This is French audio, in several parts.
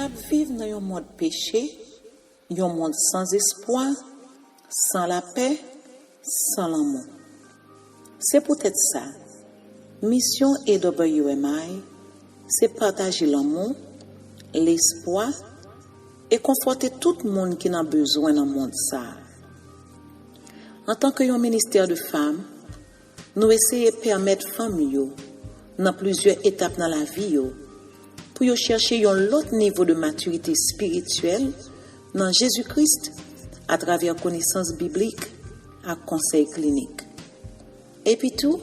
n'a vivre dans un monde péché, un monde sans espoir, sans la paix, sans l'amour. C'est peut-être ça. Mission AWMI, c'est partager l'amour, l'espoir et conforter tout le monde qui a besoin dans le monde ça. En tant que ministère de femmes, nous essayons de permettre aux femmes dans plusieurs étapes dans la vie pour chercher un autre niveau de maturité spirituelle dans Jésus-Christ à travers connaissances bibliques et conseils cliniques. Et puis tout,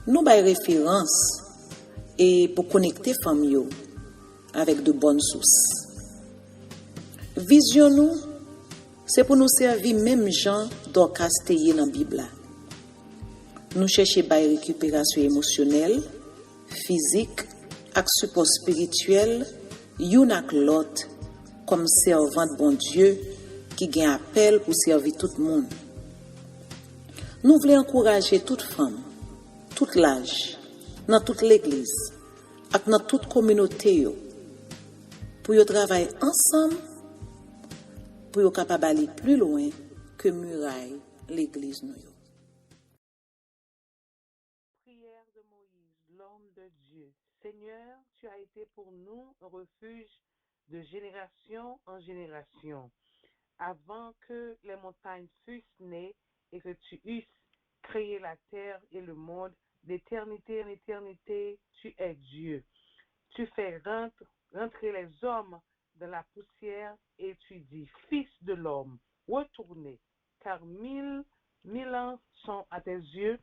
nous avons référence et pour connecter les femmes avec de bonnes sources. Vision nous, c'est pour nous servir même gens d'orchestrer dans la Bible. Nous cherchons à récupération émotionnelle, physique, et support spirituel, une avec l'autre, comme servant de bon Dieu qui gagne appel pour servir tout le monde. Nous voulons encourager toute femme, tout l'âge, dans toute l'église, et dans toute communauté, pour y travailler ensemble, pour y capable aller plus loin que muraille l'église nous. Prière de Moïse, l'homme de Dieu. Seigneur, tu as été pour nous un refuge de génération en génération. Avant que les montagnes fussent nées et que tu eusses créé la terre et le monde, d'éternité en éternité, tu es Dieu. Tu fais rentrer les hommes dans la poussière et tu dis, Fils de l'homme, retournez, car mille ans sont à tes yeux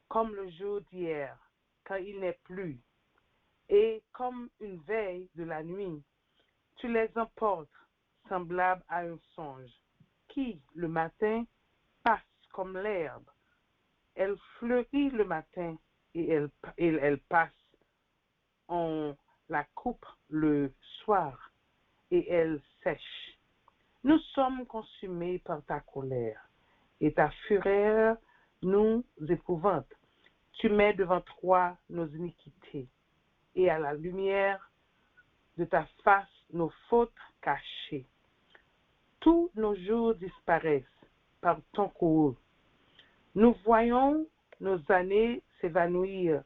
comme le jour d'hier, quand il n'est plus, et comme une veille de la nuit. Tu les emportes, semblables à un songe, qui, le matin, passe comme l'herbe. Elle fleurit le matin et elle passe. On la coupe le soir et elle sèche. Nous sommes consumés par ta colère et ta fureur nous épouvante. Tu mets devant toi nos iniquités et à la lumière de ta face nos fautes cachées. Tous nos jours disparaissent par ton courroux. Nous voyons nos années s'évanouir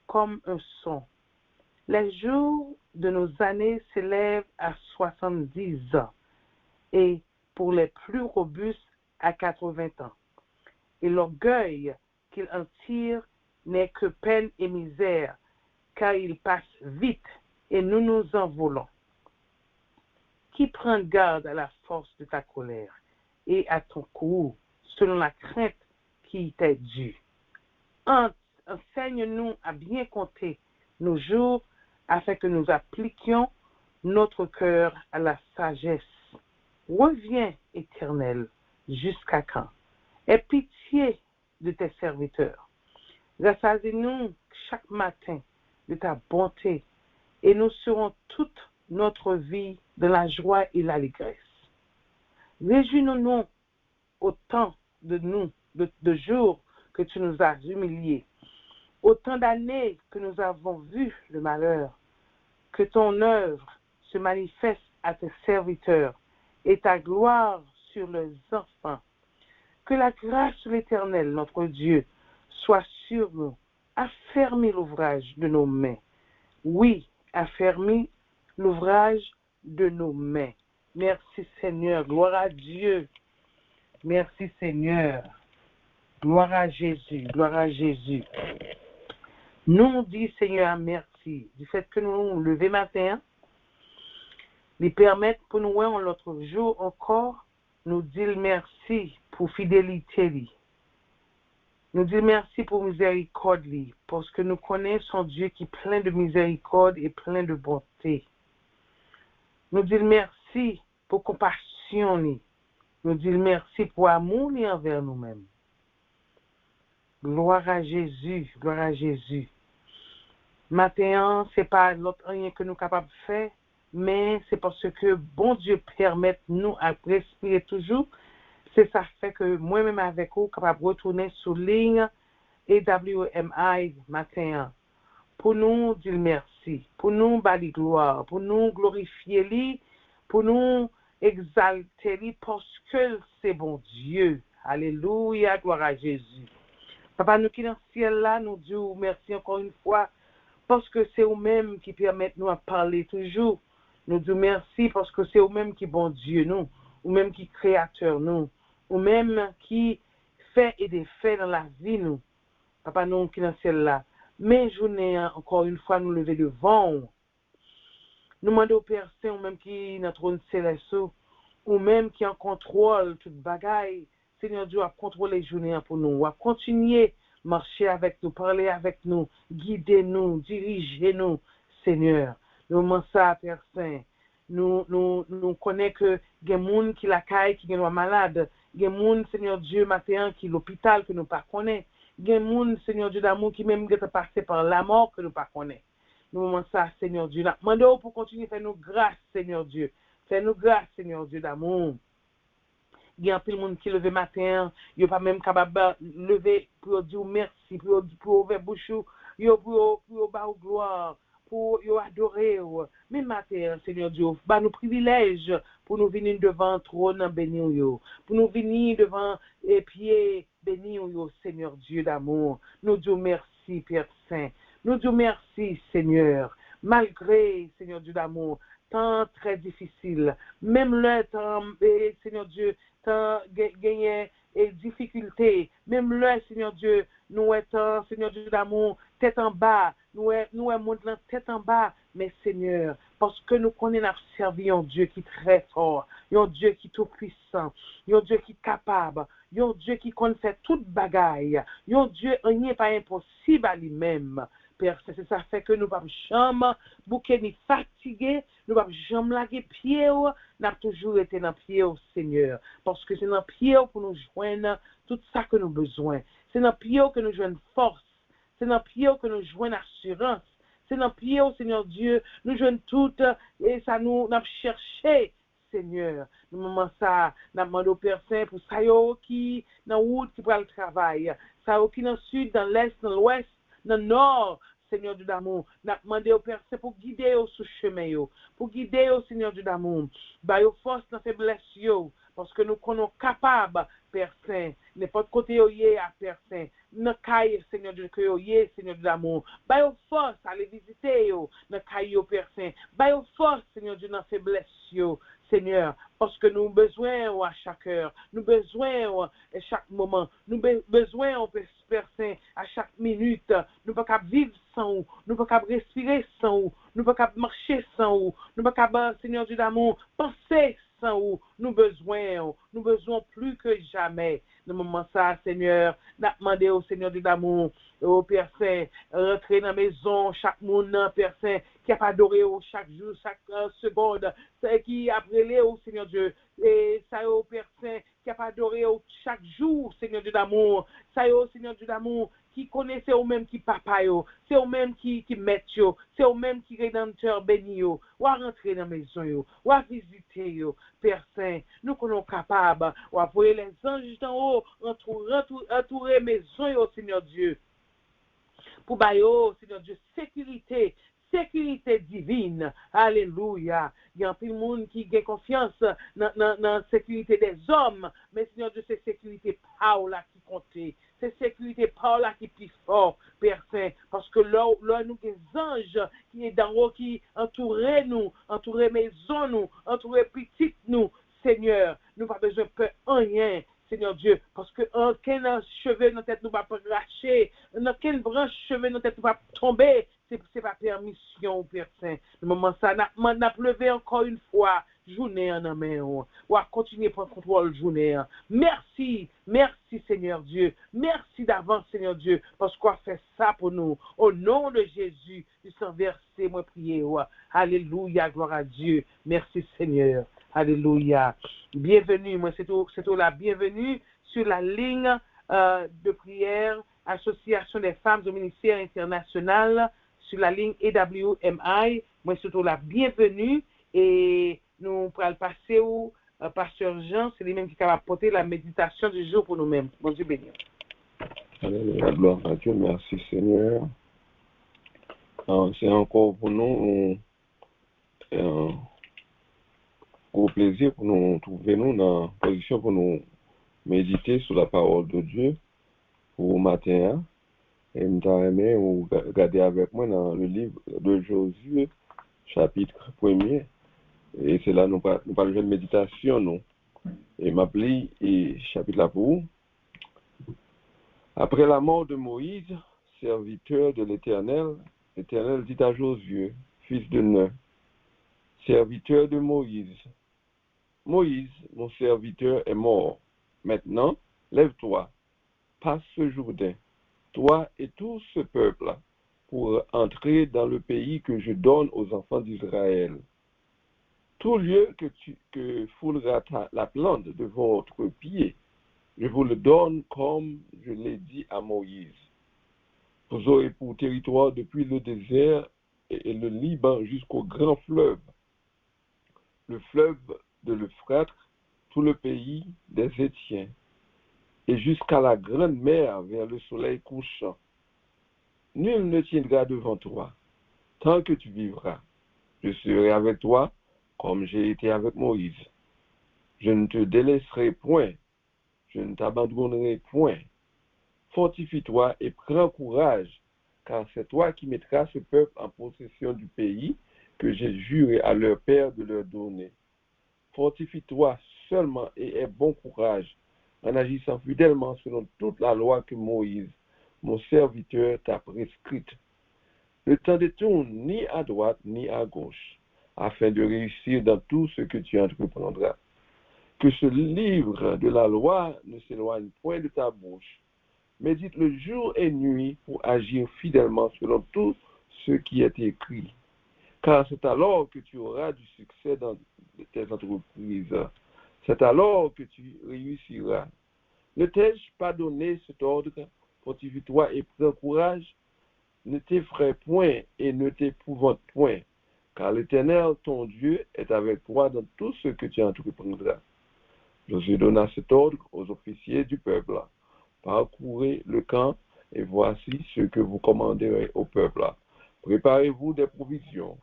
comme un son. Les jours de nos années s'élèvent à 70 ans et pour les plus robustes à 80 ans. Et l'orgueil qu'ils en tirent n'est que peine et misère, car ils passent vite et nous nous envolons. Qui prend garde à la force de ta colère et à ton courroux, selon la crainte qui t'est due. Enseigne-nous à bien compter nos jours afin que nous appliquions notre cœur à la sagesse. Reviens, Éternel, jusqu'à quand? Aie pitié de tes serviteurs. Rassasie-nous chaque matin de ta bonté et nous serons toute notre vie dans la joie et l'allégresse. Réjouis-nous autant de jours que tu nous as humiliés, autant d'années que nous avons vu le malheur, que ton œuvre se manifeste à tes serviteurs et ta gloire sur les enfants. Que la grâce de l'Éternel, notre Dieu, soit sur nous. Affermis l'ouvrage de nos mains. Oui, affermis l'ouvrage de nos mains. Merci Seigneur, gloire à Dieu. Merci Seigneur. Gloire à Jésus, gloire à Jésus. Nous dit Seigneur merci du fait que nous nous levons matin, lui permettre pour nous en l'autre jour encore, nous dire merci pour fidélité. Nous dire merci pour miséricorde, parce que nous connaissons Dieu qui est plein de miséricorde et plein de bonté. Nous dire merci pour compassion, nous dire merci pour amour envers nous-mêmes. Gloire à Jésus, gloire à Jésus. Maintenant, ce n'est pas l'autre rien que nous sommes capables de faire, mais c'est parce que bon Dieu permet nous à respirer toujours. C'est ça fait que moi-même avec vous, capable de retourner sur ligne AWMI matin pour nous dire merci, pour nous bâtir gloire, pour nous glorifier lui, pour nous exalter lui parce que c'est bon Dieu. Alléluia, gloire à Jésus. Papa, nous qui dans le ciel là, nous disons merci encore une fois parce que c'est vous-même qui permettent nous à parler toujours. Nous disons merci parce que c'est vous-même qui bon Dieu nous, vous-même qui créateur nous, vous-même qui fait et défait dans la vie nous. Papa, nous qui dans le ciel là, mais journée encore une fois nous lever devant. Nous demandons au Père Saint, ou-même qui dans trône céleste, ou-même qui en contrôle toute bagaille, Seigneur Dieu, à contrôler les journées pour nous, à continuer marcher avec nous, parler avec nous, guider nous, diriger nous, Seigneur. Nous demandons ça, Père Saint. Nous connaissons que il y a des gens qui la caille, qui sont malades, il y a des gens, Seigneur Dieu, matin, qui l'hôpital que nous ne connaissons pas. Il y a des gens, Seigneur Dieu d'amour, qui même sont passés par la mort que nous ne connaissons pas. Nous demandons ça, Seigneur Dieu. Nous demandons pour continuer à faire nous grâce, Seigneur Dieu. Fais-nous grâce, Seigneur Dieu d'amour. Il y a un peu de monde qui lève matin, il n'y a pas même capable de lever pour dire merci, pour ouvrir bouche, pour bas gloire, pour adorer. Mais matin, Seigneur Dieu, bah nous privilèges pour nous venir devant trône béni, pour nous venir devant les pieds bénis, Seigneur Dieu d'amour. Nous disons merci, Père Saint. Nous disons merci, Seigneur. Malgré, Seigneur Dieu d'amour, temps très difficile, même le temps, Seigneur Dieu, temps gagné et difficulté, même le Seigneur Dieu, nous étant, Seigneur Dieu d'amour, tête en bas, nous est monde tête en bas, mais Seigneur, parce que nous connaissons servi un Dieu qui est très fort, un Dieu qui est tout puissant, un Dieu qui est capable, un Dieu qui connaît toute bagaille, un Dieu rien pas impossible à lui-même. Père, c'est ça fait que nous ne pouvons jamais bouquer ni fatiguer, nous ne pouvons jamais laguer pied, nous avons toujours été dans pied au Seigneur. Parce que c'est dans pied pour nous joindre tout ça que nous avons besoin. C'est dans pied que nous joignons force. C'est dans pied que nous joignons assurance. C'est dans pied, Seigneur Dieu, nous joignons tout et ça nous avons cherché. Seigneur, nous demandons ça, nous demandons au Père Saint pour ça qui dans la route qui prend le travail, ça qui dans le sud, dans l'est, dans l'ouest, dans le nord, Seigneur Dieu d'amour, nous demandons au Père Saint pour guider au sous chemin, pour guider au Seigneur Dieu d'amour, bah au force dans faiblesse, parce que nous sommes capables, Père Saint, n'importe côté où y à Père Saint, nous caille, Seigneur Dieu, que y est, Seigneur Dieu d'amour, bah au force, aller visiter, nous caille, Père Saint, bah au force, Seigneur Dieu, dans faiblesse, Seigneur, parce que nous avons besoin à chaque heure, nous avons besoin à chaque moment, nous avons besoin, Père Saint, à chaque minute, nous ne pouvons pas vivre sans vous, nous ne pouvons pas respirer sans vous, nous ne pouvons pas marcher sans vous, nous ne pouvons pas, Seigneur Dieu d'amour, penser sans vous, nous avons besoin plus que jamais. Dans le moment ça, Seigneur, nous demandons au Seigneur Dieu d'amour, au Père Saint, rentrer dans la maison, chaque monde, Père Saint, qui a adoré chaque jour, chaque seconde, qui a brûlé au Seigneur Dieu, et ça au Père Saint, qui a adoré chaque jour, Seigneur Dieu d'amour, ça au Seigneur Dieu d'amour, qui connaissait au même qui papa c'est au même qui met c'est au même qui rédempteur béni ou à rentrer dans la maison ou à visiter Père Saint, nous sommes capables, ou à voyer les anges d'en haut, entourer maison Seigneur Dieu, pour bailler, Seigneur Dieu, sécurité divine. Alléluia. Il y a un peu de monde qui a confiance dans la sécurité des hommes, mais Seigneur Dieu, c'est sécurité par là qui compte. C'est sécurité par là qui est plus fort, Père Saint, parce que là nous, des anges qui est d'en haut, qui entourent nous, entourent maison nous, entourent petites nous, Seigneur, nous n'avons pas besoin de peur rien. Seigneur Dieu, parce que aucun cheveu dans la tête nous va pas arracher, aucune branche cheveu dans la tête nous va tomber, c'est pas permission, Père Saint. Le moment ça, n'a levé encore une fois, journée en main, ou à continuer pour contrôle journée. Merci Seigneur Dieu, merci d'avance Seigneur Dieu, parce qu'on a fait ça pour nous. Au nom de Jésus, du sang versé, moi prier. Alléluia, gloire à Dieu. Merci Seigneur. Alléluia. Bienvenue, moi c'est tout la bienvenue sur la ligne de prière Association des femmes au ministère international sur la ligne EWMI. Moi c'est tout la bienvenue et nous pourrons passer au pasteur Jean, c'est lui-même qui est capable de porter la méditation du jour pour nous-mêmes. Bon Dieu béni. Alléluia, gloire à Dieu, merci Seigneur. C'est encore pour nous un gros plaisir pour nous trouver nous dans la position pour nous méditer sur la parole de Dieu pour le matin. Hein. Et nous allons regarder avec moi dans le livre de Josué, chapitre 1er. Et c'est là nous parlons de méditation. Nous. Et m'appelé et chapitre là pour vous. Après la mort de Moïse, serviteur de l'Éternel, l'Éternel dit à Josué, fils de Nun, serviteur de Moïse, Moïse, mon serviteur, est mort. Maintenant, lève-toi, passe ce Jourdain, toi et tout ce peuple, pour entrer dans le pays que je donne aux enfants d'Israël. Tout lieu que foulera la plante de votre pied, je vous le donne comme je l'ai dit à Moïse. Vous aurez pour territoire depuis le désert et le Liban jusqu'au grand fleuve, le fleuve de l'Euphrate, tout le pays des Étiens, et jusqu'à la grande mer vers le soleil couchant. Nul ne tiendra devant toi, tant que tu vivras. Je serai avec toi, comme j'ai été avec Moïse. Je ne te délaisserai point, je ne t'abandonnerai point. Fortifie-toi et prends courage, car c'est toi qui mettras ce peuple en possession du pays que j'ai juré à leur père de leur donner. Fortifie-toi seulement et aie bon courage, en agissant fidèlement selon toute la loi que Moïse, mon serviteur, t'a prescrite. Ne t'en détourne ni à droite ni à gauche, afin de réussir dans tout ce que tu entreprendras. Que ce livre de la loi ne s'éloigne point de ta bouche. Médite le jour et nuit pour agir fidèlement selon tout ce qui est écrit. Car c'est alors que tu auras du succès dans tes entreprises. C'est alors que tu réussiras. Ne t'ai-je pas donné cet ordre? Fortifie-toi et prends courage. Ne t'effraie point et ne t'épouvante point, car l'Éternel, ton Dieu, est avec toi dans tout ce que tu entreprendras. Josué donna cet ordre aux officiers du peuple. Parcourez le camp et voici ce que vous commanderez au peuple. Préparez-vous des provisions,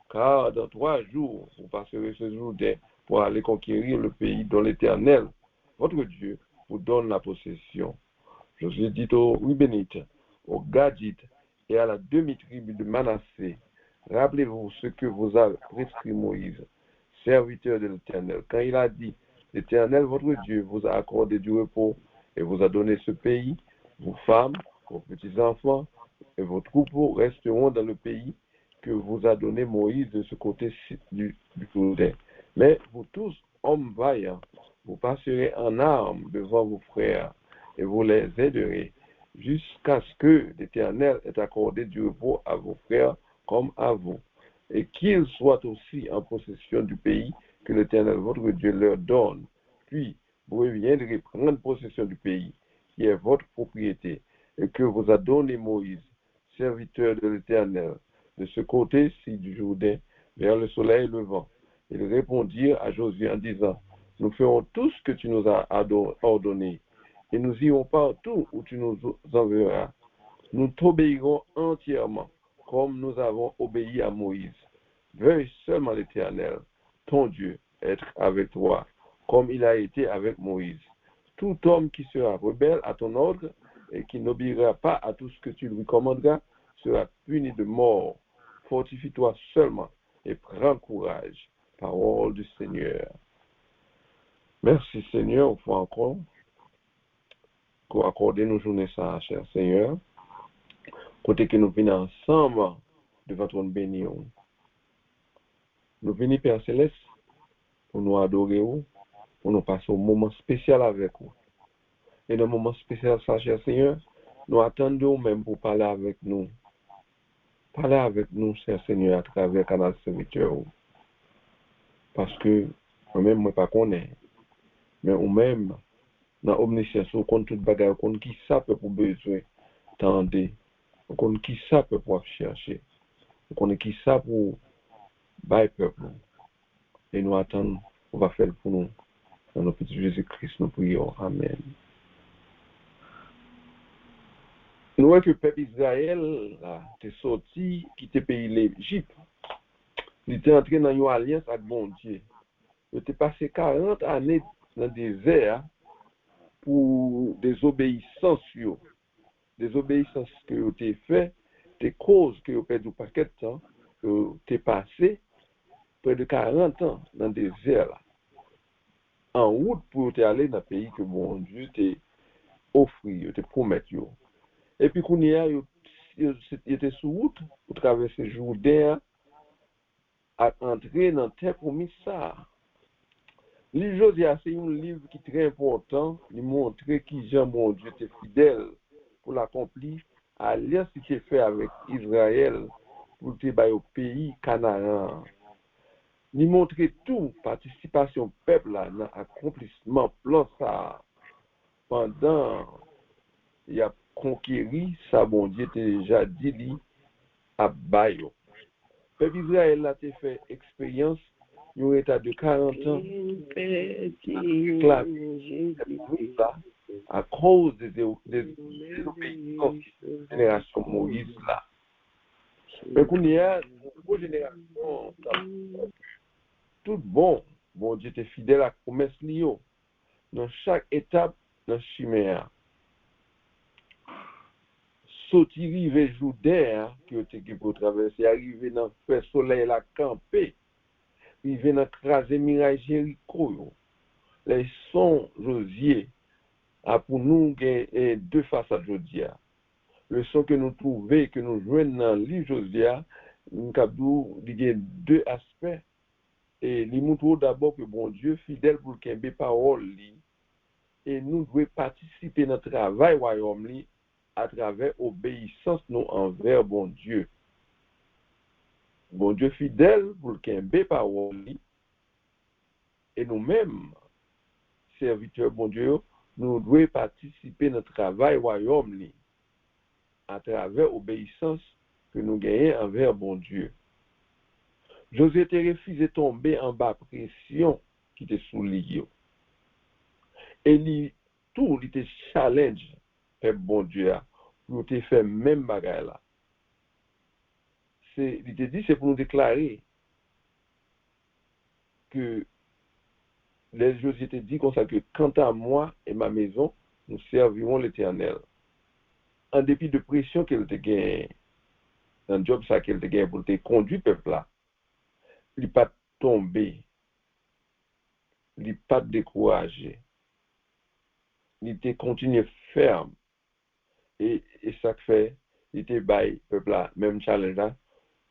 car dans 3 jours, vous passerez ce Jourdain pour aller conquérir le pays dont l'Éternel, votre Dieu, vous donne la possession. Josué dit aux Rubénites, aux Gadites et à la demi-tribu de Manassé, rappelez-vous ce que vous a prescrit Moïse, serviteur de l'Éternel, quand il a dit, l'Éternel, votre Dieu, vous a accordé du repos et vous a donné ce pays, vos femmes, vos petits-enfants et vos troupeaux resteront dans le pays que vous a donné Moïse de ce côté du Jourdain. Mais vous tous, hommes vaillants, vous passerez en armes devant vos frères et vous les aiderez jusqu'à ce que l'Éternel ait accordé du repos à vos frères comme à vous, et qu'ils soient aussi en possession du pays que l'Éternel votre Dieu leur donne. Puis, vous reviendrez prendre possession du pays qui est votre propriété et que vous a donné Moïse, serviteur de l'Éternel, de ce côté-ci du Jourdain, vers le soleil levant. Ils répondirent à Josué en disant, nous ferons tout ce que tu nous as ordonné, et nous irons partout où tu nous enverras. Nous t'obéirons entièrement, comme nous avons obéi à Moïse. Veuille seulement l'Éternel, ton Dieu, être avec toi, comme il a été avec Moïse. Tout homme qui sera rebelle à ton ordre et qui n'obéira pas à tout ce que tu lui commanderas sera puni de mort. Fortifie-toi seulement et prends courage. Parole du Seigneur. Merci Seigneur, une fois encore, pour accorder nos journées ça, cher Seigneur. Côté que nous venons ensemble devant ton béni. Nous venons, Père Céleste, pour nous adorer, pour nous passer un moment spécial avec vous. Et dans un moment spécial, ça, cher Seigneur, nous attendons même pour parler avec nous. Parler avec nous, cher Seigneur, à travers le canal serviteur. Parce que moi-même, moi, pas connais. Mais ou-même, dans l'omniscience, on compte tout bagage, on compte qui ça peut pour besoin, tendre. On compte qui ça peut pour chercher. On compte qui ça pour bailler peuple. Et nous attendons, on va faire pour nous. Dans le petit Jésus-Christ, nous prions. Amen. nous voyons que le peuple Israël est sorti, quitté le pays l'Égypte. Il était entré dans une alliance avec bon Dieu. Il était passé 40 années dans le désert pour des obéissances. Des obéissances que vous avez fait, des causes que vous avez perdu paquet de temps, que vous avez passé près de 40 ans dans le désert, là, en route pour aller dans le pays que bon Dieu t'a offert, t'a promis. Et puis, quand il était sous route pour traverser le Jourdain, à entrer dans la terre promise ça. Le livre Josia, c'est un livre qui est très important. Il montre qui Jean, bon Dieu, était fidèle pour l'accomplir. Alliance qui est fait avec Israël pour te au pays Canaan. Il montre tout, participation peuple là, dans l'accomplissement plan ça. Pendant il a conquéri, ça bon Dieu t'a déjà dit lui à Bayo. Peuple Israël a fait expérience, il y a un état de 40 ans, à cause des obéissances de la génération Moïse là. Mais quand il y a une génération, tout bon Dieu était fidèle à la promesse liée. Dans chaque étape, dans le chimère. Sauter, rive Jourdain, qui était pour traverser, arriver dans le soleil, la camper, arriver dans craser miraille Jéricho. Les sons Josier, pour nous, deux façades Josier. Le son que nous trouvons, que nous jouons dans le livre Josier, nous avons deux aspects. Et nous montrons d'abord que bon Dieu, fidèle pour qu'il y ait parole, et nous devons participer dans le travail royaume à travers obéissance nous envers bon Dieu. Bon Dieu fidèle pour qu'il y ait parole, et nous-mêmes, serviteurs bon Dieu, nous devons participer dans le travail royaume à travers obéissance que nous gagnons envers bon Dieu. Josué était refusé de tomber en bas pression qui était sous lui. Et il était challenge peuple bon Dieu pour te faire même bagaille là. Il te dit c'est pour nous déclarer que les Josué te dit comme ça que quant à moi et ma maison, nous servirons l'Éternel. En dépit de pression qu'elle te gagne, dans le job ça qu'elle te gagne pour te conduire peuple là, il n'est pas tombé, il n'est pas découragé, il était continué ferme. Et ça fait, il était bail peuple là, même challenge là,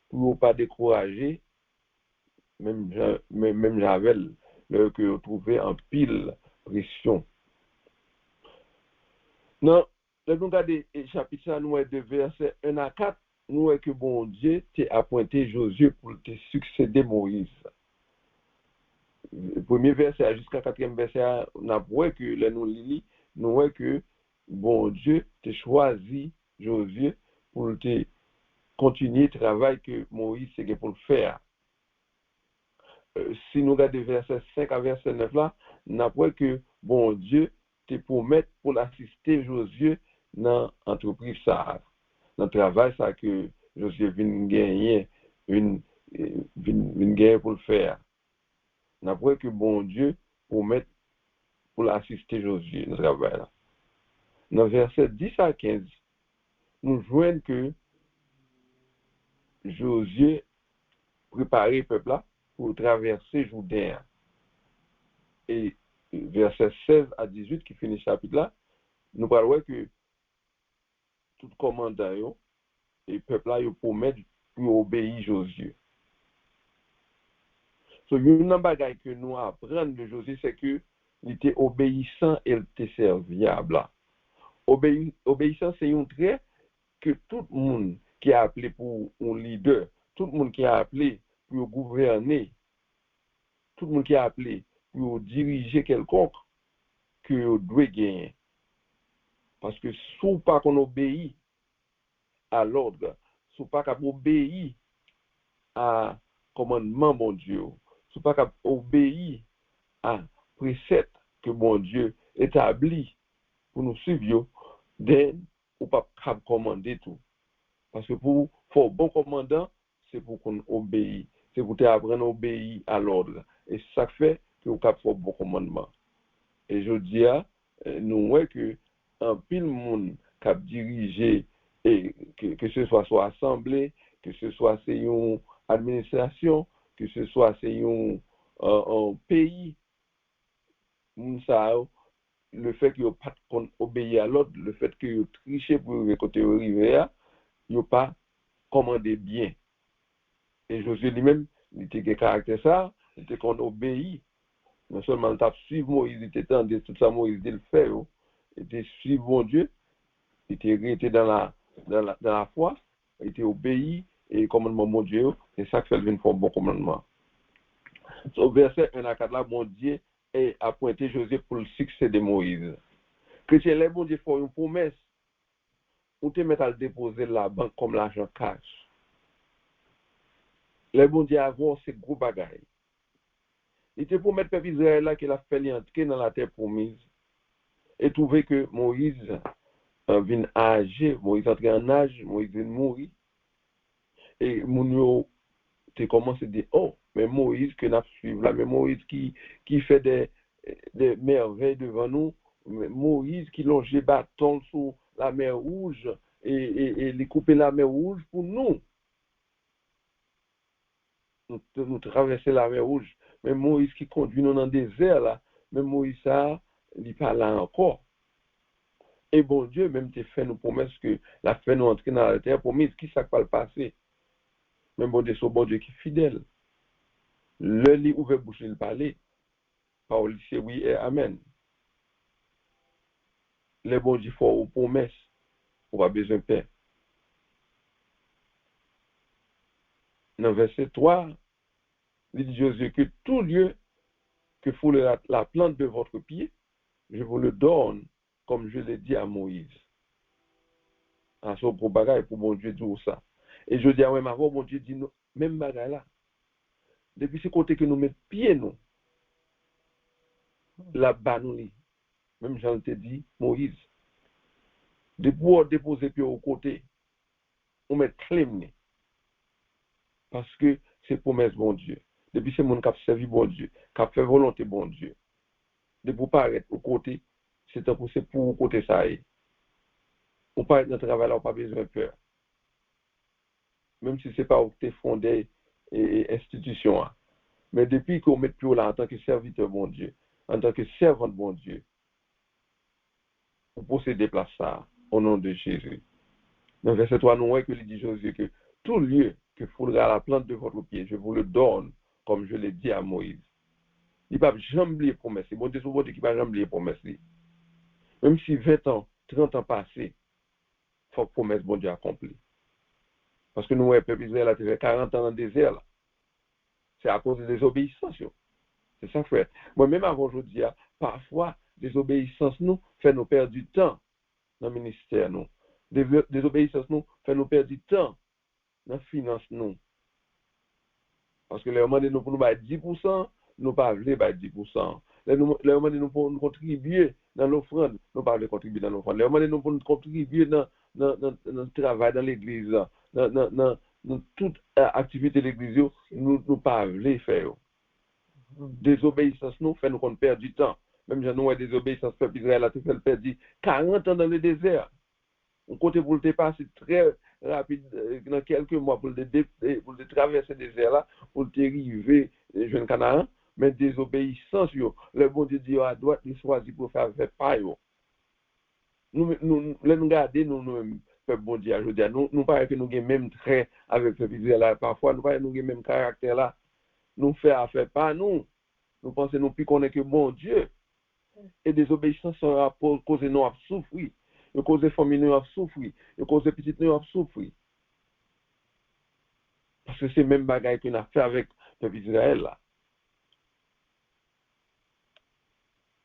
pour ne pas décourager, même Javel, que vous trouvez en pile pression. Non, nous regardons le chapitre ça, nous de verset 1 à 4, nous voyons que bon Dieu t'a appointé Josué pour te succéder Moïse. Le premier verset jusqu'à 4e verset, on a vu que là nous lisons, nous voyons que bon Dieu t'a choisi Josué pour te continuer le travail que Moïse c'est pour le faire. Si nous regardons verset 5 à verset 9 là, on a vu que bon Dieu te promet pour l'assister Josué dans l'entreprise ça, dans le travail ça que Josué vient gagner, gagner pour le faire. On a vu que bon Dieu promet pour l'assister Josué dans le travail là. Dans verset 10 à 15, nous voyons que Josué préparait le peuple là pour traverser Jourdain. Et verset 16 à 18 qui finit le chapitre là, nous parlons que tout commandant et le peuple là, ils promettent pour obéir Josué. So, une bagaille que nous apprenons de Josué, c'est que il était obéissant et il était serviable. Obéissant, c'est un trait que tout le monde qui a appelé pour un leader, tout le monde qui a appelé pour gouverner, tout le monde qui a appelé pour diriger quelconque, que doit gagner. Parce que si on pas qu'on obéit à l'ordre, si on pas qu'on obéit à commandement bon Dieu, si on pas qu'on obéit à précepte que bon Dieu établit pour nous suivre, then ou pas capable commander tout. Parce que pour un bon commandant, c'est pour qu'on obéisse. C'est pour t'apprendre à obéir à l'ordre. Et ça fait que vous capable faire bon commandement. Et je dis, nous voyons que un pile monde qui a dirigé, et que ce soit assemblée, que ce soit une administration, que ce soit un pays, le fait qu'ils n'ont pas obéi à l'autre, le fait qu'ils ont triché pour le côté arrivé, ils n'ont pas commandé bien. Et Josué lui-même, il était un caractère ça, il était qu'on obéit. Non seulement il t'a suivi Moïse, il était dans tout ça, Moïse il le fait, il était suivi mon Dieu, il était dans la foi, il était obéi, et le commandement mon Dieu, c'est ça que fait le bon commandement. Au verset 1 à 4 là, mon Dieu a pointé Josué pour le succès de Moïse. Chrétien, les bon Dieu font une promesse, ou te mettre à le déposer la banque comme l'argent cash. Les bon Dieu avant, c'est gros bagaille. Il était pour mettre peuple Israël là qu'il a fait entrer dans la terre promise et trouver que Moïse vient âgé, Moïse entré en âge, Moïse vient mourir. Et Mounio te commence à dire, oh, mais Moïse que nous suivons là, mais Moïse qui fait des merveilles devant nous, Moïse qui longe les bâtons sur la mer Rouge et les couper la mer Rouge pour nous. Nous traverser la mer Rouge. Mais Moïse qui conduit nous dans le désert là, mais Moïse ça, il n'est pas là encore. Et bon Dieu, même te fait nous promesses que la fait nous entrer dans la terre promise, qui ça va le passer? Même bon Dieu, c'est bon Dieu qui est fidèle. Le lit ouvert bouche, il parlait. Parole, c'est oui et amen. Les bon Dieu font aux promesses, on a besoin de paix. Dans verset 3, il dit Josué que tout lieu que foule la plante de votre pied, je vous le donne, comme je l'ai dit à Moïse. En ce pour bagaille, pour mon Dieu dire ça. Et je dis à même avant, mon Dieu dit, non, même bagaille là. Depuis ce côté que nous mettons pied, nous, là-bas, nous, même Jean te dit, Moïse, de pouvoir déposer pied au côté, on met clem, parce que c'est promesse, bon Dieu. Depuis c'est mon qui a servi, bon Dieu, qui a fait volonté, bon Dieu. De pour pas arrêter au côté, c'est pour au côté ça. On pas être dans le travail là, on pas besoin de peur. Même si c'est pas où tu es fondé et institution. Mais depuis qu'on met plus là en tant que serviteur, bon Dieu, en tant que servant de bon Dieu, on posséder place ça au nom de Jésus. Dans verset 3, nous voyons que il dit Josué que tout lieu que foulera la plante de votre pied, je vous le donne, comme je l'ai dit à Moïse. Il ne va jamais oublier promesse. Bon Dieu, c'est bon Dieu qui ne va jamais oublier promesse. Même si 20 ans, 30 ans passés, il faut que promesse bon Dieu accomplie. Parce que nous voyons, peuple Israël a fait 40 ans dans le désert. Là. C'est à cause de désobéissance. C'est ça, frère. Moi-même, avant aujourd'hui, parfois, désobéissance nous fait nous perdre du temps dans le ministère. Nous. Désobéissance nous fait nous perdre du temps dans la finance. Nous. Parce que les moments où nous pour nous 10%, nous ne pouvons pas 10%. Les moments où nous pour nous contribuer dans l'offrande, nous ne pouvons pas contribuer dans l'offrande. Les moments où nous pour nous contribuer dans le travail, dans l'église, dans toute activité de l'église, nous ne pouvons pas faire. Désobéissance nous fait nous perdre du temps. Même si nous avons désobéissance, le peuple Israël a perdu 40 ans dans le désert. On compte pour le passer très rapide, dans quelques mois, pour le traverser le désert là, pour le arriver jeune Canaan. Mais désobéissance, le bon Dieu dit à droite, il choisit pour faire pas. Nous regardons, nous, peuple bon Dieu, je dis, nous paraît que nous avons même trait avec le peuple Israël. Parfois, nous paraît que nous avons même caractère là. Nous faisons affaire pas nous. Nous pensons nous plus connaître que bon Dieu. Et désobéissance sera pour causer nous à souffrir. Et causer famille nous à souffrir. Et causer petite nous à souffrir. Parce que c'est le même bagage qu'on a fait avec le peuple d'Israël là.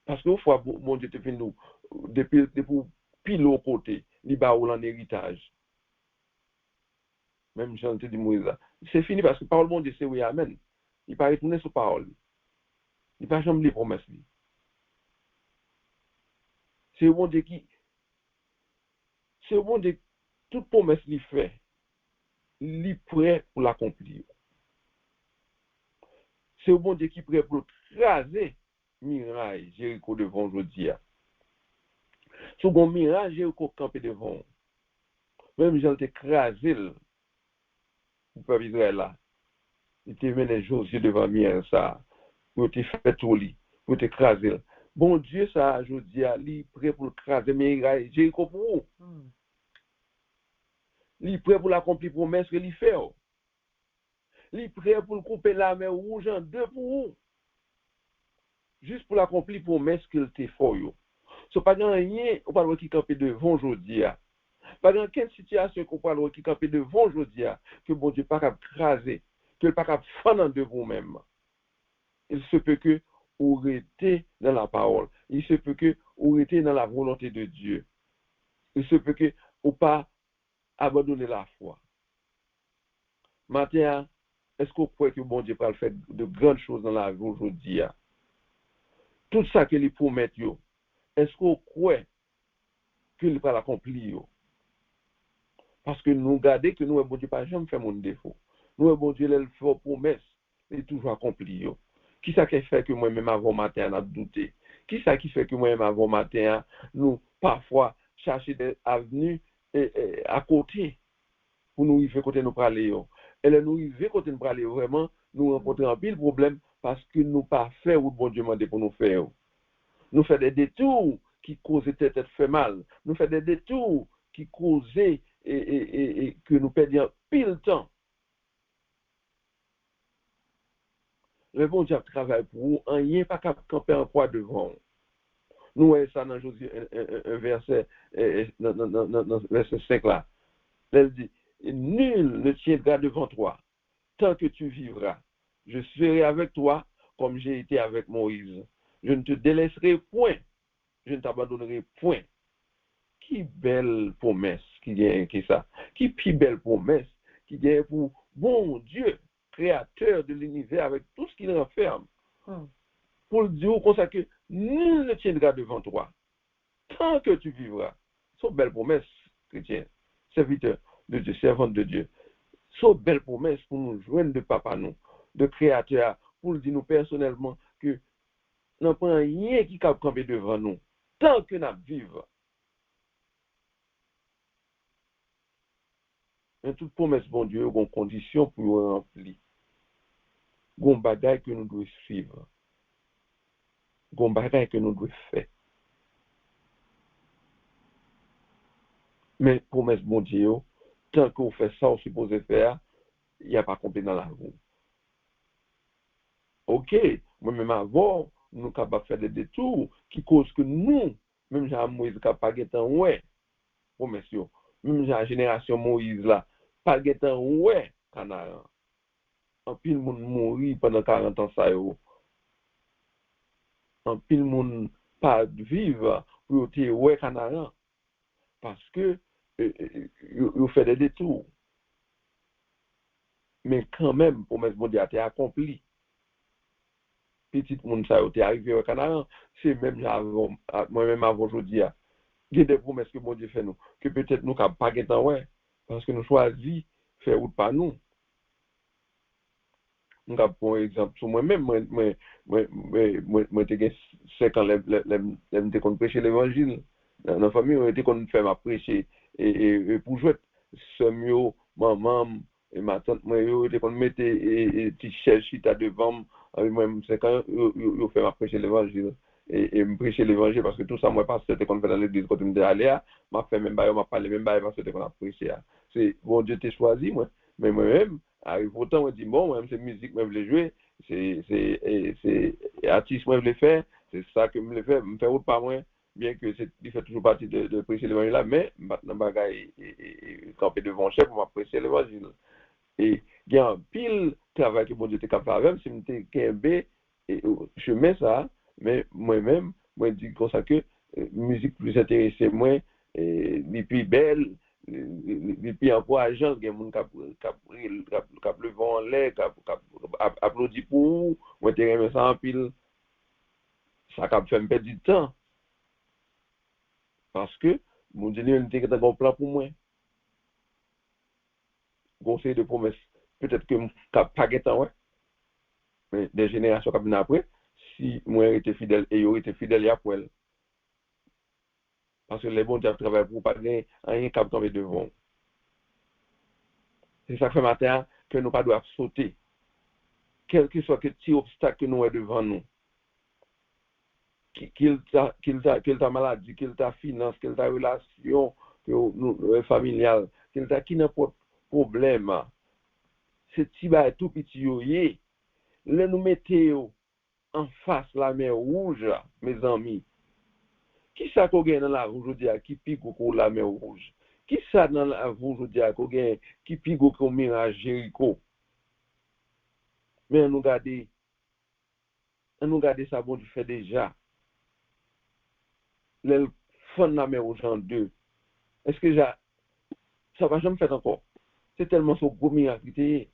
Parce qu'au fois, bon Dieu te fait nous, depuis pile au côté, il va ou en héritage. Même Jean te dit Moïse là. C'est fini parce que parole bon Dieu, c'est oui, amen. Il va retourner sur parole. Il va jamais les promesses. C'est bon Dieu qui. c'est au bon Dieu, toute promesse qu'il fait, il est prêt pour l'accomplir. C'est au bon Dieu qui est prêt pour écraser miraille Jéricho devant aujourd'hui. Si on mirage Jéricho campé devant, même Jean t'écrasé pour peuple Israël là, il te mené Josué devant mirage ça, pour te faire tout lit, pour t'écraser. Bon Dieu, ça, aujourd'hui, il est prêt pour écraser miraille Jéricho pour vous. Il est prêt pour l'accomplir promesse que il fait. Il est prêt pour couper la mer rouge en deux pour vous. Juste pour l'accomplir promesse qu'il te fait. Ce n'est pas rien, on parle qui camper devant aujourd'hui. Pas dans quelle situation qu'on parle qui camper devant aujourd'hui, que bon Dieu pas capable craser, que pas capable faire en de vous-même. Il se peut que vous restez dans la parole. Il se peut que vous restez dans la volonté de Dieu. Il se peut que vous pas abandonner la foi. Maintenant, est-ce qu'on croit que bon Dieu va faire de grandes choses dans la vie aujourd'hui? Tout ça que les promet, est-ce qu'on croit qu'il va l'accomplir? Parce que nous regardons que nous, bon Dieu, pas jamais fait mon défaut. Nous, bon Dieu, il fait promesse, il est toujours accompli. Qui ça qui fait que moi-même avant matin, on a douté? Qui ça qui fait que moi-même avant matin, nous, parfois, chercher des avenues à côté pour nous arriver côté nous parler? Et là, nous arriver côté nous parler, vraiment, nous rencontrons un pile problème parce que nous pas fait où bon Dieu m'a dit pour nous faire. Nous faisons des détours qui causaient tête fait mal. Nous faisons des détours qui causaient et que nous perdions pile temps. Le bon Dieu travaille pour vous, rien pas qu'à camper en croix devant. Nous voyons ça dans Josué, un verset, dans verset 5 là. Elle dit, nul ne tiendra devant toi tant que tu vivras. Je serai avec toi comme j'ai été avec Moïse. Je ne te délaisserai point. Je ne t'abandonnerai point. Qui belle promesse qui vient qui ça? Qui plus belle promesse qui vient pour bon Dieu, créateur de l'univers avec tout ce qu'il renferme. Pour le dire comme ça que nul ne tiendra devant toi tant que tu vivras. C'est une belle promesse, chrétien, serviteur de Dieu, servante de Dieu. C'est une belle promesse pour nous joindre de papa nous, de créateur, pour le dire nous personnellement que nous pas rien qui peut camper devant nous tant que nous vivons. Mais toute promesse, bon Dieu, a une condition pour remplir. Il y a un bagage que nous devons suivre. Il y a un bagage que nous devons faire. Mais promesse, bon Dieu, tant qu'on fait ça, on suppose faire, il n'y a pas compris dans la roue. Ok, moi-même avant, nous sommes capables de faire des détours qui causent que nous, même Jean Moïse, pas guettant ouais, promesse, même la génération Moïse là, pas guettant ouais, Canaan. En pile monde mourit pendant 40 ans ça yo. En pile monde pas vivre pour te ouais Canaan parce que yo fait des détours. Mais quand même promesse bon Dieu a été accomplie. Petit monde ça yo arrivé au Canaan, c'est même avant moi-même avant aujourd'hui. Il y a des promesses que bon Dieu fait nous que peut-être nous pas guettant ouais parce que nous choisi faire route par nous. Pour exemple, sur moi-même, moi, j'ai 5 ans, je qu'on prêcher l'évangile. Dans la famille, on était qu'on fait ma prêcher. Et pour jouer, mieux, maman, et ma tante, moi, on était qu'on mettait et t-shirt chita devant, moi, 5 ans, on fait ma prêcher l'évangile. Et me prêcher l'évangile parce que tout ça, moi, parce que c'était qu'on fait dans l'église, quand on me dit aller, m'a fait même bail, m'a parlé même bail parce que c'était qu'on a prêché. C'est bon Dieu t'a choisi, moi. Mais moi-même, arrive autant, on dit, bon, moi, c'est musique, moi, je voulais jouer, c'est artiste, moi, je voulais faire, c'est ça que je voulais faire, me faire autre pas moi, bien que il fait toujours partie de prêcher l'évangile là, mais maintenant, bagaille, camper devant chef pour m'apprécier l'évangile. Et il y a un pile travail que bon Dieu était capable de faire, si je suis et chemin ça, mais moi-même, moi, je dis comme ça que musique plus intéressée, moi, et puis belle, et puis encourageant, il y a des gens qui le vent en l'air, qui applaudit pour vous, moi, je remets ça en pile, ça fait me perdre du temps. Parce que Mon Dieu, il était un plan pour moi. Conseil de promesse. Peut-être que pas guettant, ouais. Mais des générations qui viennent après, si moi j'étais fidèle et eux étaient fidèles après elle. Parce que les bons dieux travaillent pour pas gagner rien qui tomber devant. C'est ça que fait matin que nous ne pas doivent sauter. Quel que soit le petit obstacle que nous avons devant nous. Qu'il t'a maladie, qu'il t'a finance, qu'il t'a relation familiale, qu'il t'a qui n'a pas problème. C'est petit tout petit yoye. Là nous mettons en face la mer rouge, mes amis. Qui ça qu'on gagne dans la rouge aujourd'hui qui pique pour la mer rouge? Qui ça dans la rouge aujourd'hui qu'on gagne qui pique au mirage Jéricho? Mais nous garder ça bon du fait déjà. Le fond de la mer rouge en deux. Est-ce que ça va jamais faire encore? C'est tellement son gros miracle il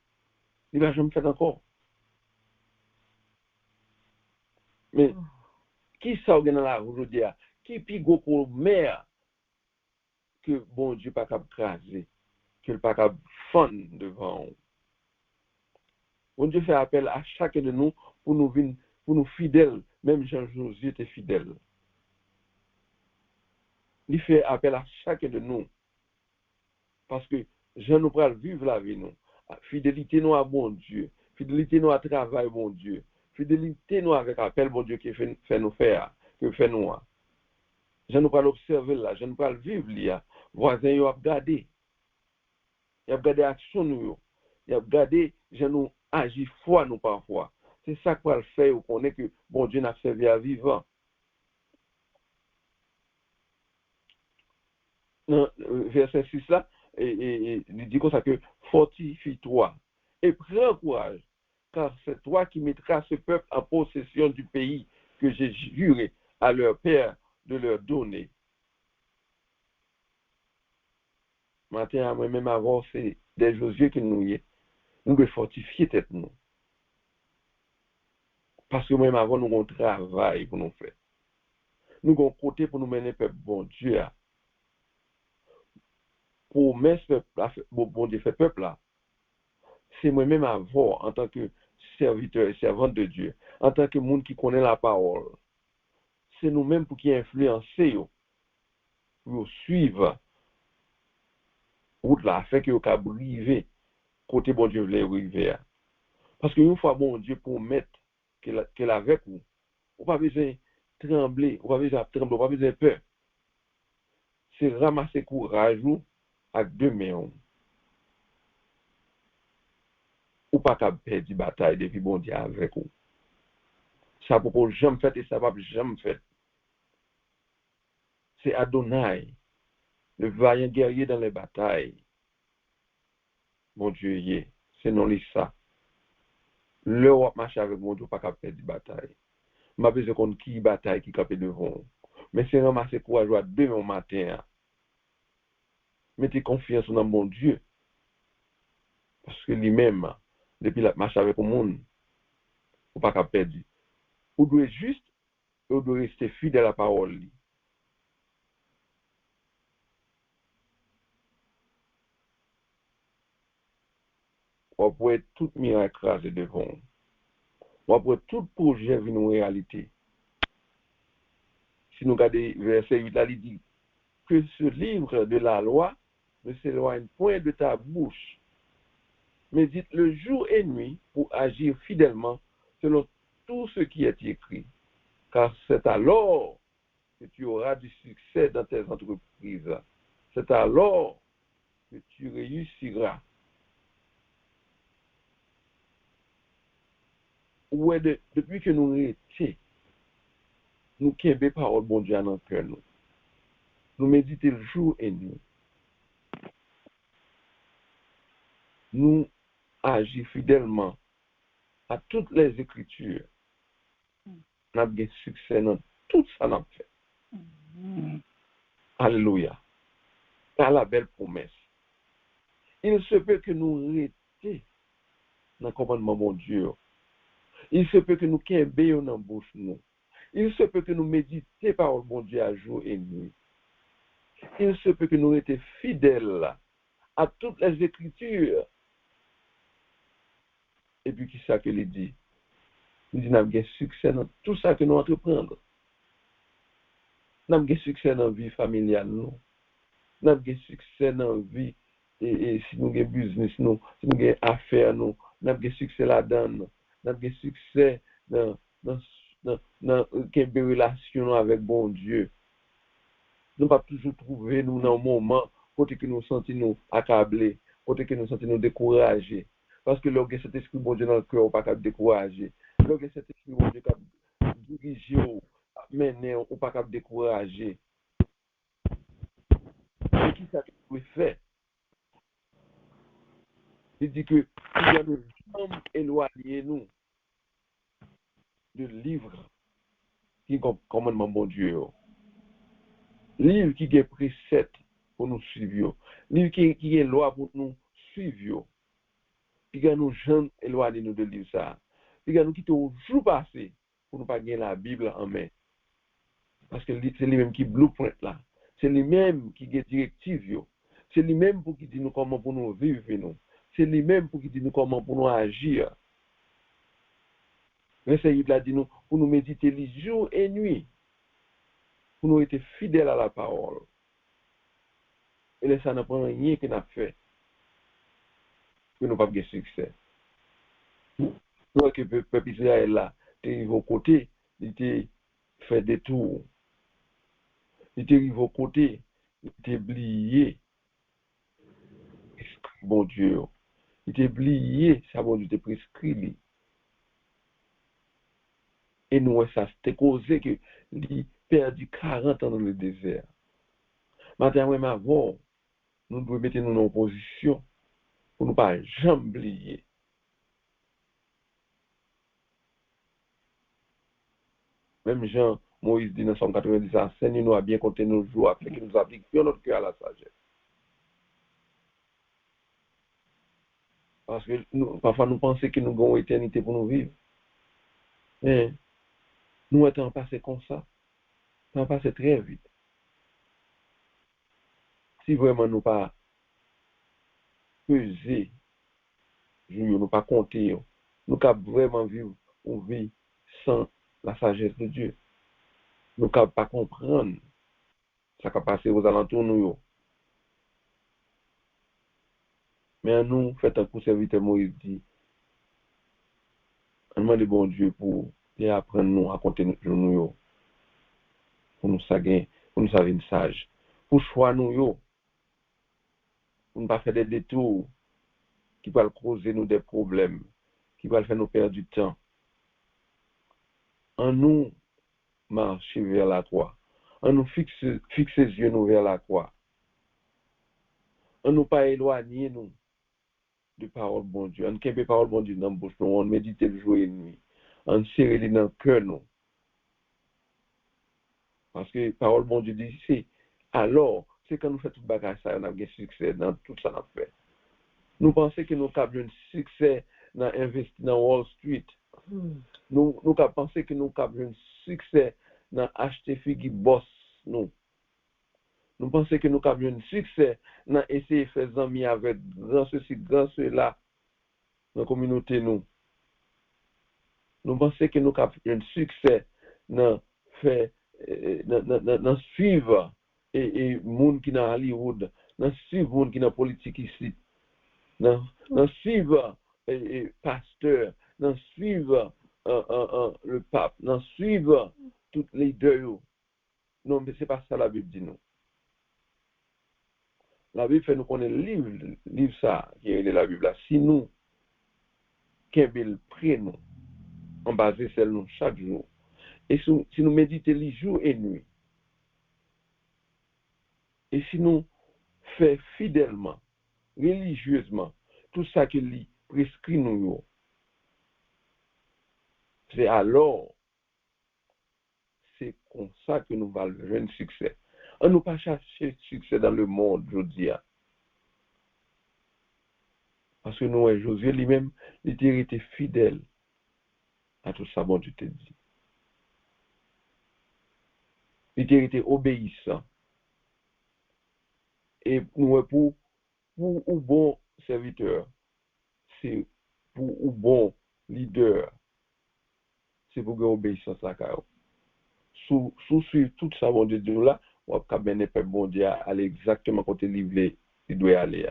va jamais faire encore. Mais qui ça gagne dans la rouge aujourd'hui qui pique pour mer que bon Dieu pas capable craser, que le pas capable fond devant. Bon Dieu fait appel à chacun de nous pour nous fidèles, même Jean-Josué était fidèle. Il fait appel à chacun de nous. Parce que Jean nous pourra vivre la vie, nous. Fidélité nous à bon Dieu. Fidélité nous à travail, bon Dieu. Fidélité nous avec appel, bon Dieu, qui fait nous faire, que fait nous. Jean nous pourra l'observer là, Jean nous pourra le vivre là. Voisin, il a regardé. Il a regardé l'action nous. Il a regardé, Jean nous agit foi nous parfois. C'est ça qu'on va le faire, ou qu'on est que bon Dieu n'a servi à vivant. Verset 6 là, et il dit comme ça que fortifie-toi et prends courage, car c'est toi qui mettras ce peuple en possession du pays que j'ai juré à leur père de leur donner. Maintenant, moi-même avant, c'est des Josué que nous y est. Nous devons fortifier tête nous. Parce que même avant, nous avons un travail pour nous faire. Nous avons un côté pour nous mener peuple bon Dieu. Pour mettre ce peuple, bon Dieu fait peuple là. C'est moi-même avant, en tant que serviteur et servante de Dieu, en tant que monde qui connaît la parole. C'est nous-mêmes pour qui influencer, pour suivre route là, afin que vous puissiez briver côté bon Dieu voulait briver. Parce qu'une fois bon Dieu pour mettre qu'elle avec vous, vous pas besoin de trembler, vous pas besoin de trembler, vous pas besoin de peur. C'est ramasser courage avec deux mains. Ou pas qu'à perdre la bataille depuis bon Dieu avec vous. Ça ne peut jamais faire et ça ne va jamais faire. C'est Adonai, le vaillant guerrier dans les batailles. Mon Dieu y est. C'est non ça. L'Europe marche avec mon Dieu, pas qu'à perdre la bataille. Je n'ai pas besoin de qui bataille qui capte devant. Mais c'est ramasser courage à demain matin. Mettez confiance dans mon Dieu. Parce que lui-même, depuis la marche avec le monde, ou pas qu'à perdre. Vous devez juste, vous devez rester fidèle à la parole. On pourrait tout miracle écraser devant. On pourrait tout projet venir en réalité. Si nous regardons verset 8, là, il dit que ce livre de la loi ne s'éloigne point de ta bouche. Médite le jour et nuit pour agir fidèlement selon tout ce qui est écrit. Car c'est alors que tu auras du succès dans tes entreprises. C'est alors que tu réussiras. Ouais, depuis que nous étions, nous qui avons parole bon Dieu dans le cœur, nous méditons le jour et nuit. Nous agissons fidèlement à toutes les Écritures. Nous avons des succès dans tout ça nous fait. Alléluia. Par la belle promesse. Il se peut que nous restions dans le commandement de mon Dieu. Il se peut que nous quimbions dans la bouche nous. Il se peut que nous méditions par le bon Dieu à jour et nuit. il se peut que nous étions fidèles à toutes les Écritures. Et puis, qui ça que il dit? Il dit, nous avons succès dans tout ça que nous entreprenons. Nous avons succès dans la vie familiale, nous. Nous avons succès dans la vie, et si nous avons business, nous, si nous avons affaires, nous avons succès là-dedans, nous avons succès dans quelle relation avec bon Dieu. Nous ne pouvons pas toujours trouver nous dans un moment côté que nous sentons nous accablés, côté que nous sentons nous découragés. Parce que lorsque cet esprit bon Dieu dans le cœur, on ne peut pas décourager. Lorsque cet esprit bon Dieu dirige, mener, on ne peut pas décourager. Et qui ça peut faire? Il dit que il y a nous sommes éloignés nous de livre qui est commandement bon Dieu. Livre qui est précepte pour nous suivre. Livre qui est loi pour nous suivre. Puis quand nous jeunes éloignés nous de livre ça. Puis quand nous quittons toujours passé pour nous pas gagner la Bible en main. Parce que c'est lui-même qui blueprint là. C'est lui-même qui est directive. C'est lui-même pour qui dit nous comment pour nous vivre nous. C'est lui-même pour qui dit nous comment pour nous agir. Verset 8 là dit nous pour nous méditer les jours et nuit. Pour nous être fidèles à la parole. Et là, ça n'a pas rien que nous avons fait. Que nous n'avons pas de succès. Nous, que le peuple Israël là, il est au côté, il était fait des tours. Il était au côté, il était oublié. Bon Dieu. Il était oublié, ça bon Dieu était prescrit. Et nous, ça c'était causé que il perdu 40 ans dans le désert. Maintenant, même avant, nous devons mettre nous en position pour ne pas jamais oublier. Même Jean, Moïse dit dans Somme 90, enseigne-nous à bien compter nos jours afin que nous appliquions notre cœur à la sagesse. Parce que parfois nous pensons que nous avons une éternité pour nous vivre. Mais nous étant passé comme ça, nous passé très vite. Si vraiment nous pas peser, nous pas compter, nous pouvons vraiment vivre une vie sans la sagesse de Dieu. Nous ne pouvons pas comprendre ce qui a passé aux alentours de nous. Mais nous, faites un coup serviteur Moïse dit, on demande bon Dieu pour apprendre nous à compter nous, pour nous savoir une sage. Pour choisir nous, pour ne pas faire des détours qui peuvent causer nous des problèmes, qui peuvent faire nous perdre du temps. En nous marcher vers la croix. En nous fixer les yeux nous vers la croix. En nous pas éloigner nous de parole bon Dieu. En ne parole bon Dieu dans la bouche, on médite le jour et la nuit. En serrer dans le cœur nous. Parce que parole bon Dieu dit, c'est alors, c'est quand nous faisons tout le bagage, ça, on a un succès dans tout ça qu'on fait. Nous pensons que nous avons un succès dans investir dans Wall Street. Nous pensons que nous avons un succès dans acheter filles boss nous. Nous pensons que nous avons un succès dans essayer de faire des amis avec grand ceci, grand cela dans la communauté nous. Nous pensons que nous avons un succès dans faire dans suivre et monde qui dans Hollywood, dans suivre monde qui dans politique ici, dans suivre pasteur, dans suivre le pape, dans suivre tous les deux. Non, mais c'est pas ça la Bible dit nous. La Bible fait nous connaître le livre ça qui est la Bible là. Si nous qu'elle prie nous en basé sur nous chaque jour et si nous méditons les jours et nuit et si nous faisons fidèlement, religieusement tout ça que lui prescrit nous, c'est alors c'est comme ça que nous allons avoir un succès. On ne pas chercher succès dans le monde aujourd'hui. Parce que nous, Josué lui-même, il était fidèle à tout ça, bon Dieu te dit. Il était obéissant. Et nous, pour un bon serviteur, c'est pour un bon leader, c'est pour gagner obéissance à Kao. Sous suivre tout ça, bon Dieu, là, on va bien peuple bon Dieu aller exactement côté livré, il doit aller.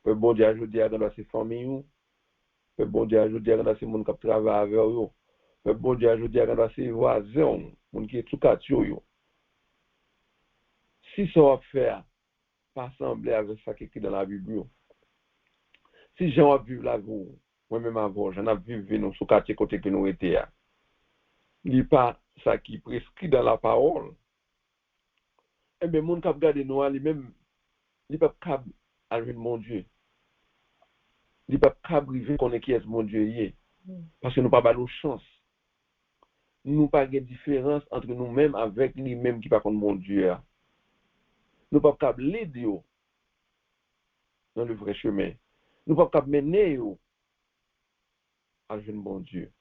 Peuple bon Dieu, je dis dans ses familles, peuple bon Dieu, je dis dans ces monde qui travaillent avec eux, peuple bon Dieu, je dis dans ses voisins, monde qui est tout catio. Si ça va faire pas sembler avec ça qui est écrit dans la Bible, si j'en ai vu la vie, moi-même avant, j'en ai vu nous sous quartier côté que nous étions. Il n'y a pas ça qui est prescrit dans la parole. Eh bien, mon cap garde nous, lui-même, il n'est pas capable à mon Dieu. Il n'est pas capable de connaître qui est mon Dieu. Parce que nous n'avons pas de chance. Nous n'avons pas de différence entre nous-mêmes avec lui-même qui n'est pas contre mon Dieu. Nous n'avons pas capable de l'aider dans le vrai chemin. Nous n'avons pas capable de mener à le bon Dieu.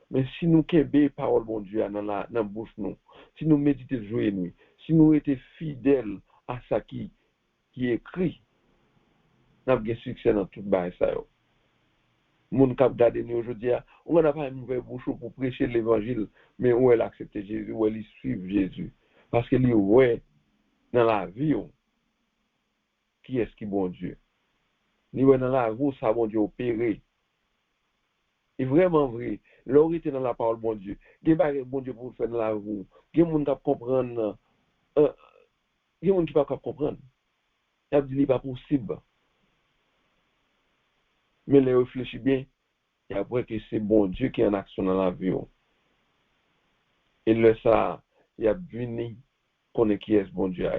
Mais si nous kébé parole bon Dieu dans la bouche nous, si nous méditons jour et nuit, si nous étions fidèles à ça qui est écrit, nous avons succès dans tout le ça. Moun kap gade nous aujourd'hui, on n'a pas une nouvelle bouche pour prêcher l'évangile, mais où elle accepte Jésus, où elle suit Jésus. Parce que lui, ouais, dans la vie, qui est-ce qui est bon Dieu? Lui, ouais, dans la vie, ça bon Dieu opéré. Et vraiment vrai, l'orité dans la parole bon Dieu. Il y a bon Dieu pour faire dans la vie. Il y a des gens qui comprennent. Il y a des gens qui ne peuvent pas comprendre. Il y a des gens qui ne pas possible. Mais les réfléchis bien, et après que c'est bon Dieu qui est en action dans la vie. Et là, ça, il y a venu connaître qui est ce bon Dieu.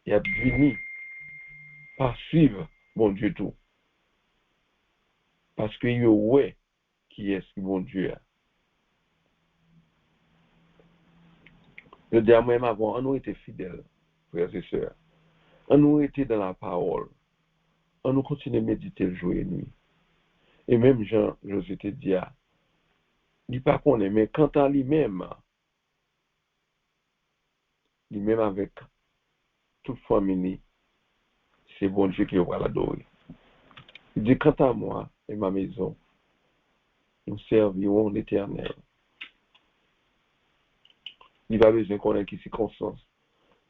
Il y a venu pas suivre bon Dieu tout. Parce que il ouais qui est ce bon Dieu. Le dernier même avant, on nous était fidèles, frères et sœurs. On nous était dans la parole. On nous continue à méditer le jour et nuit. Et même Jean, José te dit, il dit pas qu'on est, mais quant à lui-même avec toute famille, c'est bon Dieu qui va l'adorer. Il dit, quant à moi et ma maison, nous servirons l'Éternel. Il va besoin qu'on ait qui circonstance.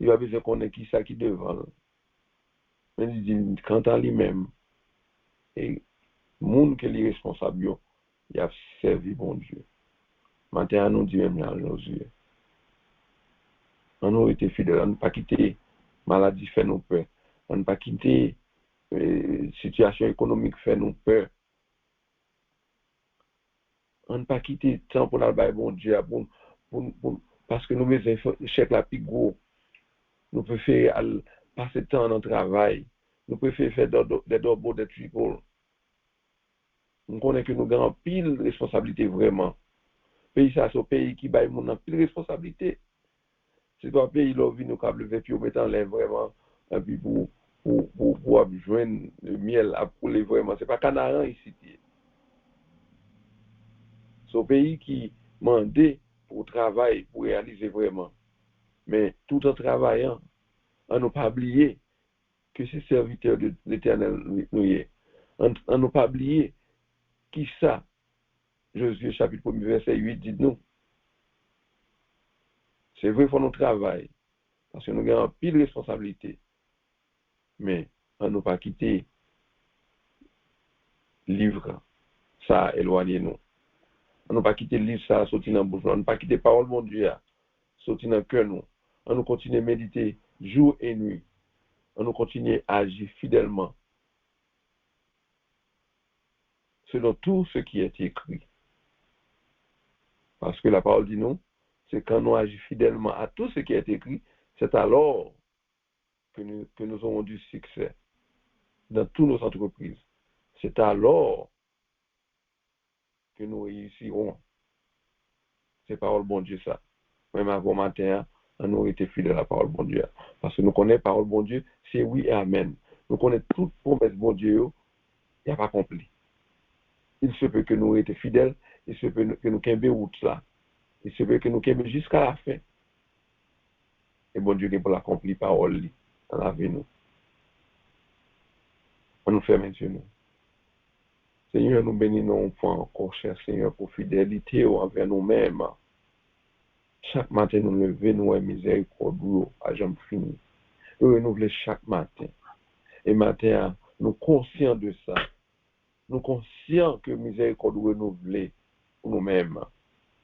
Il va besoin qu'on ait qui ça qui devant. Mais il dit, quant à lui-même, et le monde qui est responsable, il a servi bon Dieu. Maintenant, nous dit même là, nos yeux. On nous été fidèles, on n'a pas quitté maladie fait nous peur. On n'a pas quitté situation économique fait nous peur. On n'a pas quitté temps pour la bon Dieu parce que nous faisons chèque la plus gros. Nous préférons passer temps dans le travail. Nous préférons faire des doubles, des triples. Nous connaissons que nous avons pile de responsabilité vraiment. Pays ça, c'est un pays qui a pile de responsabilité. C'est pas un pays qui nous a levé puis mettre en l'air vraiment et puis pour joindre le miel à pouler vraiment. C'est pas Canaran ici. C'est un pays qui demande pour travailler, pour réaliser vraiment. Mais tout en travaillant, on n'a pas oublié que c'est serviteur de l'Éternel nous y est. On n'a pas oublié qui ça. Josué chapitre 1 verset 8 dit nous. C'est vrai qu'il faut nous travailler. Parce que nous avons pile de responsabilité. Mais on n'a pas quitté le livre, ça éloigné nous. On n'a pas quitté le livre, ça sorti dans la bouche. On n'a pas quitté la parole de mon Dieu, sorti dans le cœur nous. On nous continue à méditer jour et nuit. On nous continue à agir fidèlement selon tout ce qui est écrit. Parce que la parole dit nous, c'est quand nous agissons fidèlement à tout ce qui est écrit, c'est alors que nous aurons du succès dans toutes nos entreprises. C'est alors que nous réussirons. C'est parole bon Dieu ça. Même avant matin, on aurait été fidèles à la parole bon Dieu. Parce que nous connaissons la parole bon Dieu, c'est oui et amen. Nous connaissons toute promesse bon Dieu, il n'y a pas accompli. Il se peut que nous ayons été fidèles, il se peut que nous ayons route là. Il se peut que nous ayons jusqu'à la fin. Et bon Dieu, qui pour l'accomplir parole dans la vie nous. On nous fait maintenant nous. Seigneur, nous bénissons une fois encore, cher Seigneur, pour fidélité envers nous-mêmes. Chaque matin, nous levons, nous miséricorde à jamais fini. Nous renouvelons chaque matin. Et matin, nous conscients de ça. Nous conscients que miséricorde renouvelée pour nous-mêmes.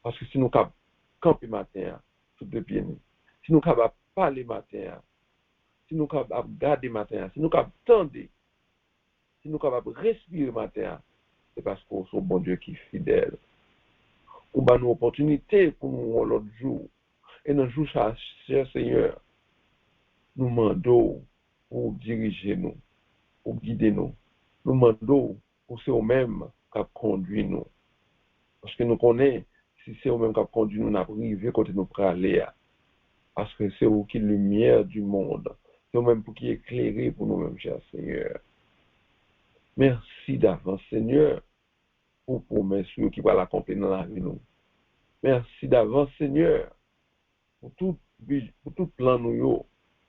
Parce que si nous camper matin, tout de pied, si nous capables parler matin, si nous capables garder matin, si nous capables tendre, si nous capables respirer matin, c'est parce qu'on est un bon Dieu qui est fidèle. On a une opportunité pour nous l'autre jour. Et dans le jour, cher Seigneur, nous demandons pour diriger nous, pour guider nous. Nous demandons pour c'est eux-mêmes qui conduit nous. Parce que nous connaissons, si c'est eux-mêmes qui conduit nous, nous avons arrivé quand nous pourrons aller. Parce que c'est eux qui est la lumière du monde. C'est eux-mêmes pour qui éclairer pour nous-mêmes, cher Seigneur. Merci d'avance, Seigneur, pour promesses qui va l'accomplir dans la vie nous. Merci d'avance, Seigneur, pour tout plan nous,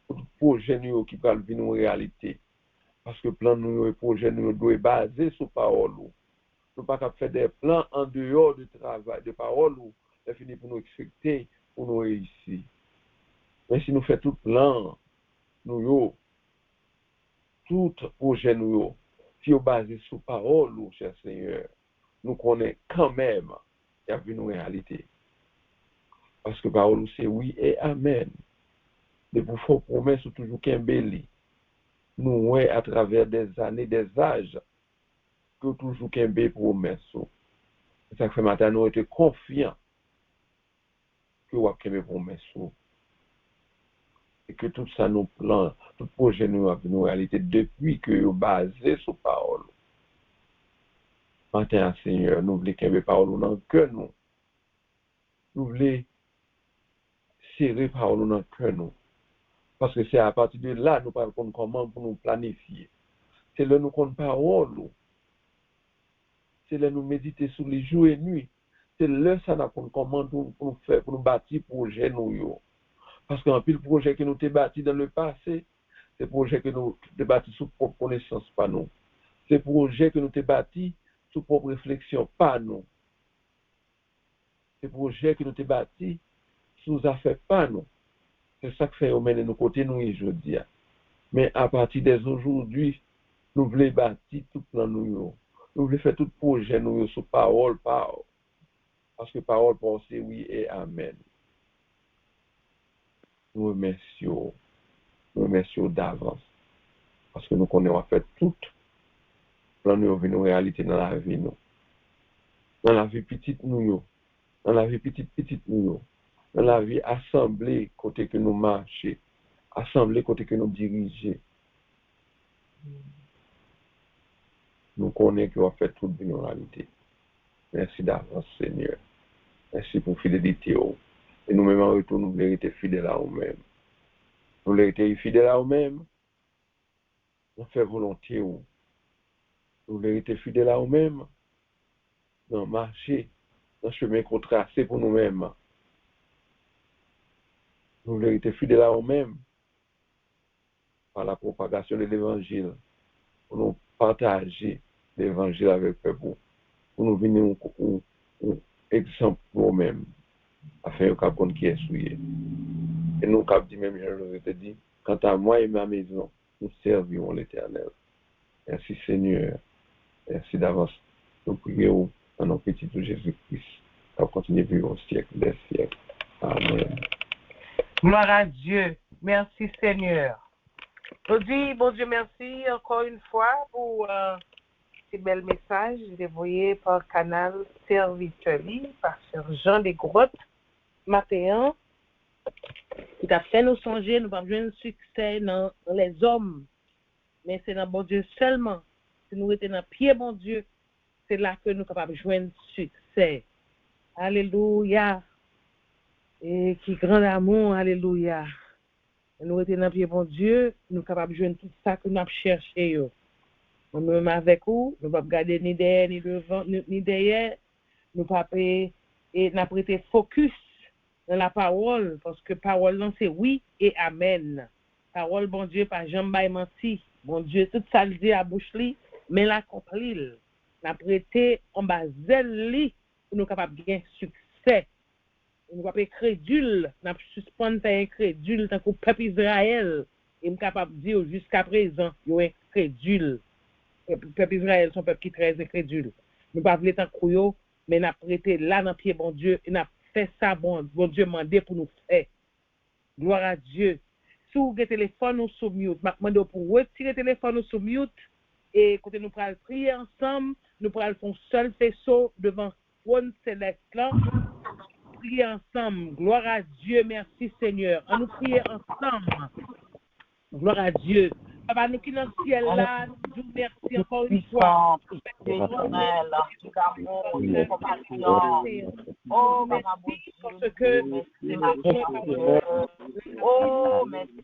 pour tout projet nous qui va venir en réalité. Parce que plan nous et projet nous doit être basé sur parole. Nous ne pouvons pas faire des plans en dehors du travail, de parole, c'est fini pour nous expecter, pour nous réussir. Mais si nous faisons tout plan, nous, tout projet nous, qui est basé sur parole, cher Seigneur, nous connaissons quand même qu'il y a une réalité. Parce que parole, c'est oui et amen. De pour faire promesses, c'est toujours qu'un béli. Nous, ouais, à travers des années, des âges, que toujours qu'un béli promesses. C'est ça que fait matin, nous étions confiants que nous avons qu'un promesses. Et que tout ça, nous plans, tout projet, nous avons une réalité depuis que nous basé sur parole. Matin, Seigneur, nous voulons qu'un parole dans le cœur, nous. Nous voulons serrer parole dans le cœur, nous. Parce que c'est à partir de là, nous parlons comment pour nous planifier. C'est là nous compte parole. C'est là nous méditer sur les jours et nuits. C'est là ça nous compte comment pour nous faire, pour nous bâtir projet nous. Parce qu'un pile projet que nous avons bâti dans le passé, c'est projet que nous avons bâti sous propre connaissance, pas nous. C'est projet que nous avons bâti sous propre réflexion, pas nous. C'est projet que nous avons bâti sous affaires, pas nous. C'est ça que fait au mener nos côtés, nous, aujourd'hui. Mais à partir d'aujourd'hui, nous voulons bâtir tout plan nous. Nous voulons faire tout projet nous sur parole. Parce que parole, c'est oui et amen. Nous remercions d'avance. Parce que nous connaissons fait tout plan nous venir en réalité dans la vie nous. Dans la vie petite nous. Dans la vie petite nous. Dans la vie assemblée côté que nous marchons, assemblée côté que nous dirigeons. Nous connaissons qu'on va faire tout bien en réalité. Merci d'avance, Seigneur. Merci pour fidélité. Et nous-mêmes en retour, nous voulons être fidèles à nous-mêmes. Nous voulons être fidèles à nous-mêmes. Nous faisons volonté. Nous voulons être fidèles à nous-mêmes. Dans marcher, dans le chemin qu'on trace pour nous-mêmes. Nous voulons être fidèles à nous-mêmes par la propagation de l'évangile, pour nous partager l'évangile avec le peuple, pour nous venir un exemple pour nous-mêmes, afin que nous qui est souillé. Et nous, comme dit même, je te dis, quant à moi et ma maison, nous servirons l'Éternel. Merci Seigneur, merci d'avance. Nous prions dans nos petits de Jésus-Christ, à continuer de vivre au siècle des siècles. Amen. Gloire à Dieu. Merci Seigneur. Aujourd'hui, bon Dieu, merci encore une fois pour ces belles messages dévoyés par Canal Serviteur, par Sœur Jean Desgrottes, matin, qui t'a fait nous songer, nous pas besoin de succès dans les hommes, mais c'est dans bon Dieu seulement. Si nous étions dans pied, bon Dieu, c'est là que nous sommes capables de joindre succès. Alléluia. Et qui grand amour, alléluia. Nous étions dans pied, bon Dieu, nous sommes capables de joindre tout ça que nous avons cherché. Nous-mêmes avec vous, nous ne pouvons pas regarder ni derrière, ni devant, ni derrière. Nous ne pouvons pas prêter focus dans la parole, parce que parole, non, c'est oui et amen. Parole, bon Dieu, pas jamais menti. Bon Dieu, tout ça le dit à bouche li, mais l'accompli. La prêté en bas zèle pour nous capables de gagner succès. Nous pas crédule, n'a suspendre faire incrédule tant que peuple Israël est capable de dire jusqu'à présent, yo incrédule. Peuple Israël son peuple qui très incrédule. Nous pas voulons tant couyo, mais n'a prêté là dans pied bon Dieu et n'a fait ça bon Dieu mandé pour nous faire. Gloire à Dieu. Si vous avez téléphone ou sous mute, je demande pour retirer le téléphone ou sous mute et quand nous pourrons prier ensemble, nous pourrons faire un seul faisceau devant trône céleste là. Prier ensemble. Gloire à Dieu. Merci Seigneur. On nous prier ensemble. Gloire à Dieu. Papa, nous qui dans le ciel là, nous merci encore une fois. Oh, merci parce que oh, merci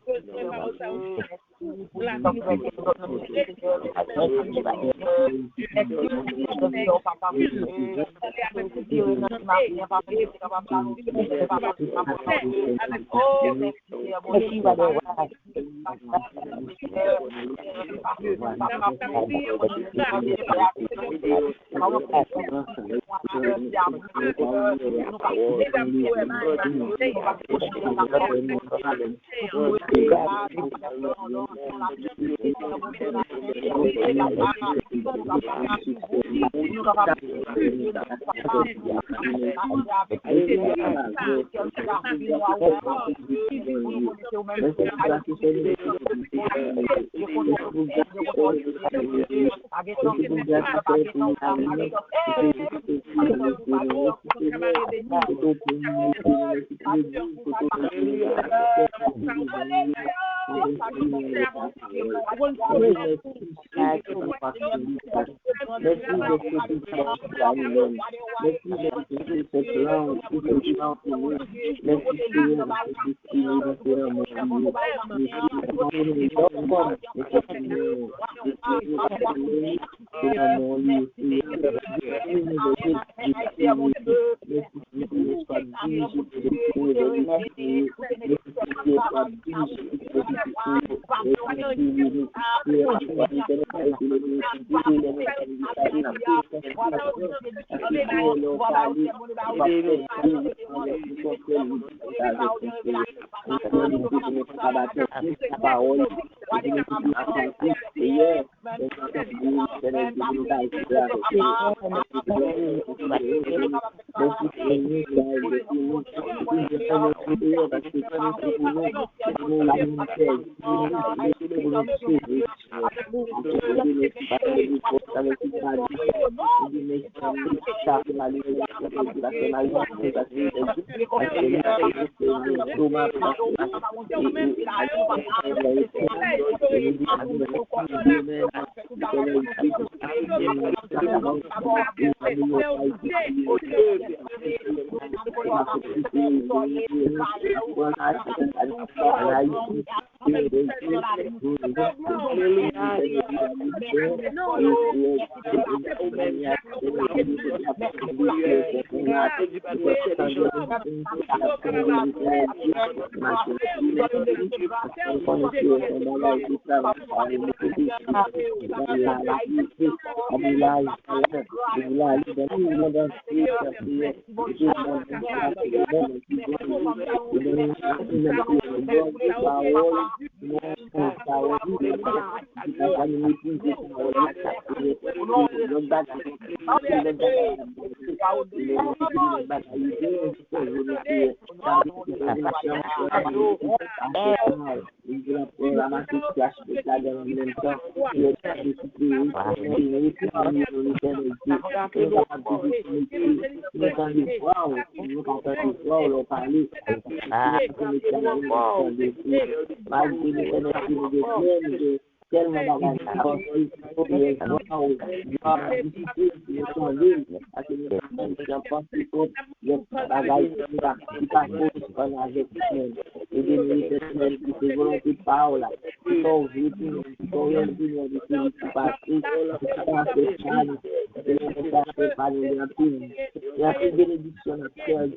Il y a une bénédiction à faire.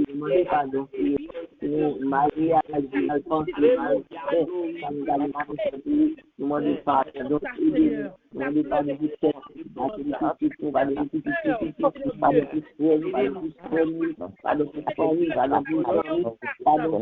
Demandez pardon. Marie a dit, elle pense que Marie, ça nous a dit, demandez pardon. Demandez pas de vous faire. Pas de vous pas de vous pas de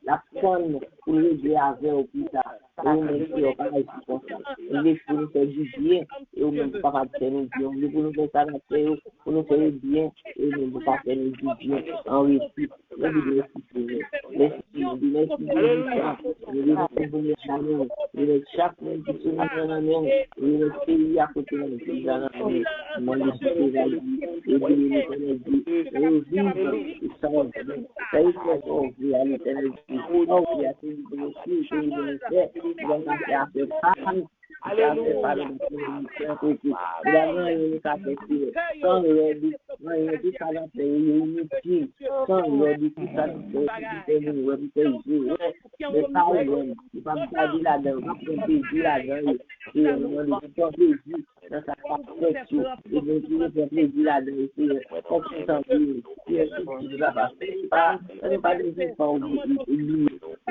la sonne pour aider avec au plus tard. Et on met sur pareil comme ça. On veut pour nous faire du bien et on même pas faire nous bien. On veut pour nous faire ça pour nous faire bien et on ne pas faire nous du bien en réussite. Merci chaque monde qui se met dans la mer, le pays à côté de nous dans la mer. Moi je suis là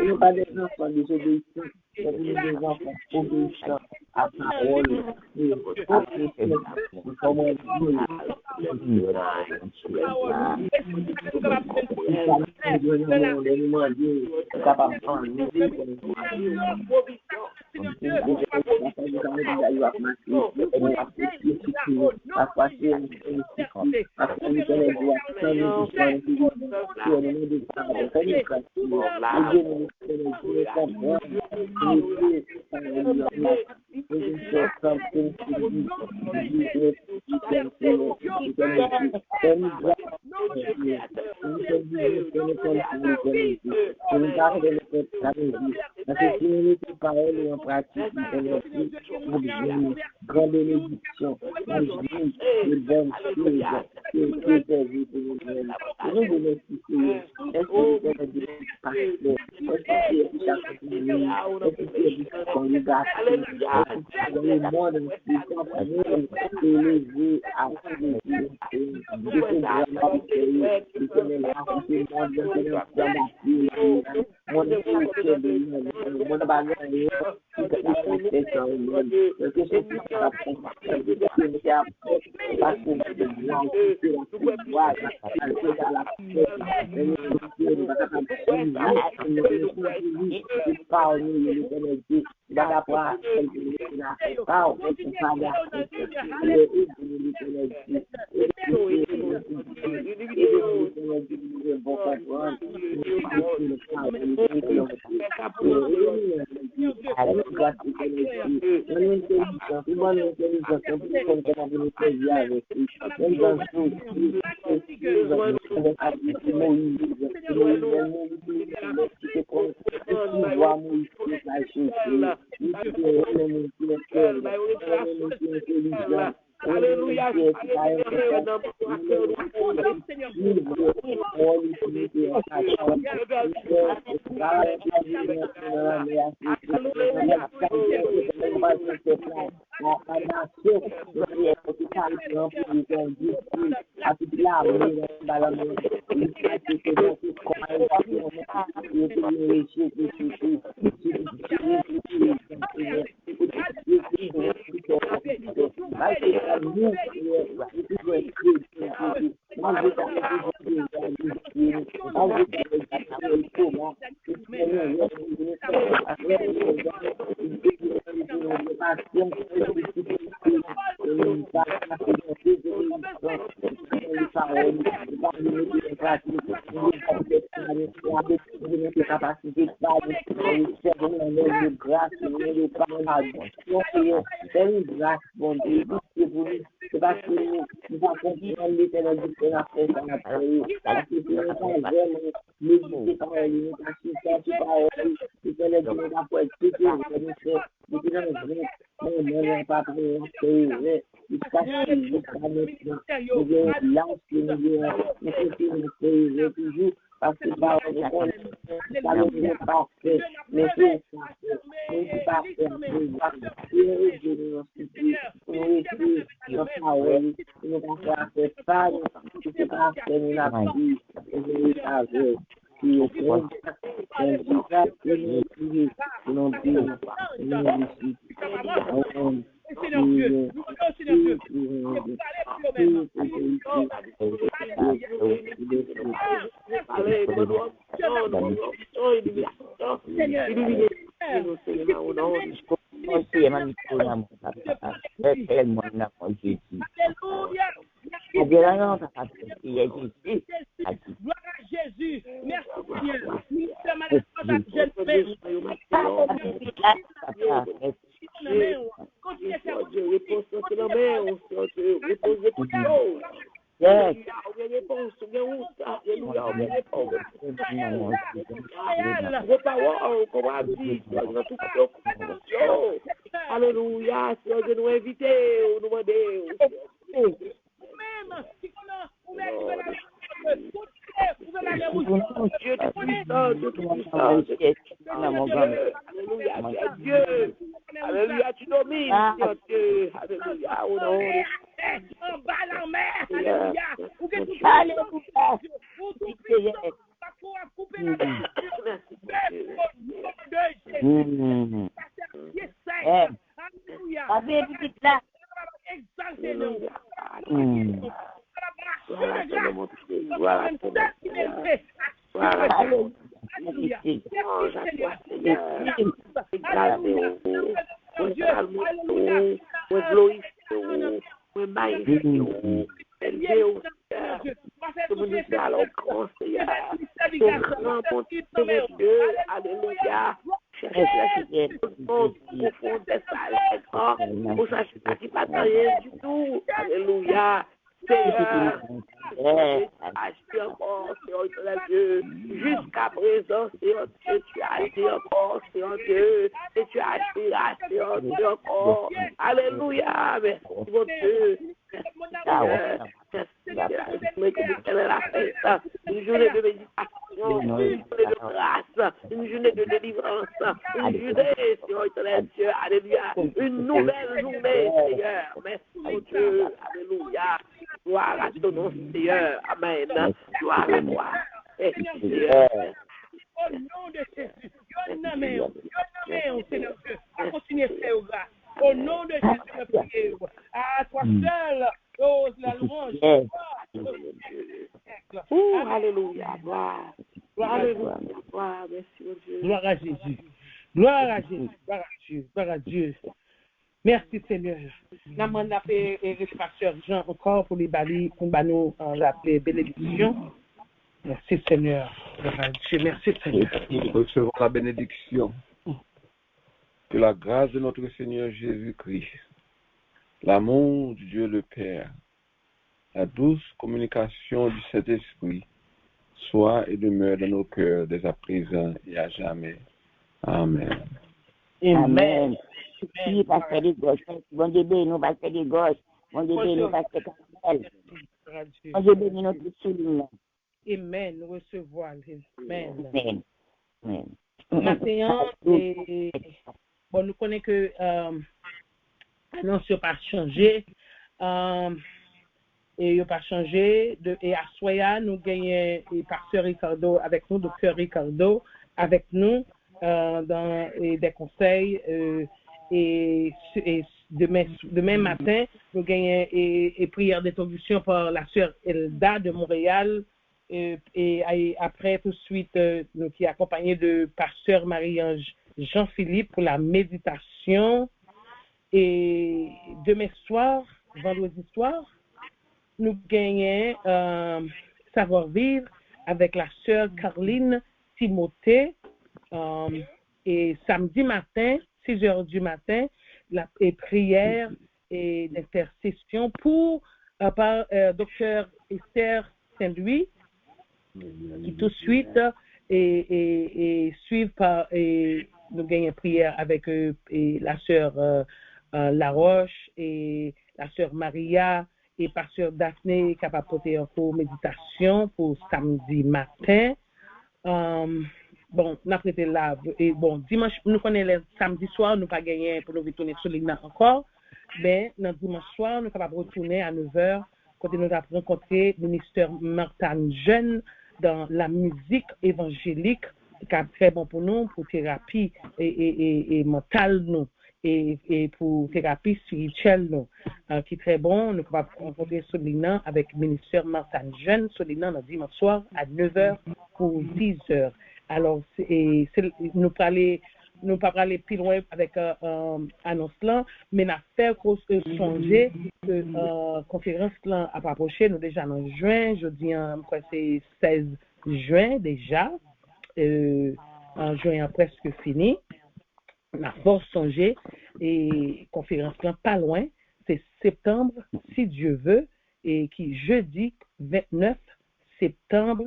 et pas des enfants désobéissants, mais des enfants obéissants à parole. Grande bénédiction, de bonnes choses, Merci Seigneur. Nous avons appelé le pasteur Jean encore pour les bali, pour nous appeler bénédiction. Merci Seigneur. Merci Seigneur. Recevons la bénédiction. Que la grâce de notre Seigneur Jésus-Christ, l'amour de Dieu le Père, la douce communication du Saint-Esprit soit et demeure dans nos cœurs dès à présent et à jamais. Amen. Amen. Oui, pasteur de gauche. Bon Dieu bénit nous, pasteur de gauche. Bon Dieu bénit nous, pasteur Carmel. Bon Dieu bénit nous tous soulignons. Amen. Nous recevons. Amen. Amen. Amen. Maintenant, bon, nous connaissons que l'annonce n'a pas changé. Et il n'a pas changé. Et à Soya, nous gagnons le pasteur Ricardo avec nous, docteur Ricardo avec nous dans des conseils. Et demain matin, nous gagnons et prière d'introduction par la sœur Elda de Montréal. Et après, tout de suite, nous qui accompagnés de pasteur Marie-Ange Jean-Philippe pour la méditation. Et demain soir, vendredi soir, nous gagnons savoir-vivre avec la sœur Caroline Timothée. Et samedi matin, 6 heures du matin, et prière et d'intercession pour par Dr. Esther Saint-Louis, qui tout de suite et suivent par et nous gagnons prière avec et la sœur Laroche et la sœur Maria et pasteur Daphné qui a porté encore méditation pour samedi matin. Bon, nous avons été là. Et bon, dimanche, nous connaissons le samedi soir, nous pas gagné pour nous retourner sur l'île encore. Mais le dimanche soir, nous sommes capables de retourner à 9h, quand nous avons rencontré le ministère Martin Jeune dans la musique évangélique, qui est très bon pour nous, pour thérapie et mentale, nous, et pour thérapie spirituelle, nous, qui est très bon. Nous sommes capables de rencontrer sur l'île avec le ministère Martin Jeune, sur l'île le dimanche soir à 9h pour 10h. Alors, nous pas aller plus loin avec annonce là, mais nous fait songer que conférence là a approché, nous déjà en juin, je dis c'est 16 juin déjà, en juin presque fini. On a fort songé et conférence là pas loin, c'est septembre si Dieu veut et qui jeudi 29 septembre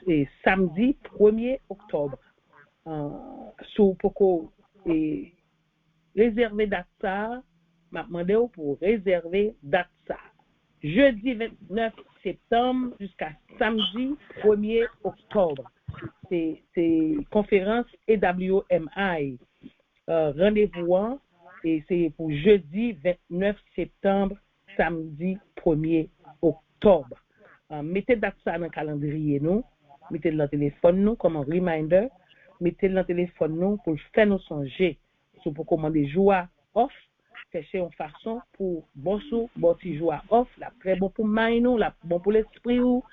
et samedi 1er octobre. Sous pourquoi réserver date ça, m'a demandé pour réserver date ça. Jeudi 29 septembre jusqu'à samedi 1er octobre. C'est conférence EWMI. Rendez-vous et c'est pour jeudi 29 septembre, samedi 1er octobre. Mettez date ça dans le calendrier nous, mettez le téléphone nous comme un reminder, mettez le téléphone nous pour faire nous songer sur pour commander joie off, chercher une façon pour bon petit joie off, la très bon pour main nous, la bon pour l'esprit ou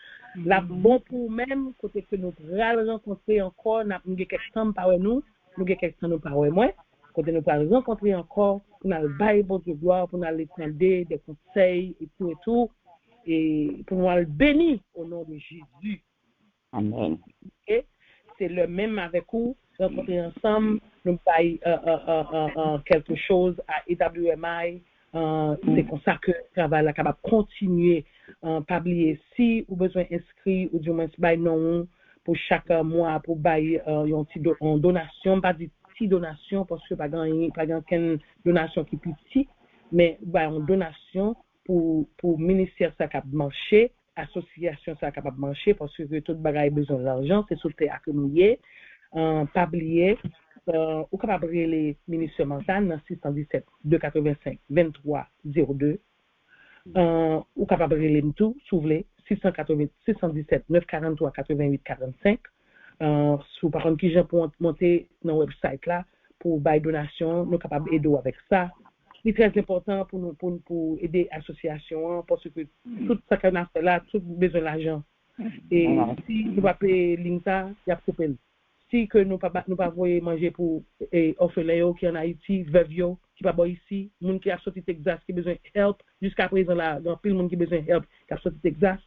la bon pour même côté que nous allons rencontrer encore n'a quelqu'un par nous quelqu'un nous par moi côté nous allons rencontrer encore pour nous bailler bon Dieu gloire pour nous aller prendre des conseils et tout et pour nous bénir au nom de Jésus. Amen. Et c'est le même avec vous, rencontrer ensemble, nous bailler quelque chose à EWMI. C'est comme ça que le travail est capable de continuer. Pas oublier si vous avez besoin d'inscrire ou du moins bailler non pour chaque mois pour bailler une donation, pas de petite donation parce que pas aucune donation qui est petite, mais une donation pour ministère ça capable marcher, association ça capable marcher parce que tout bagaille besoin d'argent, c'est sur terre que nous y est. Pas oublier ou capable les ministère mental dans 617 285 23 02 ou capable les tout s'ouvrir 617 943 88 45 sous par contre qui j'ai pour monter dans website là pour bail donation nous capable aider avec ça. C'est très important pour nous pour aider l'association parce que tout ça qu'on a fait là tout besoin d'argent et si nous pas payer l'INTA il y a problème. Si que nous pas voyer manger pour orphelins qui en Haïti, veuve qui pas ici, monde qui a sorti Texas qui besoin help jusqu'à présent là, dans pile monde qui besoin help qui a sorti Texas,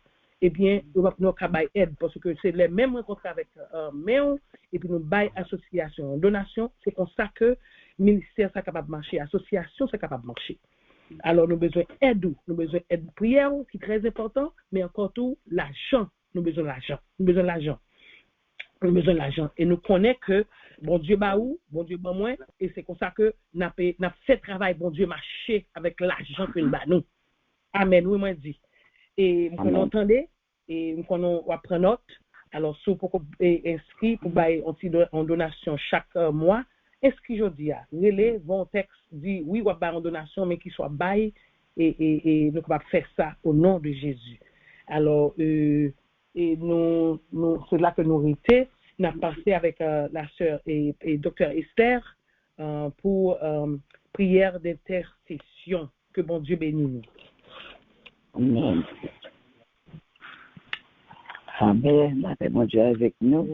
eh bien nous pas bailler aide parce que c'est les mêmes rencontres avec Méon et puis nous bail association, donation, c'est comme ça que ministère ça capable marcher, association ça capable marcher. Alors nous besoin aide, nous besoin aide prière qui est très important, mais encore tout l'argent, nous besoin l'argent. Nous besoin l'argent et nous connaissons que bon Dieu ba ou bon Dieu ba moi et c'est comme ça que n'a fait travail bon Dieu marcher avec l'argent que nous ba nous. Amen, oui moi dit. Et nous entendez et nous on va prendre note. Alors si pour inscrit pour bailler en donation chaque mois, inscrit jodi a relais bon texte dit oui on va bailler en donation mais qui soit bail et nous va faire ça au nom de Jésus. Alors et nous c'est là que nous rété n'a passé avec la sœur et docteur Esther pour prière d'intercession que bon Dieu bénisse nous. Amen. Amen. La paix mon Dieu avec nous.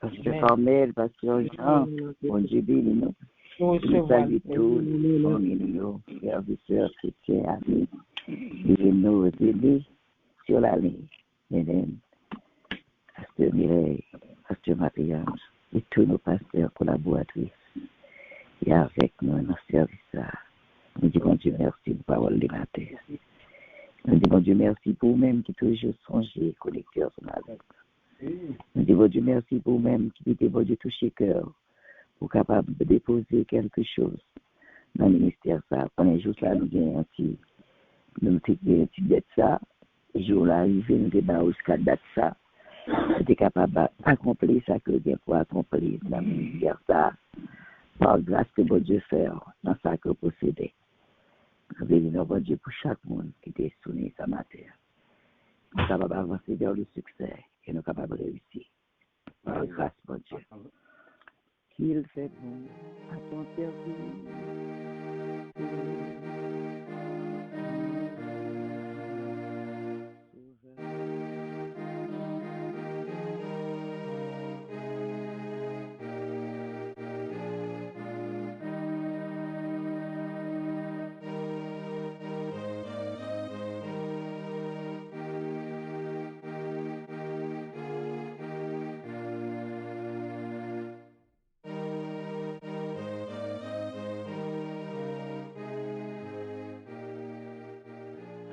Parce que Carmel, parce que Jean, bon Dieu bénit nous. Nous saluons tous les familles, serviteurs chrétiens, amis. Et nous aider sur la ligne. Mesdames, Pasteur Mireille, Pasteur Marie-Ange, et tous nos pasteurs collaboratrices, et avec nous dans ce service-là. Nous disons Dieu merci pour la parole de matin. Nous disons Dieu merci pour vous-même qui toujours songez, connectés ensemble avec nous. Nous disons Dieu merci pour vous-même qui était bon Dieu toucher cœur, pour capable de déposer quelque chose dans le ministère. Ça, on est juste là, nous avons un petit dette ça. Le jour là, arrivé, nous avons jusqu'à date ça. Nous sommes capables d'accomplir ça que Dieu pour accomplir dans le ministère. Ça, par grâce que bon Dieu fait dans ça que possédait. Nous bénissons bon Dieu pour chaque monde qui est soumis à ma terre. Nous sommes capables d'avancer vers le succès et nous sommes capables de réussir. Par grâce, bon Dieu. Qu'il fait bon à ton service.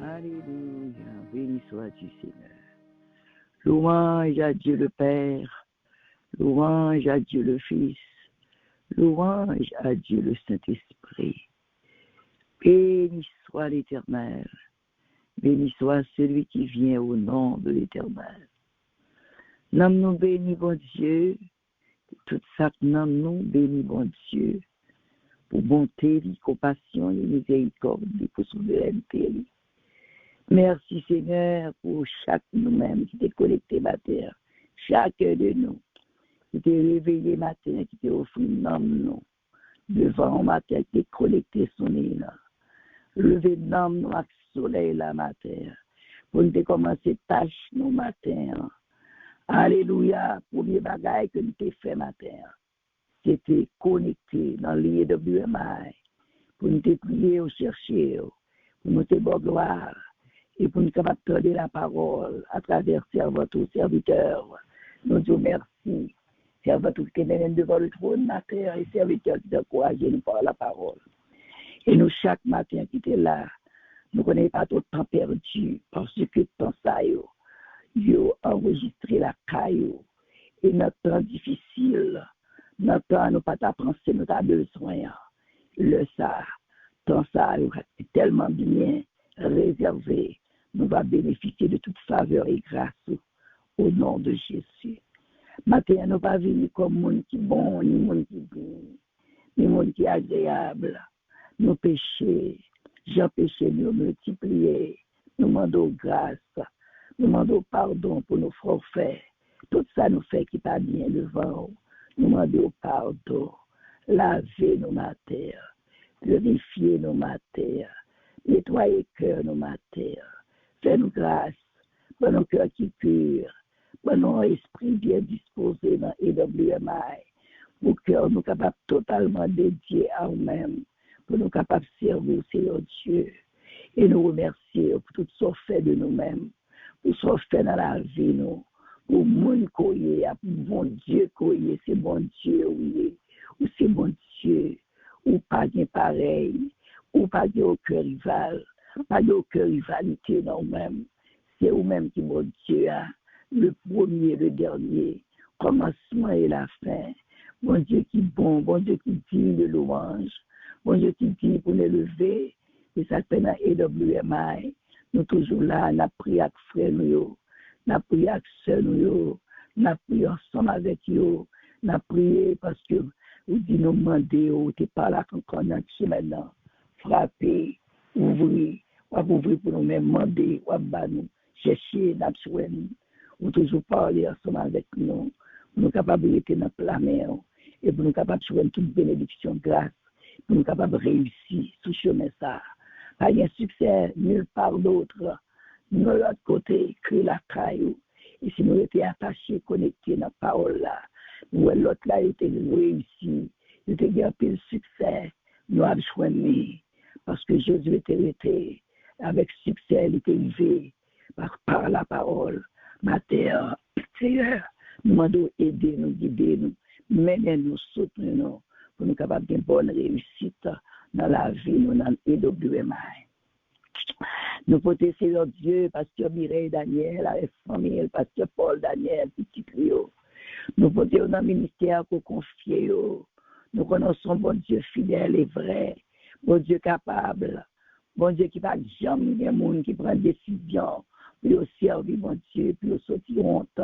Alléluia, béni sois-tu Seigneur. Louange à Dieu le Père, louange à Dieu le Fils, louange à Dieu le Saint-Esprit. Béni soit l'Éternel, béni soit celui qui vient au nom de l'Éternel. Nomme nous béni bon Dieu, tout ça nomme nous béni bon Dieu, pour bonté, compassion et miséricorde, pour souveraineté. Merci Seigneur pour chaque nous-mêmes qui t'est connecté matin, chacun de nous qui t'est réveillé matin, qui t'est offert nous devant matin, qui t'est connecté son nez là. Levé nous avec le soleil là matin, pour nous commencer tâche nous matin. Alléluia, premier bagage que nous t'ai fait matin, c'était connecté dans l'IWMI, pour nous te prier ou chercher, pour nous te bon gloire. Et pour nous capables de donner la parole à travers votre serviteur. Nous disons merci. Serviteur qui est devant le trône matin et serviteur qui encourage nous par la parole. Et nous, chaque matin qui est là, nous ne connaissons pas tout le temps perdu parce que temps ça, yo enregistré la caillou. Et notre temps difficile, notre temps, nous pas penser, nous avons besoin. Le ça, temps ça, est tellement bien réservé. Nous allons bénéficier de toute faveur et grâce au nom de Jésus. Maintenant, nous ne pas venir comme monde qui est bon, ni monde qui est bon, ni monde qui est agréable. Nous péchés, Jean péché, nous multiplier, nous demandons grâce, nous demandons pardon pour nos forfaits. Tout ça nous fait qui pas bien devant. Nous demandons pardon, laver nos matières, purifier nos matières, nettoyer le cœur nos matières. Fais-nous grâce, pour nos cœurs qui purs, pour nos esprits bien disposés dans EWMI, pour que nous capables totalement dédiés à nous-mêmes, pour nous capables de servir au Seigneur Dieu, et nous remercier pour tout ce fait de nous-mêmes, pour ce fait dans la vie, nous, pour monde coyer, pour bon Dieu coyer, c'est bon Dieu, oui, ou c'est bon Dieu, ou pas bien pareil, ou pas bien au cœur rival. Pas de rivalité dans nous-mêmes. C'est nous-mêmes qui, mon Dieu, le premier, le dernier, commencement et la fin. Mon Dieu qui est bon, bon Dieu qui dit de louange, bon Dieu qui dit pour nous lever. Et ça fait dans EWMI. Nous toujours là, nous avons prié avec frères, nous avons prié avec sœurs, nous avons prié ensemble avec eux. Nous avons prié parce que vous dites nous demander, vous n'êtes pas là encore maintenant. Frapper. Ouvrir pour nous-mêmes, demander, nous chercher, ou toujours parler ensemble avec nous, pour nous capables d'être dans la mer, et pour nous capables de jouer toute bénédiction, grâce, pour nous capables de réussir sur ce chemin ça. Pas de succès nulle part d'autre, de l'autre côté, écrit la caillou, et si nous étions attachés, connectés dans la parole là, nous l'autre là était réussi, nous était gagné le succès, nous avons choisi. Parce que Jésus était avec succès, il était élevé. par la parole. Ma terre, Seigneur, nous demandons aider nous, guider nous, mener nous, soutenir nous, pour nous capables d'une bonne réussite dans la vie, nous, dans l'EWMI. Nous potons, Seigneur Dieu, Pasteur Mireille Daniel, avec famille, Pasteur Paul Daniel, petit trio. Nous potons dans le ministère qu'on confie. Nous connaissons bon Dieu fidèle et vrai, bon Dieu capable, bon Dieu qui va jamais des monde qui prend des décisions, puis au servir bon Dieu, puis au sortir honte,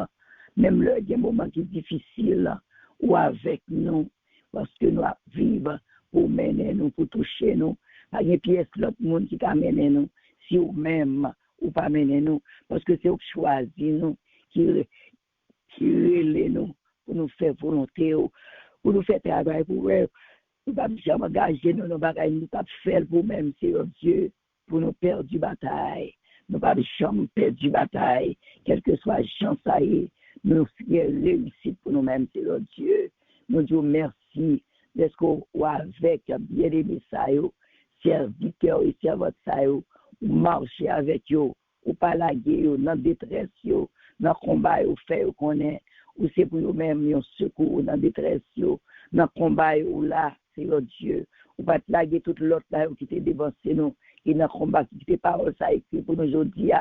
même le des moments qui sont difficiles, ou avec nous, parce que nous vivons pour mener nous, pour toucher nous. Pas une pièce l'autre monde qui t'a mené nous, si ou même ou pas mener nous, parce que c'est eux qui choisissent nous, qui relèvent nous, pour nous faire volonté, pour nous faire travail pour eux. Nous ne pouvons jamais engager nous, nous ne pouvons pas faire pour nous-mêmes, Seigneur Dieu, pour nous perdre du bataille. Nous ne pouvons jamais perdre du bataille, quelle que soit la chance à y, nous réussir pour nous-mêmes, Seigneur Dieu. Nous disons merci d'être avec bien-aimé Sayo, serviteur et servante Sayo, ou marcher avec eux, ou pas laguer eux, dans la détresse, dans le combat, ou faire qu'on est, ou c'est pour nous-mêmes, un secours dans la détresse, dans le combat, ou là, Seigneur Dieu, ou pas te laguer toute l'autre là, qui t'est dévancé nous, et dans le combat, qui t'est parole, ça écrit pour nous aujourd'hui,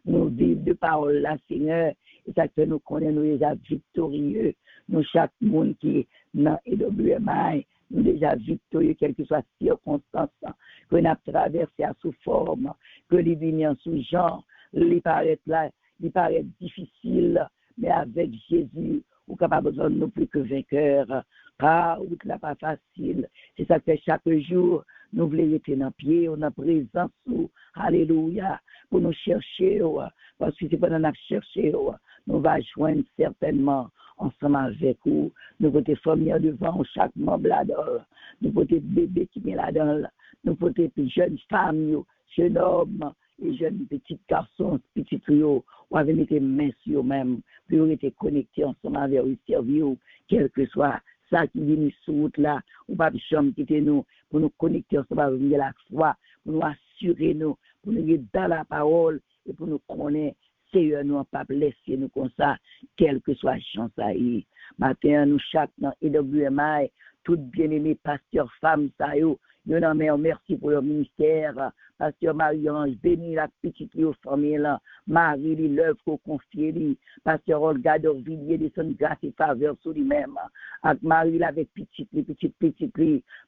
nous vivre de parole là, Seigneur, et ça que nous connaissons, nous déjà victorieux, nous chaque monde qui est dans EWMI, nous déjà victorieux, quelle que soit la circonstance, que nous avons traversé à sous forme, que les vignes sous genre, les paraît là, il paraît difficile, mais avec Jésus, nous sommes capables de nous plus que vainqueurs, car route là pas facile. C'est ça que chaque jour, nous voulons être dans pied, on a présence, alléluia, pour nous chercher, parce que c'est pendant nous chercher, nous allons joindre certainement ensemble avec vous. Nous pouvons former devant chaque membre là-dedans, nous pouvons bébé qui est là-dedans, nous pouvons jeunes femmes, jeunes hommes, et jeunes petits garçons, petits trios, ou avec mes mains sur eux-mêmes, pour être connectés ensemble avec eux, servir, quel que soit ça qui vient sur route là, ou pas de chambre quitter nous, pour nous connecter ensemble avec la foi, pour nous assurer nous, pour nous aider dans la parole, et pour nous connaître, Seigneur, nous pas laisser nous comme ça, quelle que soit la chance à y. Matin, nous chaque dans EWMI, toutes bien-aimées pasteurs, femmes, ça y est, nous merci pour le ministère. Pasteur Marie-Ange, bénis la petite famille là. Marie, l'œuvre qu'on confie, Pasteur Olga d'Orvilliers, de son grâce et faveur sur lui-même. Avec Marie, avec petite,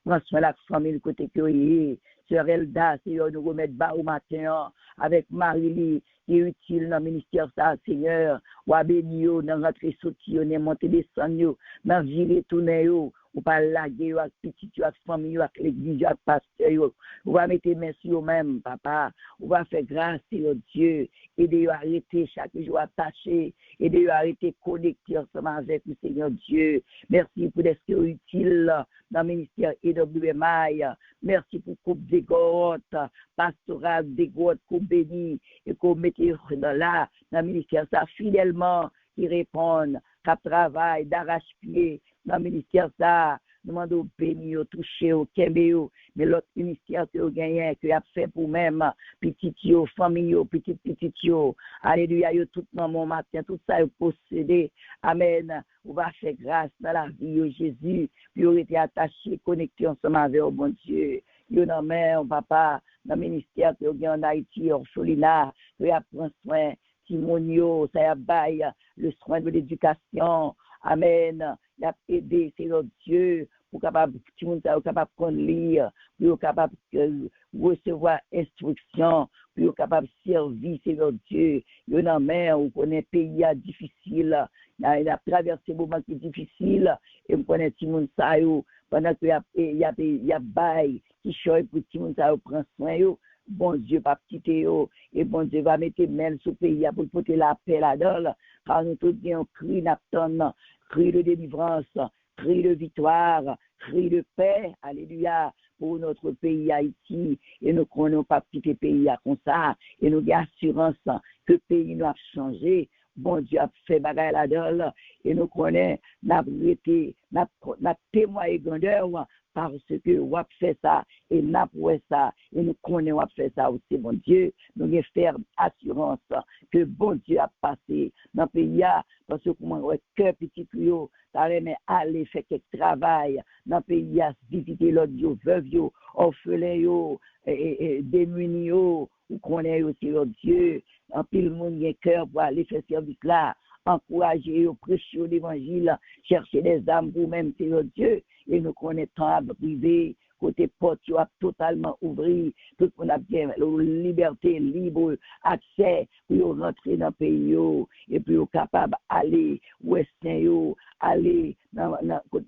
prends soin de la famille côté que est. Sœur Elda, Seigneur, nous remettre bas au matin, avec Marie, qui est utile dans le ministère, ça, Seigneur. Ou à bénir, dans rentrer sortir, dans monter descendre, dans virer tourner, ou pas laguer, avec petit, avec famille, avec l'église, avec pasteur, ou va mettre main sur eux-mêmes, papa, ou va faire grâce, Seigneur Dieu, aider à arrêter chaque jour attaché, aider à arrêter connecté ensemble avec le Seigneur Dieu. Merci pour des choses utiles dans le ministère EWMI. Merci pour coupe des grottes, pastoral des grottes qu'on bénit et qu'on mette dans le ministère ça fidèlement qui répondent, qui travaillent d'arrache-pied dans le ministère ça. Nous demandons bénir, toucher, kembe, mais l'autre ministère que vous gagnez, que vous avez fait pour même, petit yo, famille yo, petit yo, alléluia, yo tout dans mon matin, tout ça, vous possédez, amen, vous va faire grâce dans la vie, yo, Jésus, puis vous été attaché, connecté ensemble avec bon Dieu, yo, non, mais, papa, dans le ministère que vous gagnez en Haïti, orphelinat, que vous prenez soin, Timonio, ça y a bail, le soin de l'éducation, amen. Il a aidé, Seigneur Dieu, pour capable, tout le monde est capable de lire, pour capable de recevoir instruction, pour capable de servir, Seigneur Dieu. Il y a une mer où on est pays difficile, il a traversé des moments qui sont difficiles, et on connaît tout le monde ça, pendant qu'il y a bail qui choisit pour tout le monde ça, prend soin. Bon Dieu va quitter et bon Dieu va mettre main sur le pays pour porter la paix là-dedans, car nous tous bien cri n'attendons, cri de délivrance, cri de victoire, cri de paix, alléluia, pour notre pays Haïti, et nous ne connaissons pas quitter le pays comme ça, et nous avons assurance que le pays nous a changé. Bon Dieu a fait bagaille là-dedans, et nous connaissons, n'a témoigné grandeur parce que on a fait ça et n'a pas ça et nous connaissons on a fait ça aussi mon Dieu nous avons ferme assurance que bon Dieu a passé dans le pays parce que comment ouais cœur petit yo ça remet aller faire quelque travail dans le pays visiter l'autre yo veuve yo orphelin yo et démunis yo ou connaît aussi leur Dieu en pile monde qui cœur pour aller faire service là encourager prêcher l'évangile chercher des âmes pour même c'est leur Dieu et nous connaissons à privé côté porte a totalement ouvert tout le monde a bien liberté libre accès pour rentrer dans le pays et puis capable aller ouestien yo aller dans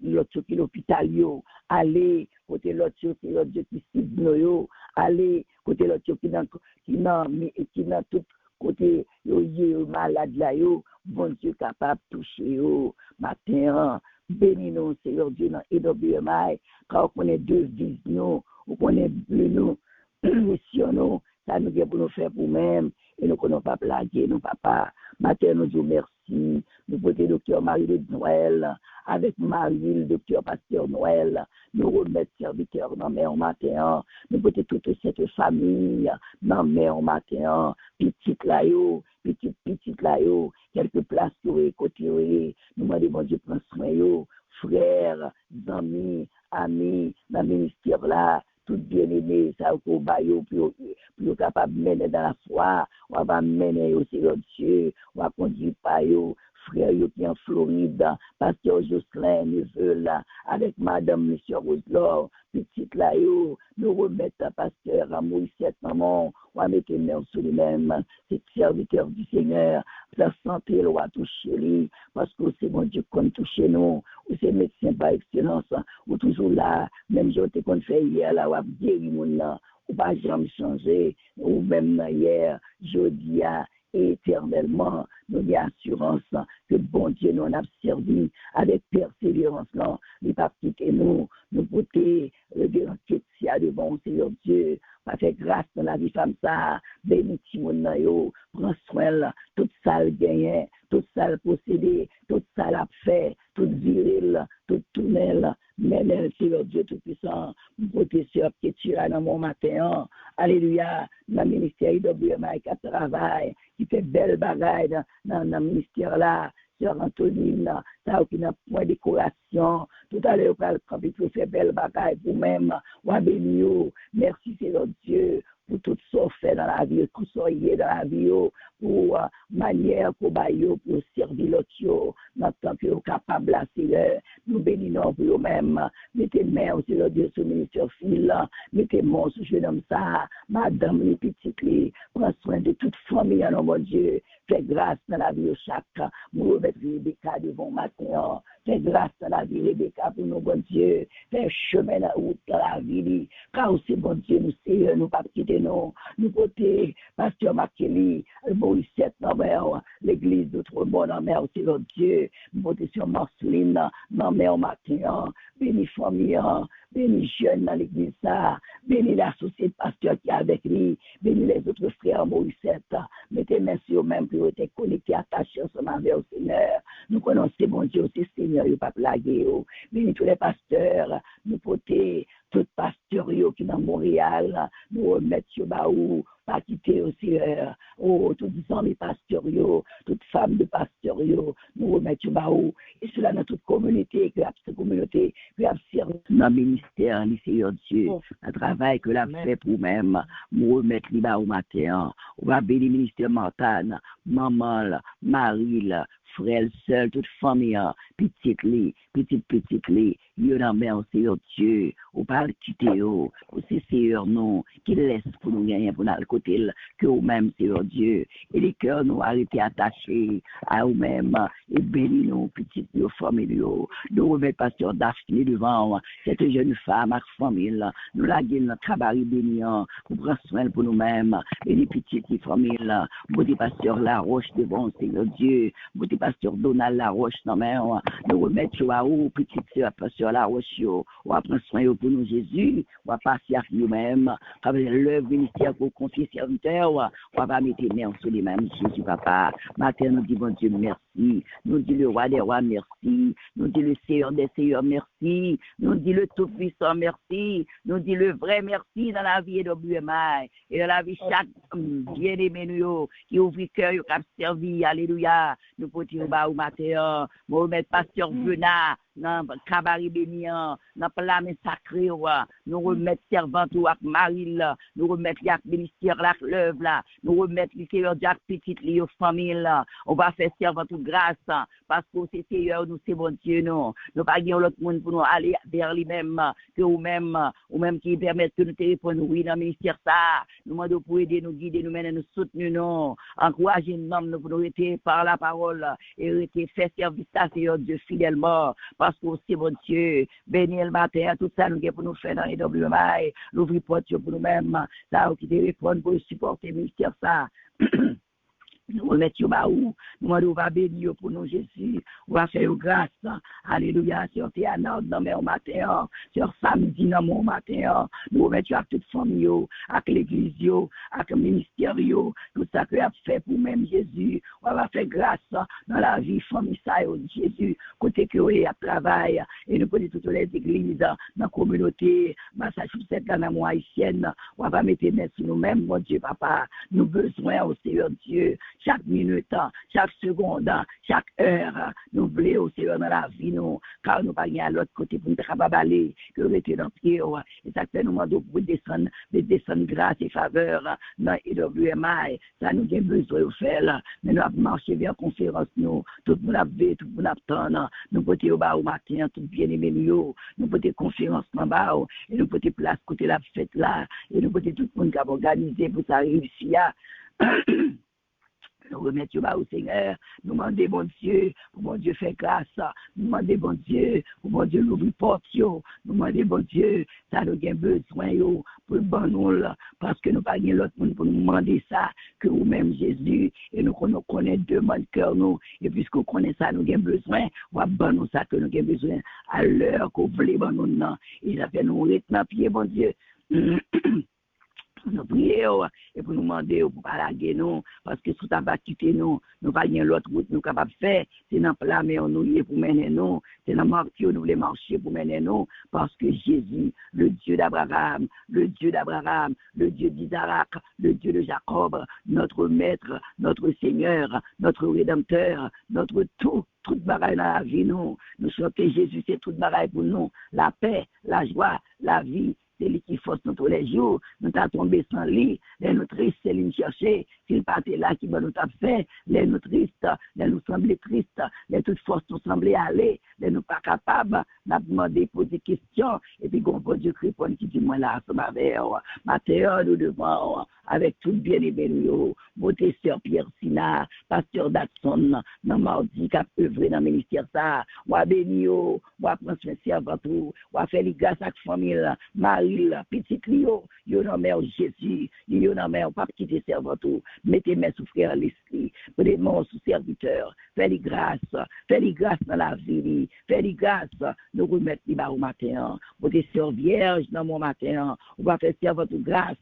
l'autre l'hôpital yo aller côté l'autre qui cible yo aller côté l'autre qui dans tout côté yo malade là yo bon Dieu capable toucher yo matin bénis nous Seigneur Dieu dans EWMI quand on connaît deux visions on connaît nous mission nous ça nous vient pour nous faire pour même et nous connaissons pas plaguer nous papa matin nous disons merci nous porter docteur Marie de Noël avec Marie le docteur pasteur Noël nous remettre serviteur dans mer matin nous porter toute cette famille dans mer matin petite là yo petite là yo quelques places côté nous demandons bon Dieu prend soin yo frères amis dans le ministère là tout bien aimé ça au bayo pour capable mener dans la foi on va mener aussi notre Dieu on va conduire pas yo frère yo qui en Floride pasteur Jocelyn neveu là avec madame monsieur Roselor petite là yo nous remettre pasteur à Moïse maman on va mettre main sur lui-même c'est serviteur du Seigneur la santé le va toucher lui parce que c'est bon Dieu qu'on touche nous ou c'est médecin par excellence ou toujours là même je te qu'on fait hier là ou guéri mon là ou pas jamais changer ou même hier jeudi éternellement nous avons assurance que bon Dieu nous a servi avec persévérance là il pas quitter nous porter le enquête si à devant Seigneur Dieu pas faire grâce dans la vie femme ça béni Timon yo prend soin là toute ça gagné toute ça possédé toute ça l'a fait toute viril toute tunnel mais Seigneur Dieu tout puissant porter sur que tu là dans mon matin alléluia dans le ministère IWMI qui travaille qui fait belle bagaille dans le ministère là Sœur Antonine, ça qui n'a point décoration. Tout à l'heure, quand il fait belle bagaille pour même, merci Seigneur Dieu pour tout ça fait dans la vie, tout ça y est dans la vie, pour manière pour bailler, pour servir l'autre, dans le temps que vous capable là, Seigneur, nous bénissons pour nous-mêmes, mettez main aussi le Dieu sur le ministère fil, mettez main sur jeune homme ça, madame les petites, prends soin de toute famille, non mon Dieu, fais grâce dans la vie de chaque, nous remettre Rebecca devant matin, fais grâce dans la vie Rebecca pour nous, bon Dieu, fais chemin dans la route dans la vie, car aussi, bon Dieu, nous Seigneur, nous pas quitter nous côté pasteur Makeli, Moïse l'église d'Outre-Bon en mer aussi notre Dieu, nous côté sur Marceline dans mer matin, béni famille, béni jeune dans l'église ça, béni l'associé pasteur qui est avec lui, béni les autres frères Moïse, mettez merci au même pour être connectés, attachés ensemble avec le Seigneur. Nous connaissons bon Dieu aussi Seigneur, il ne pas plaguer, béni tous les pasteurs, nous côté tout pasteur qui est dans Montréal, nous remettre sur Baou, pas quitter aussi, tous les amis pasteurs, toutes femmes de pasteurs, nous remettre sur Baou, et cela dans toute communauté, que cette communauté, qui a servi dans le ministère, le Seigneur Dieu, le travail que l'a fait pour même, nous remettre les Baou matin, on va bénir le ministère Martane, maman, Marie, frère, seul, toute famille, petite, dans mer, Seigneur Dieu, ou pas quitter, ou c'est Seigneur nous, qui laisse pour nous gagner, pour nous côté, que nous-mêmes, Seigneur Dieu, et les cœurs nous arrêter attachés à nous-mêmes, et bénis nous, petites, nos familles, nous remettons pasteur Daphné devant, cette jeune femme, avec famille, nous la gueule, notre cabaret béniant, pour prendre soin pour nous-mêmes, et les petites familles, pour des pasteurs La Roche devant, Seigneur Dieu, pour des pasteur Donald La Roche, non, mais nous remettons à vous, petite sœur, pasteur La Roche, on va prendre soin pour nous, Jésus, on va passer à nous-mêmes, avec l'œuvre ministère pour confier serviteur, on va mettre les mains sur les mêmes, Jésus, papa. Matin, nous disons, Dieu, merci. merci. Nous dit le roi des rois, merci. Nous dit le Seigneur des seigneurs, merci. Nous dit le Tout-Puissant, merci. Nous dit le vrai merci dans la vie de WMI et dans la vie chaque bien-aimé nous qui ouvre le cœur, qui a servi. Alléluia. Nous pouvons dire au matin, nous remettre pasteur Bena dans le cabaret bénian, dans le plat sacré, nous remettre servante avec Marie, nous remettre le ministère, la fleuve, nous remettre le Seigneur de petite famille, on va faire servante grâce, parce que c'est Seigneur, nous c'est bon Dieu, nous pas guérir l'autre monde pour nous aller vers lui-même, que ou même qui permettent que nous téléphones, oui, dans le ministère, ça, nous demandons pour aider, nous guider, nous mener, nous soutenir, nous encourager nous pour nous rester par la parole et rester faire service à Seigneur Dieu fidèlement. Parce que c'est bon Dieu, béni le matin, tout ça nous avons pour nous faire dans les WMI, l'ouvrir porte pour nous-mêmes, ça qui téléphone pour supporter le ministère ça. Nous remettons où nous demandons va bénir pour nous Jésus, on va faire grâce, alléluia, sur Théana dans mon matin, sur samedi dans mon matin, nous remettons à toute famille, à l'église, à le ministère, tout ça que a fait pour même Jésus, on va faire grâce dans la vie famille ça Jésus, côté que oui à travail et nous connaissons toutes les églises dans la communauté Massachusetts dans la haïtienne, on va mettre sur nous-mêmes, mon Dieu papa, nous besoin au Seigneur Dieu. Chaque minute, chaque seconde, chaque heure, nous voulons au Seigneur dans la vie, nous, car nous pas à l'autre côté pour nous capables aller, que nous étions dans le pied, et ça fait nous demander pour descendre grâce et faveur dans EWMI, ça nous a besoin de faire, mais nous avons marché vers la conférence, nous, tout le monde a vu, tout le monde a attendre, nous pouvons au bas au matin, tout bien aimé nous pouvons conférence en bas, et nous pouvons place côté la fête là, et nous pouvons tout le monde qui a organisé pour ça réussir. Nous remettons au Seigneur, nous demandons bon Dieu, pour bon Dieu faire grâce, nous demandons bon Dieu, pour bon Dieu l'ouvrir porte, nous demandons bon Dieu, ça nous a besoin pour le bon nous, parce que nous n'avons pas l'autre monde pour nous demander ça, que nous-mêmes Jésus, et nous connaissons demande cœur nous, et puisque nous connaissons ça, nous avons besoin, on va bon nous ça que nous avons besoin, à l'heure qu'on voulait bon nous, et ça fait nous retenir pied, bon Dieu. Nous prions et pour nous demander pour paraguer nous, parce que si tu n'as quitté nous, nous pas l'autre route nous capables de faire, c'est dans le plat, mais on nous y est pour mener nous, c'est dans le marché nous voulons marcher pour mener nous, parce que Jésus, le Dieu d'Abraham, le Dieu d'Isaac, le Dieu de Jacob, notre Maître, notre Seigneur, notre Rédempteur, notre tout bagaille dans la vie nous savons que Jésus c'est tout bagaille pour nous, la paix, la joie, la vie. C'est lui qui force nous tous les jours. Nous t'avons tombé sans lit. Les nous tristes, c'est lui qui cherchait. S'il partait là, qui va nous t'a fait. Les nous tristes, les nous semblait tristes. Les toutes forces nous semblaient aller. Les nous pas capables. Nous avons demandé, poser des questions. Et puis, bon Dieu répond qui dit, moi là, ça m'avait. Matin, nous devons, avec tout bien aimé, nous, beauté sœur Pierre Sina, pasteur Datson, dans mardi, qui a œuvré dans le ministère ça. Moi, béni, moi, prendre soin de servant tout. Moi, faire les grâces à la famille, Marie, petit Lio, yo nan mère Jésus, yo nan mère pas quitter servant tout, mettez mes sous frère l'esprit, prenez mon sous serviteur, fais les grâces dans la vie, fais les grâces, nous remettre les bas au matin, pour des sœurs vierges dans mon matin, on va faire servant tout grâce,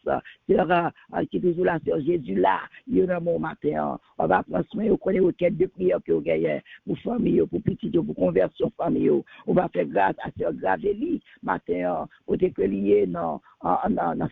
sœur qui est toujours là, sœur Jésus là, yo dans mon matin, on va prendre soin, on connaît auquel de prières que vous gagnez, pour famille, pour petit, pour conversion famille, on va faire grâce à sœur Gravelli, matin, pour te que lié dans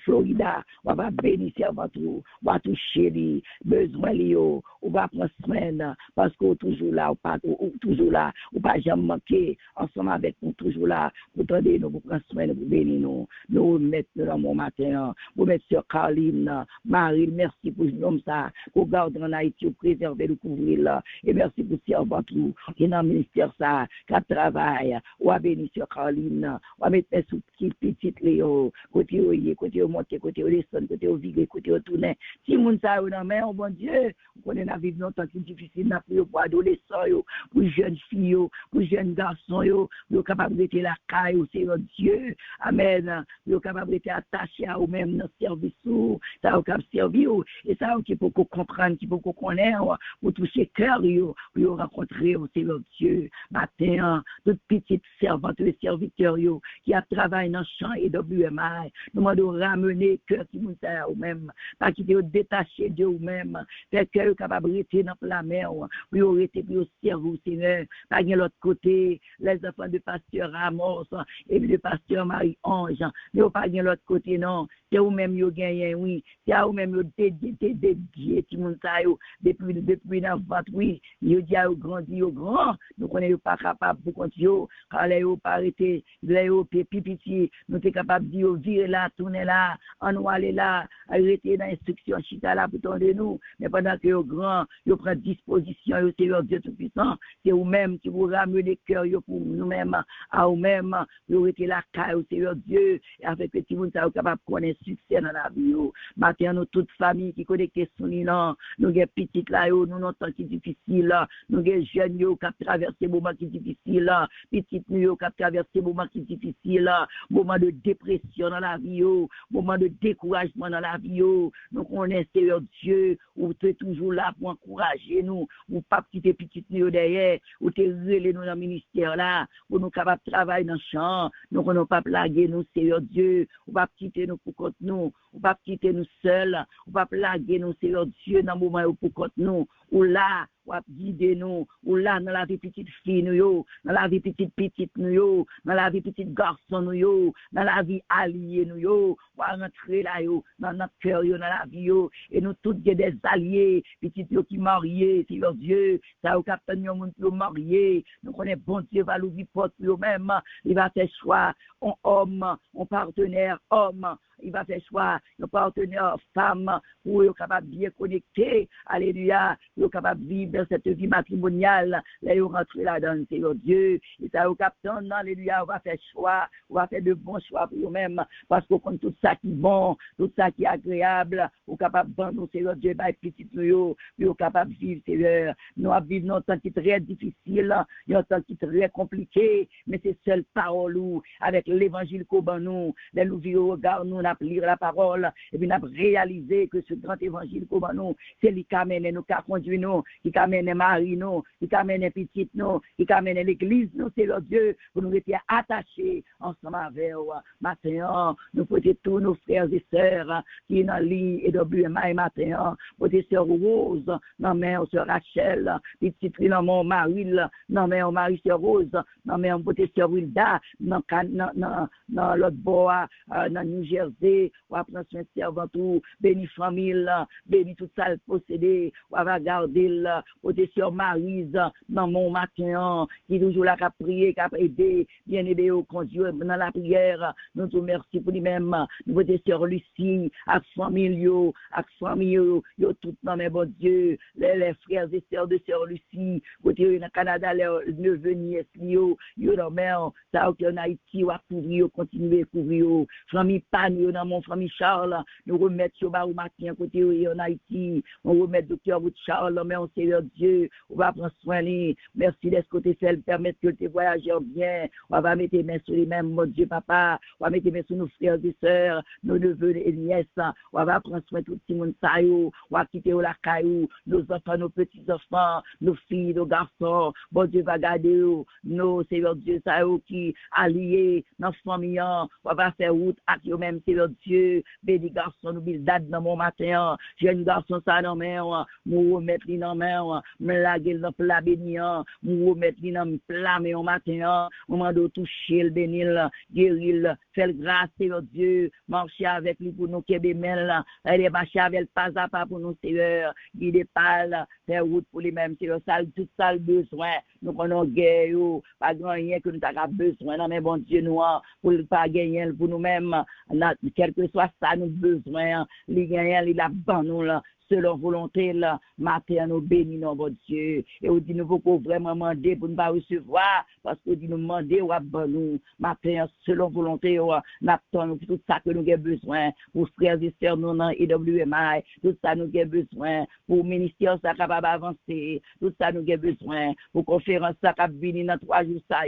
Florida, on va bénir servant tout, on va toucher les besoins liés, on va prendre soin, parce qu'on toujours là, ou toujours là, ou pas jamais manquer, ensemble avec nous, toujours là, pour t'aider nous, pour prendre soin, pour bénir nous, nous mettre dans mon matin, pour mettre sur Caroline, Marie, merci pour l'homme ça, pour garder en Haïti, pour préserver, le couvrir là, et merci pour servant tout, qui est dans le ministère ça, qui travaille, on va bénir sur Caroline, on va mettre sous petit Léo, côté au monter, côté au descendre, côté au viguer, côté au tourner. Si moun sa yo nan men, oh bon Dieu, on connaît la vie longtemps qui difficile, n'a plus pour adolescents, pour jeunes filles, pour jeunes garçons, pour capable de la caille, c'est Dieu. Amen. Pour capable de attaché à eux-mêmes dans le service, ça au cap servir, et ça qui peut comprendre, qui peut connaître, pour toucher cœur, pour rencontrer, c'est Dieu. Matin, toute petite servante, les serviteurs, qui a travaillé dans le champ et WMI, Nous demandons ramener cœur qui nous a ou même, pas quitter au détaché de vous-même, faire cœur capable de rester dans la mer, puis au rester puis au cerveau, Seigneur, pas de l'autre côté, les enfants de pasteur Ramos et de pasteur Marie-Ange, mais pas de l'autre côté, non, c'est vous-même qui gagnez, oui, c'est vous-même qui dédié, qui nous a depuis dans votre, oui, vous dit à grandi, au grand, nous connaissons pas capable pour continuer, car les pas arrêté, les pipiti, nous sommes capables de dire, virer là, tourner là, en aller là, arrêter dans l'instruction, chita là, pour de nous, mais pendant que vous grand, vous prenez disposition, vous Seigneur Dieu Tout-Puissant, c'est vous-même qui vous ramenez les cœurs pour nous-mêmes, à vous-même, vous êtes la caille, au Seigneur Dieu, et avec petit monde, ça vous capable de connaître succès dans la vie. Maintenant, nous, toute famille qui connaît question, nous avons petites là, nous avons temps qui difficile, nous avons jeunes qui ont traversé des moments qui difficiles, petites nous qui ont traversé des moments qui difficiles, moments de dépression dans la vie, moments de découragement dans la vie. Donc, on est Seigneur Dieu, où tu es toujours là pour encourager nous, ou pas quitter petites nous derrière, ou tu es relé nous dans le ministère là, pour nous capables de travailler dans le champ, nous ne pas plaguer nous, Seigneur Dieu, ou pas quitter nous pour contre nous, ou pas quitter nous seuls, ou pas plaguer nous, Seigneur Dieu, dans le moment où pour contre nous, ou là, ou guider nous, ou là, dans la vie petite fille, nous, dans la vie petite, nous, dans la vie petite garçon, nous, dans la vie alliée, nous, ou rentrer là, dans notre cœur, dans la vie, et nous tous des alliés, petites qui mariés, Seigneur Dieu, ça au capitaine, nous sommes mariés, nous connaissons bon Dieu, va l'ouvrir porte lui-même, il va faire choix, un homme, un partenaire homme, il va faire choix, un partenaire femme, pour être capable de bien connecter, alléluia, pour être capable de vivre dans cette vie matrimoniale, là, il rentrer là-dedans, Seigneur Dieu, et ça au capitaine, alléluia, on va faire choix, on va faire de bons choix pour nous-mêmes, parce qu'on compte tout ça qui est bon, tout ça qui est agréable, on est capable de vendre, Seigneur Dieu, by petit nous, puis on est capable de vivre, Seigneur. Nous vivons un temps qui est très difficile, un temps qui est très compliqué, mais c'est seule parole où, avec l'évangile qu'on a nous, les nous regard nous, n'a lire la parole, et puis n'a réalisé que ce grand évangile qu'on a nous, c'est lui qui amène nous, qui conduit nous, qui amène Marie nous, qui amène petite nous, qui amène l'église nous, c'est le Dieu, pour nous rester attachés ensemble avec vous. Matin, nous portons tous nos frères et sœurs qui sont dans l'île et WMI matin, portons sœur Rose, non mais sœur Rachel, petite fille dans mon mari, non mais on Marie sœur Rose, non mais on portons sœur Wilda, dans l'autre bois, dans New Jersey, on va prendre soin de servant tout, béni famille, béni tout ça le posséder, on va garder, portons sœur Maryse, dans mon matin, qui est toujours là qui a prié, qui a aidé, bien aidé au conduit dans la prière, nous te remercions pour lui-même, nous portons sœur Lucie, avec famille, yo tout dans mes bon Dieu, les frères et sœurs de sœur Lucie, côté dans Canada, les neveux nièces, yo dans mer, ça en Haïti, ou à couvrir, continuer à couvrir, famille Pan, dans mon famille Charles, nous remettons au barou matin côté en Haïti, on remet docteur Charles, mais on Seigneur Dieu, on va prendre soin lui, merci d'être côté celle permettre que tu voyages bien, on va mettre les mains sur les mêmes, mon Dieu papa, on va mettre les mains sur nos frères et sœurs, nos neveux et nièces, on va prendre soin de tout le monde, on va quitter la caillou, nos enfants, nos petits-enfants, nos filles, nos garçons, bon Dieu va garder nos Seigneur Dieu, ça qui alliés dans la famille, on va faire route avec eux-mêmes, Seigneur Dieu, béni garçon, nous bildad dans mon matin, jeune garçon, ça dans main, nous remettre lui dans main, me laguer dans plat béni, nous remettre lui dans plat mais au matin, moment de toucher le bénil, guérir, faire grâce, Seigneur Dieu, marcher avec lui pour nous kébémel, aller marcher avec pas à pas pour nous, Seigneur, guider par, faire route pour les mêmes, Seigneur, ça, tout ça le besoin, nous prenons guerre, pas grand rien que nous avons besoin, non mais bon Dieu, nous, pour ne pas gagner pour nous-mêmes, quel que soit ça, nous besoin, les gagnants, les là-bas, nous, là, selon volonté, là, matin, nous bénissons, bon Dieu. Et on dit, nous pouvons vraiment demander pour ne pas recevoir, parce qu'on dit, nous demander, ou à nous, matin, selon volonté, nous attendons tout ça que nous avons besoin, pour frères et sœurs, nous, dans EWMI, tout ça, nous avons besoin, pour ministère, ça capable d'avancer, tout ça, nous avons besoin, pour conférence, ça capable venir dans 3 jours, ça,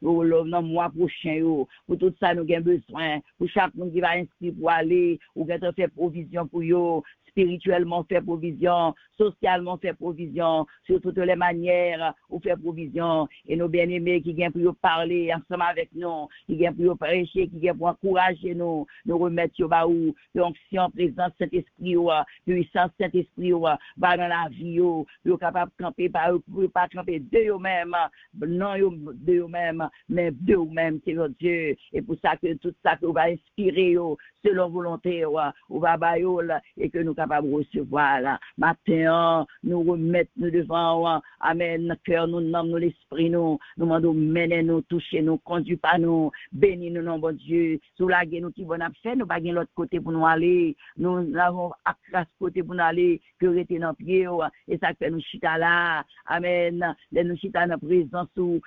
dans le mois prochain, pour tout ça, nous avons besoin, pour chaque monde qui va inscrire pour aller, ou qui a fait provision pour eux, spirituellement fait provision, socialement fait provision, sur toutes les manières, ou fait provision. Et nos bien-aimés qui viennent pour parler ensemble avec nous, qui viennent pour prêcher, qui viennent pour encourager nous remettre sur baou, l'onction, présence, Saint-Esprit, puissance, Saint-Esprit, va dans la vie, nous capable de camper, pas camper de eux-mêmes, non de eux-mêmes, mais de eux-mêmes, c'est notre Dieu. Et pour ça que tout ça que va inspirer, selon volonté, on va bailler, et que nous capables de recevoir, là. Matin, nous remettre nous devant, amen, notre cœur, nous nomme, nous l'esprit, nous demandons, mener nous, toucher nous, conduis pas nous, bénis nous, non, bon Dieu, soulager nous qui bon a fait, nous pas l'autre côté pour nous aller, nous avons à ce côté pour nous aller, que rester dans pied, et ça fait nous chita là, amen, nous chita dans présence, nous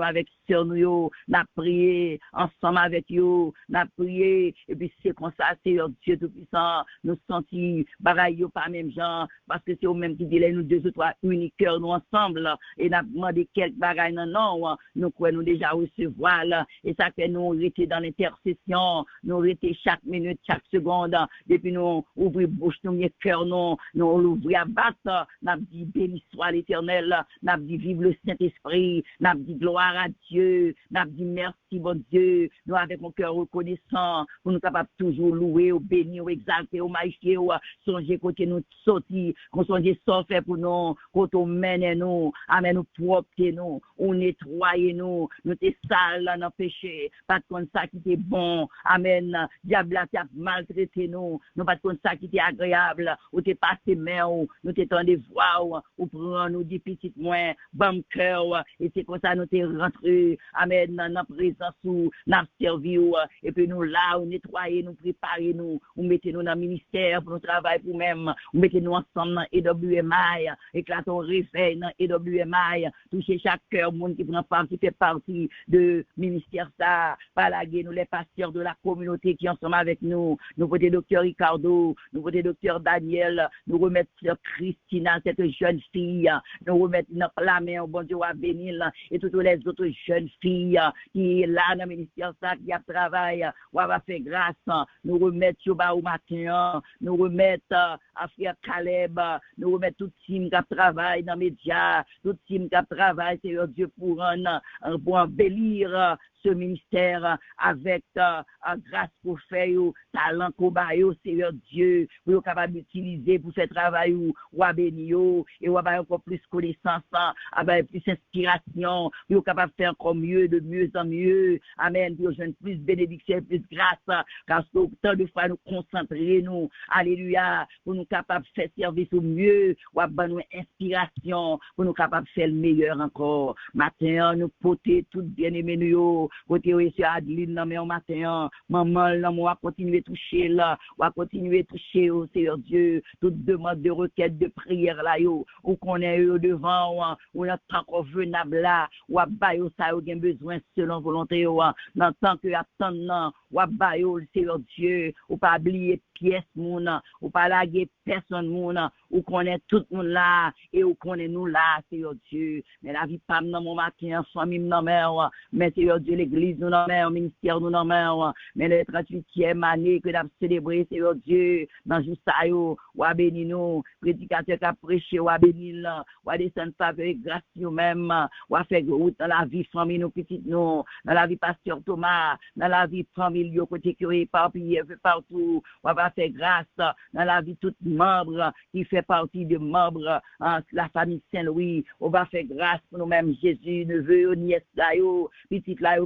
avec sœur nous, n'a prié ensemble avec eux, n'a prié, et puis c'est comme ça, c'est Dieu Tout-Puissant, nous sentis, bagaille pas même gens, parce que c'est eux même qui disent, nous deux ou trois uniques cœurs, nous ensemble, et n'a demandé quelques bagailles, non, nous croyons déjà recevoir, et ça fait nous rester dans l'intercession, nous rester chaque minute, chaque seconde, depuis nous ouvrir bouche, nous mieux cœur, nous l'ouvrir à battre, nous dit béni soit l'Éternel, nous dit vive le Saint-Esprit, nous dit gloire à Dieu, nous dit merci bon Dieu, nous avec mon cœur reconnaissant, pour nous capables toujours louer, ou bénir, ou exalter, ou magnifier, ou songer côté nous sortir, qu'on songe sans fait pour nous, quand on mène nous, amen nous propre nous, ou nettoyer nous t'es sale dans péché, pas comme ça qui était bon, amen, diable a maltraité nous pas comme ça qui était agréable, ou t'es passé main, nous t'es tendu voir, ou prendre nous des petites moins, bon cœur, et c'est comme ça nous t'es rentré, amen, dans la présence où nous servi, et puis nous là, nous nettoyer, nous préparer nous, ou mettez nous dans le ministère pour nous travailler pour même, ou mettez nous ensemble dans EWMI, éclatons réveil dans EWMI, toucher chaque cœur, monde qui prend part, qui fait partie de ministère ça, palaguer nous les pasteurs de la communauté qui ensemble avec nous, nous voter docteur Ricardo, nous voter docteur Daniel, nous remettre Christina, cette jeune fille, nous remettre la main au bon Dieu à bénir, et toutes les autres jeunes filles qui est là dans le ministère ça, qui a travaillé, ou va faire grâce, nous remettre au bas au matin, nous remettre à frère Caleb, nous remettre tout team qui travaille dans les médias, tout team qui travaille, c'est Dieu pour embellir ce ministère avec grâce pour faire, talent pour bailler, Seigneur Dieu, pour être capable d'utiliser pour ce travail, ou à bénir, et ou à encore plus connaissance, plus inspiration, pour être capable de faire encore mieux, de mieux en mieux, amen, pour jeune plus bénédiction, plus grâce, parce que tant de fois nous concentrer, nous, alléluia, pour nous capables de faire service au mieux, ou à nous inspiration, pour nous capables de faire le meilleur encore. Matin, nous porter tout bien-aimé nous, côté monsieur Adeline non mais au matin maman là moi continuer toucher là va continuer toucher au Seigneur Dieu toute demande de requête de prière là yo ou qu'on est devant ou n'a pas convenable là ou ba yo ça yo gen besoin selon volonté yo dans tant que attendant ou ba yo Seigneur Dieu ou pas oublier pièce moun ou pas laguer personne moun ou connaît tout monde là et ou connaît nous là Seigneur Dieu mais la vie pas dans mon matin famille dans mère mais Seigneur Dieu l'église nous dans mère ministère nous dans mère mais le 38e année que d'ab célébrer Seigneur Dieu dans jour ça yo ou béni nous prédicateur qui a prêché ou béni là ou descendre faveur grâce nous même ou faire route dans la vie famille nous petite nous dans la vie pasteur Thomas dans la vie famille yo côté qui est éparpillé partout ou va faire grâce dans la vie tout membre qui fait partie de membres la famille Saint-Louis on va faire grâce pour nous-mêmes Jésus neveu nièce là yo petite là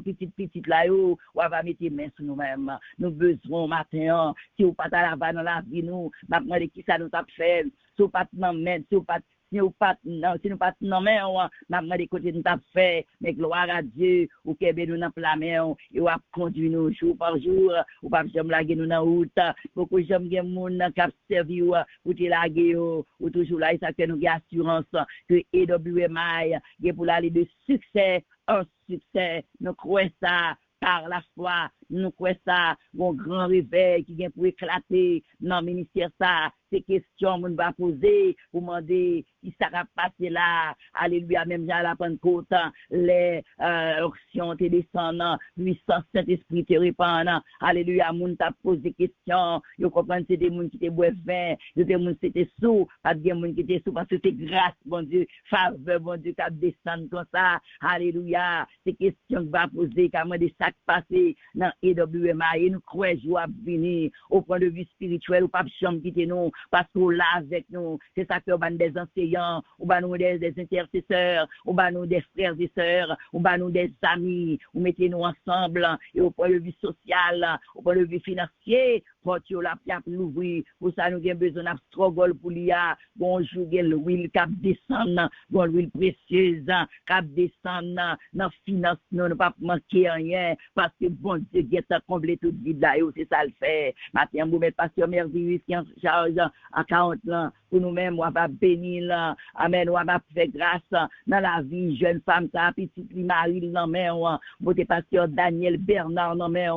yo on va mettre main sur nous-mêmes nous besoin matin si ou pas la va dans la vie nous n'a demandé qui ça nous a fait si ou pas dans main si nous pas non mais on n'a pas des côtés nous t'a fait mais gloire à Dieu ou que nous dans la main et on conduit nous jour par jour ou pas jamais laguer nous dans route beaucoup j'aime gen monde qui a servi ou te laguer ou toujours là ça que nous gain assurance que EWMI est pour aller de succès en succès nous croyons ça par la foi nous croyons ça, mon grand réveil qui vient pour éclater dans le ministère ça, ces questions on va poser, pour demander qui ça va passer là, alléluia, même à la Pentecôte, les options te descendent, puissance Saint-Esprit te répand, alléluia, moun t'a posé des questions, yo comprendre c'est des moun qui te boivent vin, des moun qui étaient sous, pas de moun qui étaient sous, parce que c'est grâce, bon Dieu, faveur, bon Dieu, qui descend comme ça, alléluia, ces questions que va poser, comment des sacs passés dans EWMA, et nous croyons joie venir, au point de vue spirituel, ou pas chambre quitter nous, parce qu'on là avec nous, c'est ça que on des enseignants, ou ben nous des intercesseurs, ou ben nous des frères et sœurs, ou ben nous des amis, ou mettez-nous ensemble, et au point de vue social, au point de vue financier, pour la piap l'ouvrir, pour ça nous avons besoin d'un struggle pour l'IA, bonjour, l'huile qui descend, bon l'huile précieuse, qui descend, dans finance, nous ne pas manquer rien, parce que bon Dieu, qui a comblé toute vie là, et c'est ça le fait. Maintenant, vous mettez pasteur merveilleux qui en charge à 40 ans, pour nous-mêmes, on va bénir, amen, on va faire grâce dans la vie, jeune femme, ça, petite Marie, non, mais, vous pasteur Daniel Bernard, non, mais,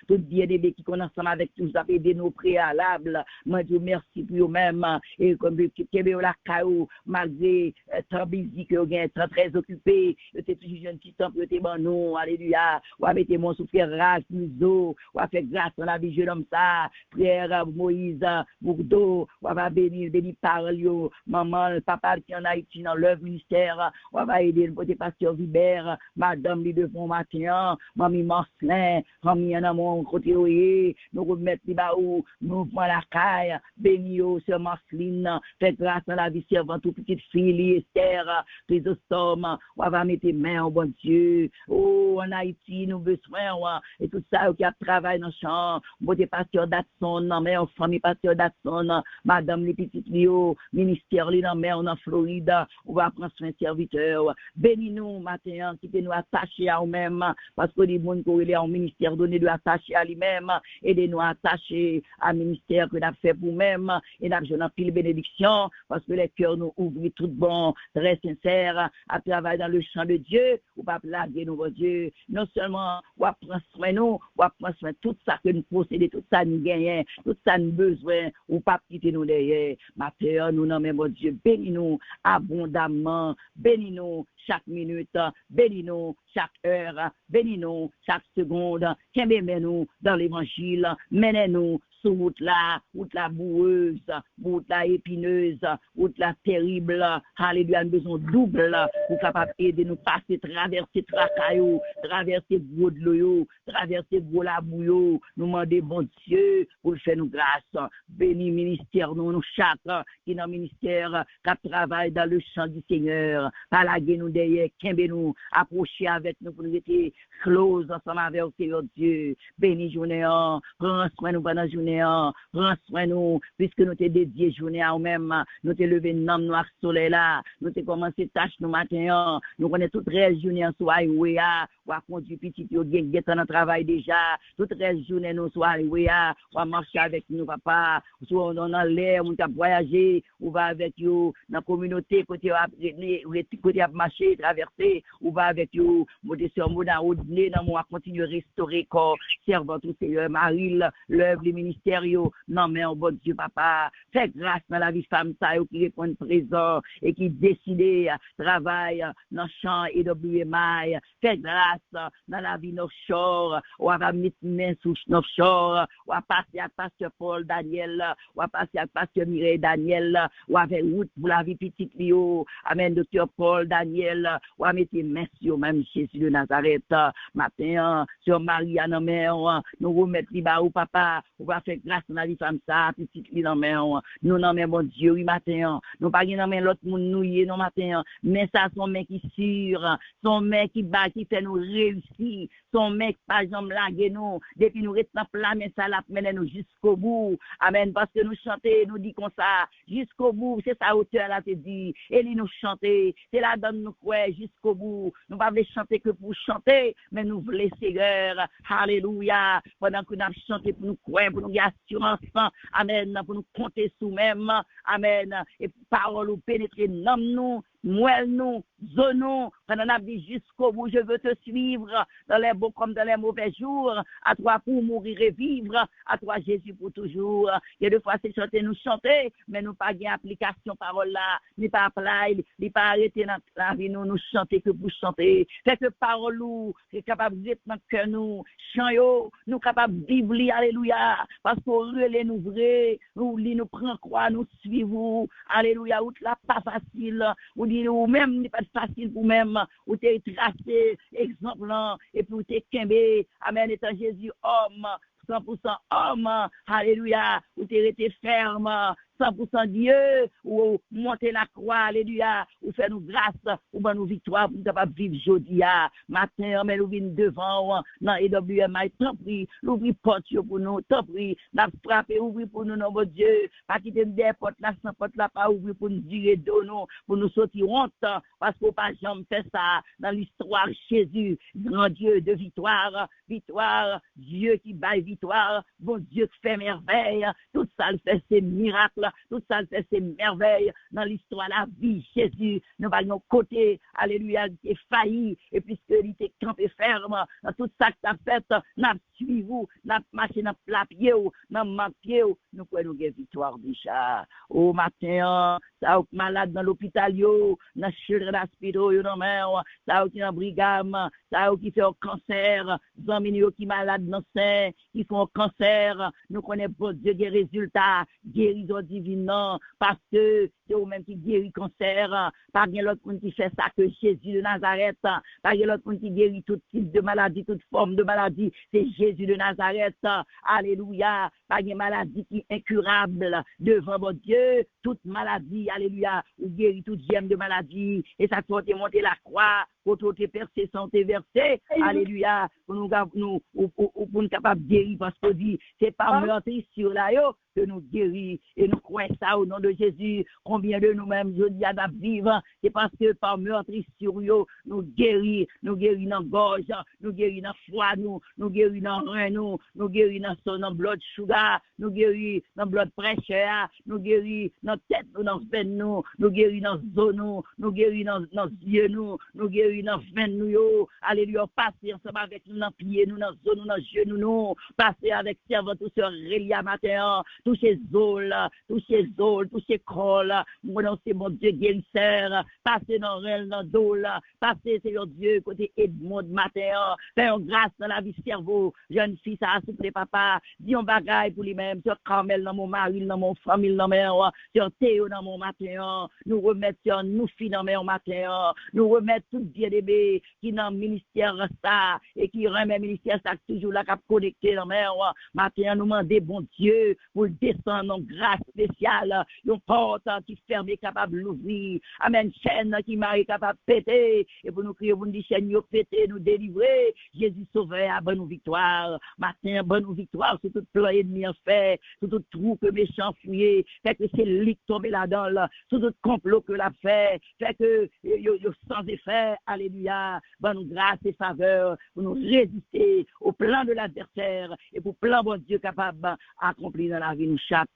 tout bien des qui connaissent ensemble avec tous, ça fait nos préalables. Moi, Dieu merci pour vous-même, et comme vous la caillou, malgré tant busy que vous êtes très occupé, vous êtes toujours jeune petit temps, vous êtes bon, non, alléluia, vous avez été mon souffrir race, museau, vous avez fait grâce dans la vie, jeune homme, ça, frère Moïse, Bourdeau, vous avez béni par lui, maman, papa qui en Haïti dans l'œuvre ministère, on va aider le côté pasteur Vibert, madame lui de bon matin, mamie Marcelin, mamie en mon côté nous remettre les baou, nous prenons la caille, béni sur Marceline, fait grâce à la vie servante, toute petite fille, Esther, Chrysostome, on va mettre main au bon Dieu, oh, en Haïti, nous besoin, et tout ça, qui a travaillé dans le champ, côté pasteur Datson, mais en famille pasteur Datson, madame les petites Lio, ministère li dans mer en Floride, on va prendre soin serviteur. Bénis-nous matin, qui nous attacher à nous-mêmes, parce que les gens qui sont en ministère donné de attacher à lui-même, et de nous attacher à ministère que nous avons fait pour nous-mêmes, et nous avons pile bénédiction, parce que les cœurs nous ouvrent tout bon, très sincères, à travailler dans le champ de Dieu, ou pas plaguer nous, bon Dieu. Non seulement, on va prendre soin de nous, on va prendre soin de tout ça que nous possédons, tout ça nous gagnons, tout ça nous besoin, ou pas quitter nous derrière. Matin, nous nommons mon Dieu, bénis-nous abondamment, bénis-nous chaque minute, bénis-nous chaque heure, bénis-nous chaque seconde, qu'aimez-nous dans l'évangile, menez-nous sur route la boueuse, route la épineuse, route la terrible, alléluia, nous besoin double pour capable aider nous passer, traverser Tracaillou, traverser gros de l'eau, traverser gros la bouillot, nous demander bon Dieu pour faire nous grâce, bénis ministère nous chaque qui dans le ministère qui travaille dans le champ du Seigneur, palaguer nous derrière, qu'aimez nous, approcher avec nous pour nous être close ensemble avec le Seigneur Dieu, bénis journée, prends soin nous pendant journée, prends soin nous, puisque nous t'es dédié journée à nous-mêmes, nous t'es levé nom noir soleil là, nous t'es commencé tâche nous matin, nous connaissons toute reste journée en soirée, ou à conduire petit, ou bien dans le travail déjà, toute reste journée nous soirée, ou à marcher avec nous papa, soit on a l'air, on a voyagé, ou va avec vous dans la communauté, côté à marcher, traverser, ou va avec vous, monter sur mon dans mon continuer à restaurer corps, servant tout Seigneur, Marie, l'œuvre, les ministères, non mais oh bon Dieu papa, fais grâce dans la vie femme ça, qui répond présent, et qui décide, travaille dans le champ EWMI, fais grâce dans la vie North Shore, ou va mettre main sous North Shore, ou va passer à pasteur Paul Daniel, ou va passer à pasteur Mireille Daniel, ou avec route pour la vie petite Lio, amen, docteur Paul Daniel, ou va mettre main sur même Jésus de Nazareth, matin, sur Maria dans mère, nous remettre les bas ou papa, ou va faire grâce dans la vie femme ça, petite Lio dans mère, nous non mais bon Dieu, oui matin, nous pas dans mais l'autre monde nous y non matin, mais ça son mec qui sûr, son mec qui bat, qui fait nous réussir, son mec pas jamais laguer nous, depuis nous restons là, mais ça la mène nous jusqu'au bout, amen, parce que nous chanter, nous dit comme ça, jusqu'au bout, c'est sa hauteur là te dit, et lui nous chanter, c'est la donne nous croire jusqu'au bout, nous pas voulons chanter que pour chanter, mais nous voulons Seigneur, alléluia, pendant que nous avons chanté pour nous croire, pour nous garder assurance, amen, pour nous compter sous même, amen, et parole ou pénétrer dans nous, nous, zonons, pendant la vie jusqu'au bout, je veux te suivre dans les beaux comme dans les mauvais jours, à toi pour mourir et vivre, à toi Jésus pour toujours. Et des fois c'est chanter, nous chanter, mais nous pas gain application parole là, ni pas apply, ni pas arrêter dans la vie nous chanter que pour chanter. Fait que parole nous, c'est capable d'être dans cœur nous, chant yo, nous capable vivre, alléluia, parce que relais nous vrai, nous prend croix, nous suivons, alléluia, ou là pas facile, ou dit ou même n'est pas facile pour même, ou t'es tracé exemple et puis ou t'es kembe, amen, étant Jésus homme 100% homme, alléluia, ou t'es resté ferme, 100% Dieu, ou monter la croix, alléluia, ou faire nous grâce, ou ben nous victoire, pour nous capables de vivre jeudi, matin, mais nous venons devant, dans EWMI, tant pis, l'ouvrir porte pour nous, tant pis, n'a frappé, ouvrir pour nous, notre Dieu, pas quitter des portes là, sans porte là, pas ouvrir pour nous dire de nous, pour nous sortir honte, parce qu'on pas jamais fait ça dans l'histoire Jésus, grand Dieu de victoire, victoire, Dieu qui baille victoire, bon Dieu qui fait merveille, tout ça le fait, c'est miracle, tout ça le fait, c'est merveille dans l'histoire de la vie, Jésus, nous allons côté, alléluia, qui est failli, et puisque il était campé ferme, dans tout ça que tu as fait, nous suivons, nous marché dans plat pied, dans ma pied, nous pouvons gagner victoire déjà. Au matin, ça qui malade dans l'hôpital, dans children hospital, ça qui dans brigade, ça qui fait un cancer, amis qui malade dans sein, qui font un cancer, nous connaissons bon Dieu des résultats, guérison divine, parce que c'est eux-mêmes qui guérit cancer, pas bien l'autre qui fait ça que Jésus de Nazareth, pas bien l'autre qui guérit tout type de maladie, toute forme de maladie, c'est Jésus de Nazareth, alléluia, pas bien maladie qui est incurable devant mon Dieu, toute maladie, alléluia, ou guérit toute gemme de maladie, et ça faut monter la croix, pour te percer sans te verser, alléluia, pour nous capables de guérir, parce que dit, c'est pas meurtrissure là, que nous guérit, et nous croyons ça au nom de Jésus, combien de nous-mêmes, je dis à la vivre, c'est parce que par meurtrissure, nous guérit dans gorge, nous guérit dans foie, nous guérit dans rein, nous guérit dans son blood sugar, nous guérit dans blood pressure, nous guérit dans tête, dans veine, nous guérit dans zone, nous guérit dans yeux, nous guérit dans veine, alléluia, passer ensemble avec nous dans pied, nous dans zone, dans genoux, passer avec servant tout ce Rélia matin, toucher zol, toucher col, mon c'est mon Dieu guérisseur, passer dans réel, dans dol, passer Seigneur Dieu, côté Edmond matin, faire grâce dans la vie cerveau, jeune fille, ça souple papa, dis un bagaille pour lui-même, sur Carmel dans mon mari, dans mon famille, dans mon sur Théo dans mon matin, nous remettre sur nous filles dans mon matin, nous remettre tout bien bébé qui dans le ministère ça, et qui remet ministère ça toujours là, cap connecté dans mon matin, nous demander bon Dieu, pour descendre en grâce spéciale, une porte qui ferme est capable d'ouvrir, amen, chaîne qui m'a capable de péter, et pour nous crier, pour nous dire, chaîne, nous péter, nous délivrer, Jésus sauveur, à bonne victoire, matin, bonne victoire, sur tout plan ennemi en fait, sur tout trou que méchant fouillé, fait que c'est lui qui tombe là-dedans, sur tout complot que l'a fait que, sans effet, alléluia, bonne grâce et faveur, pour nous résister au plan de l'adversaire, et pour plan, bon Dieu, capable d'accomplir dans la vie, nous, chaque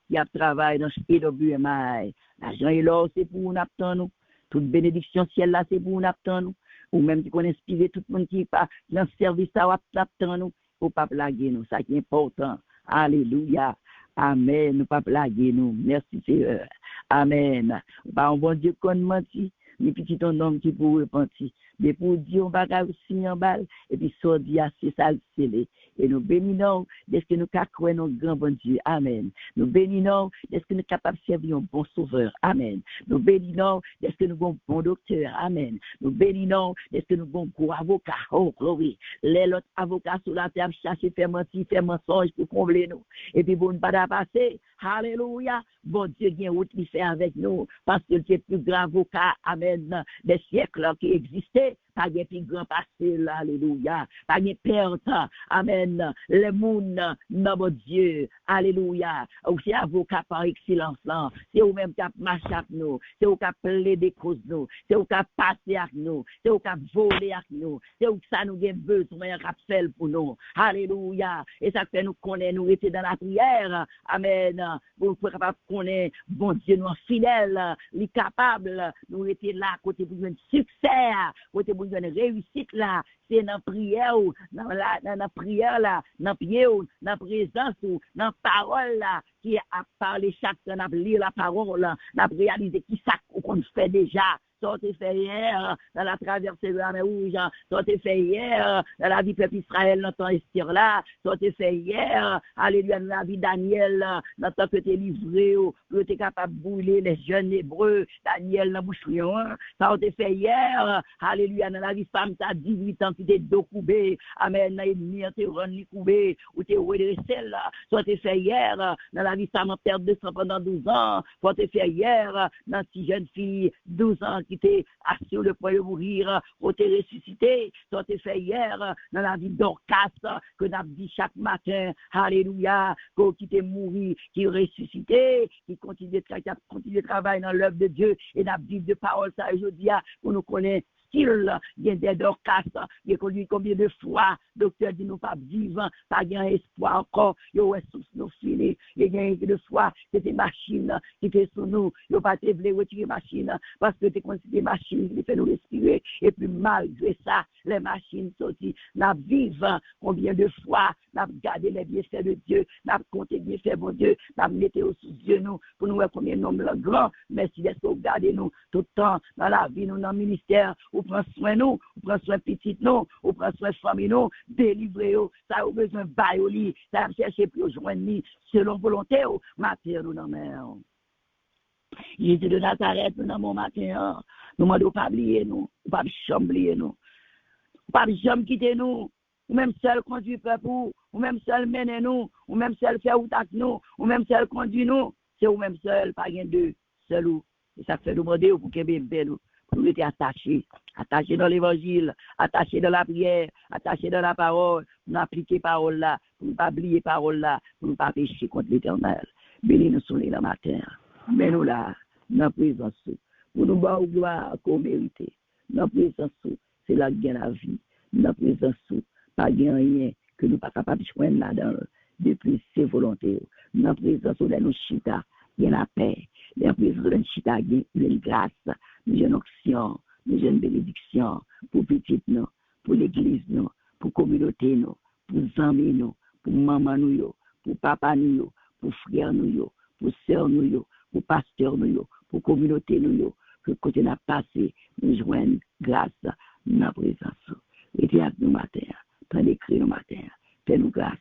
qui a travaillé dans EWMI. L'argent est là, c'est pour nous attendre. Toute bénédiction ciel là, c'est pour nous attendre. Ou même si on inspire tout le monde qui est pas dans le service, ça va attendre. Ou pas blaguer nous, ça qui est important. Alléluia. Amen. Nous pas blaguer nous. Merci Seigneur. Amen. Bah, on bon Dieu qu'on menti. Ni petit ton homme qui pour repentir. Mais pour Dieu, on va aussi en balle. Et puis, ça dit, c'est ça le scellé. Et nous bénissons, est-ce que nous croyons nos grand bon Dieu. Amen. Nous bénissons, est-ce que nous sommes capables de servir un bon sauveur. Amen. Nous bénissons, est-ce que nous sommes un bon docteur. Amen. Nous bénissons, est-ce que nous sommes un gros avocat. Oh, glory. Les autres avocats sur la terre cherchent faire mentir, faire mensonge pour combler nous. Et puis, bon, pas passer. Alléluia. Bon Dieu, il y a autre qui fait avec nous. Parce que c'est plus grand avocat. Amen. Des siècles qui existaient. Pas de plus grand passé, alléluia. Pas de perte, amen. Le monde, notre Dieu, alléluia. C'est avocat par excellence, là. C'est vous même qui a marché avec nous. C'est vous qui a plaidé cause nous. C'est vous qui a passé avec nous. C'est vous qui a volé avec nous. C'est vous qui ça nous a besoin de faire pour nous. Alléluia. Et ça fait nous connaître, nous étions dans la prière. Amen. Pour capable connaître, bon Dieu, nous fidèles, les capables, nous étions là, côté pour un succès, côté pour une réussite là, c'est dans prière, dans prière là, dans pied, dans présence, dans parole là, qui a parlé chaque temps, n'a lire la parole, n'a réalisé qui ça qu'on fait déjà. Ça t'est fait hier dans la traversée de la mer Rouge, ça t'est fait hier dans la vie peuple Israël dans temps Esther là, ça t'est fait hier, alléluia, dans la vie Daniel, dans temps que t'es livré, que t'es capable de brûler les jeunes hébreux, Daniel dans bouche lion, ça t'est fait hier, alléluia, dans la vie femme, t'as 18 ans, qui t'es dos coubé, amen, dans l'ennemi, t'es rendu coubé, ou t'es redressé là, ça t'est fait hier, dans la vie femme, en perte de sang pendant 12 ans, ça t'est fait hier, dans si jeune fille, 12 ans, qui était assis sur le point de mourir, ou t'es ressuscité, ça t'est fait hier, dans la vie d'Orcas, que nous avons dit chaque matin, alléluia, qui t'est mouru, qui est ressuscité, qui continue de travailler dans l'œuvre de Dieu, et nous avons dit de paroles, ça aujourd'hui, pour nous connaître. Il y a des Dorcas, il y a combien de fois, docteur dit nous pas vivants, pas gain espoir encore, il y a sous nos filets, il y a de fois, c'est des machines qui fait sur nous, il n'y a pas de retirer machines, parce que c'est comme si des machines qui fait nous respirer, et puis malgré ça, les machines sortent, nous vivons combien de fois, nous gardé les bienfaits de Dieu, nous compté les bienfaits de Dieu, nous mettons sous Dieu nous, pour nous voir combien de nombre grand, merci de sauvegarder nous, tout le temps, dans la vie, nous, dans le ministère, ou prend soin nous, ou prend soin petit nous, ou prend soin famille nous, délivrer nous, ça a besoin de bailler, ça a cherché pour joindre nous, selon volonté, matin nous dans mer. Jésus de Nazareth, nous dans mon matin, nous ne devons pas oublier nous, pas oublier nous, pas jamais quitter nous, ou même seul conduire peuple, ou même seul mener nous, ou même seul faire ou avec nous, ou même seul conduire nous, c'est ou même seul, pas rien deux, seul ou, et ça fait nous demander pour qu'il y ait nous. Pour nous être attachés dans l'évangile, attachés dans la prière, attachés dans la parole, pour nous appliquer parole là, pour ne pas oublier parole là, pour ne pas pécher contre l'éternel. Bénis-nous sur le matin. Mets-nous là, dans la présence, pour nous voir gloire qu'on mérite. Dans la présence, c'est là qu'il y a la vie. Dans la présence, pas de rien que nous ne sommes pas capables de joindre là-dedans, depuis ses volontés. Dans la présence, de nos chita, il y a la paix. Dans la présence, de nos chita, il y a une grâce. Nous avons action, nous avons bénédiction pour petite nous, pour l'église nous, pour communauté nous, pour amis nous, pour maman nous, pour papa nous, pour frère nous, pour sœur nous, pour pasteur nous, pour communauté nous, que côté n'a passé, nous joignons grâce dans la présence. Et puis à nous matin, tant d'écrire nous matin, fais-nous grâce,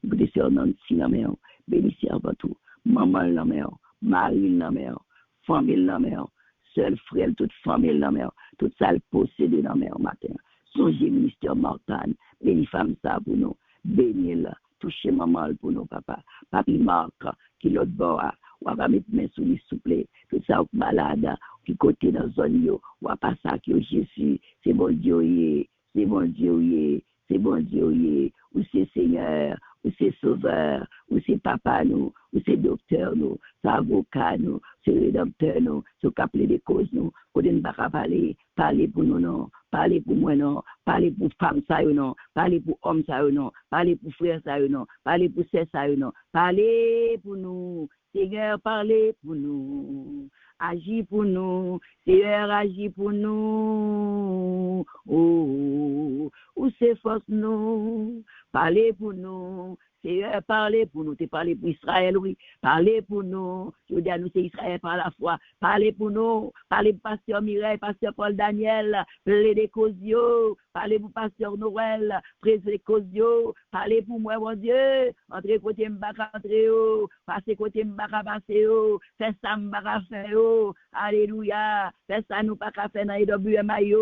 nous descendons si la main, bénissez avant tout, maman la main, Marie la main, famille la main, seul frère, toute famille la mère, toute salle possédée dans la mer matin. Songez ministère Martane, bénis femme ça pour nous, bénis-la, touchez maman pour nous, papa. Papi Marc, qui l'autre bord, ou va mettre mes sous lui souple, tout ça, malade, qui côté dans la zone, ou pas ça que Jésus, c'est bon Dieu, c'est bon Dieu, c'est bon Dieu, ou c'est Seigneur, ou c'est Sauveur, ou c'est Papa nous, ou c'est Docteur nous, c'est Avocat nous, c'est Rédempteur nous, c'est Capelé des causes nous, qu'on ne va pas parler pour nous non, parler pour moi non, parler pour femme ça non, parler pour homme ça non, parler pour frère ça non, parler pour sœur ça non, parler pour nous, Seigneur parlez pour nous. Agis pour nous, Seigneur, agis pour nous. Oh, où c'est force nous, parlez pour nous. Seigneur, parlez pour nous. Tu parlez pour Israël, oui. Parlez pour nous. Je veux dire, nous, c'est Israël par la foi. Parlez pour nous. Parlez pour Pasteur Mireille, Pasteur Paul Daniel. Parlez des Cosio. Parlez pour Pasteur Noël. Président Cosio. Parlez pour moi, mon Dieu. Entrez côté m'baka entrer. Passez côté m'baka passer. Faites ça m'baka faire. Alléluia. Faites ça nous pas qu'à faire dans EWMI.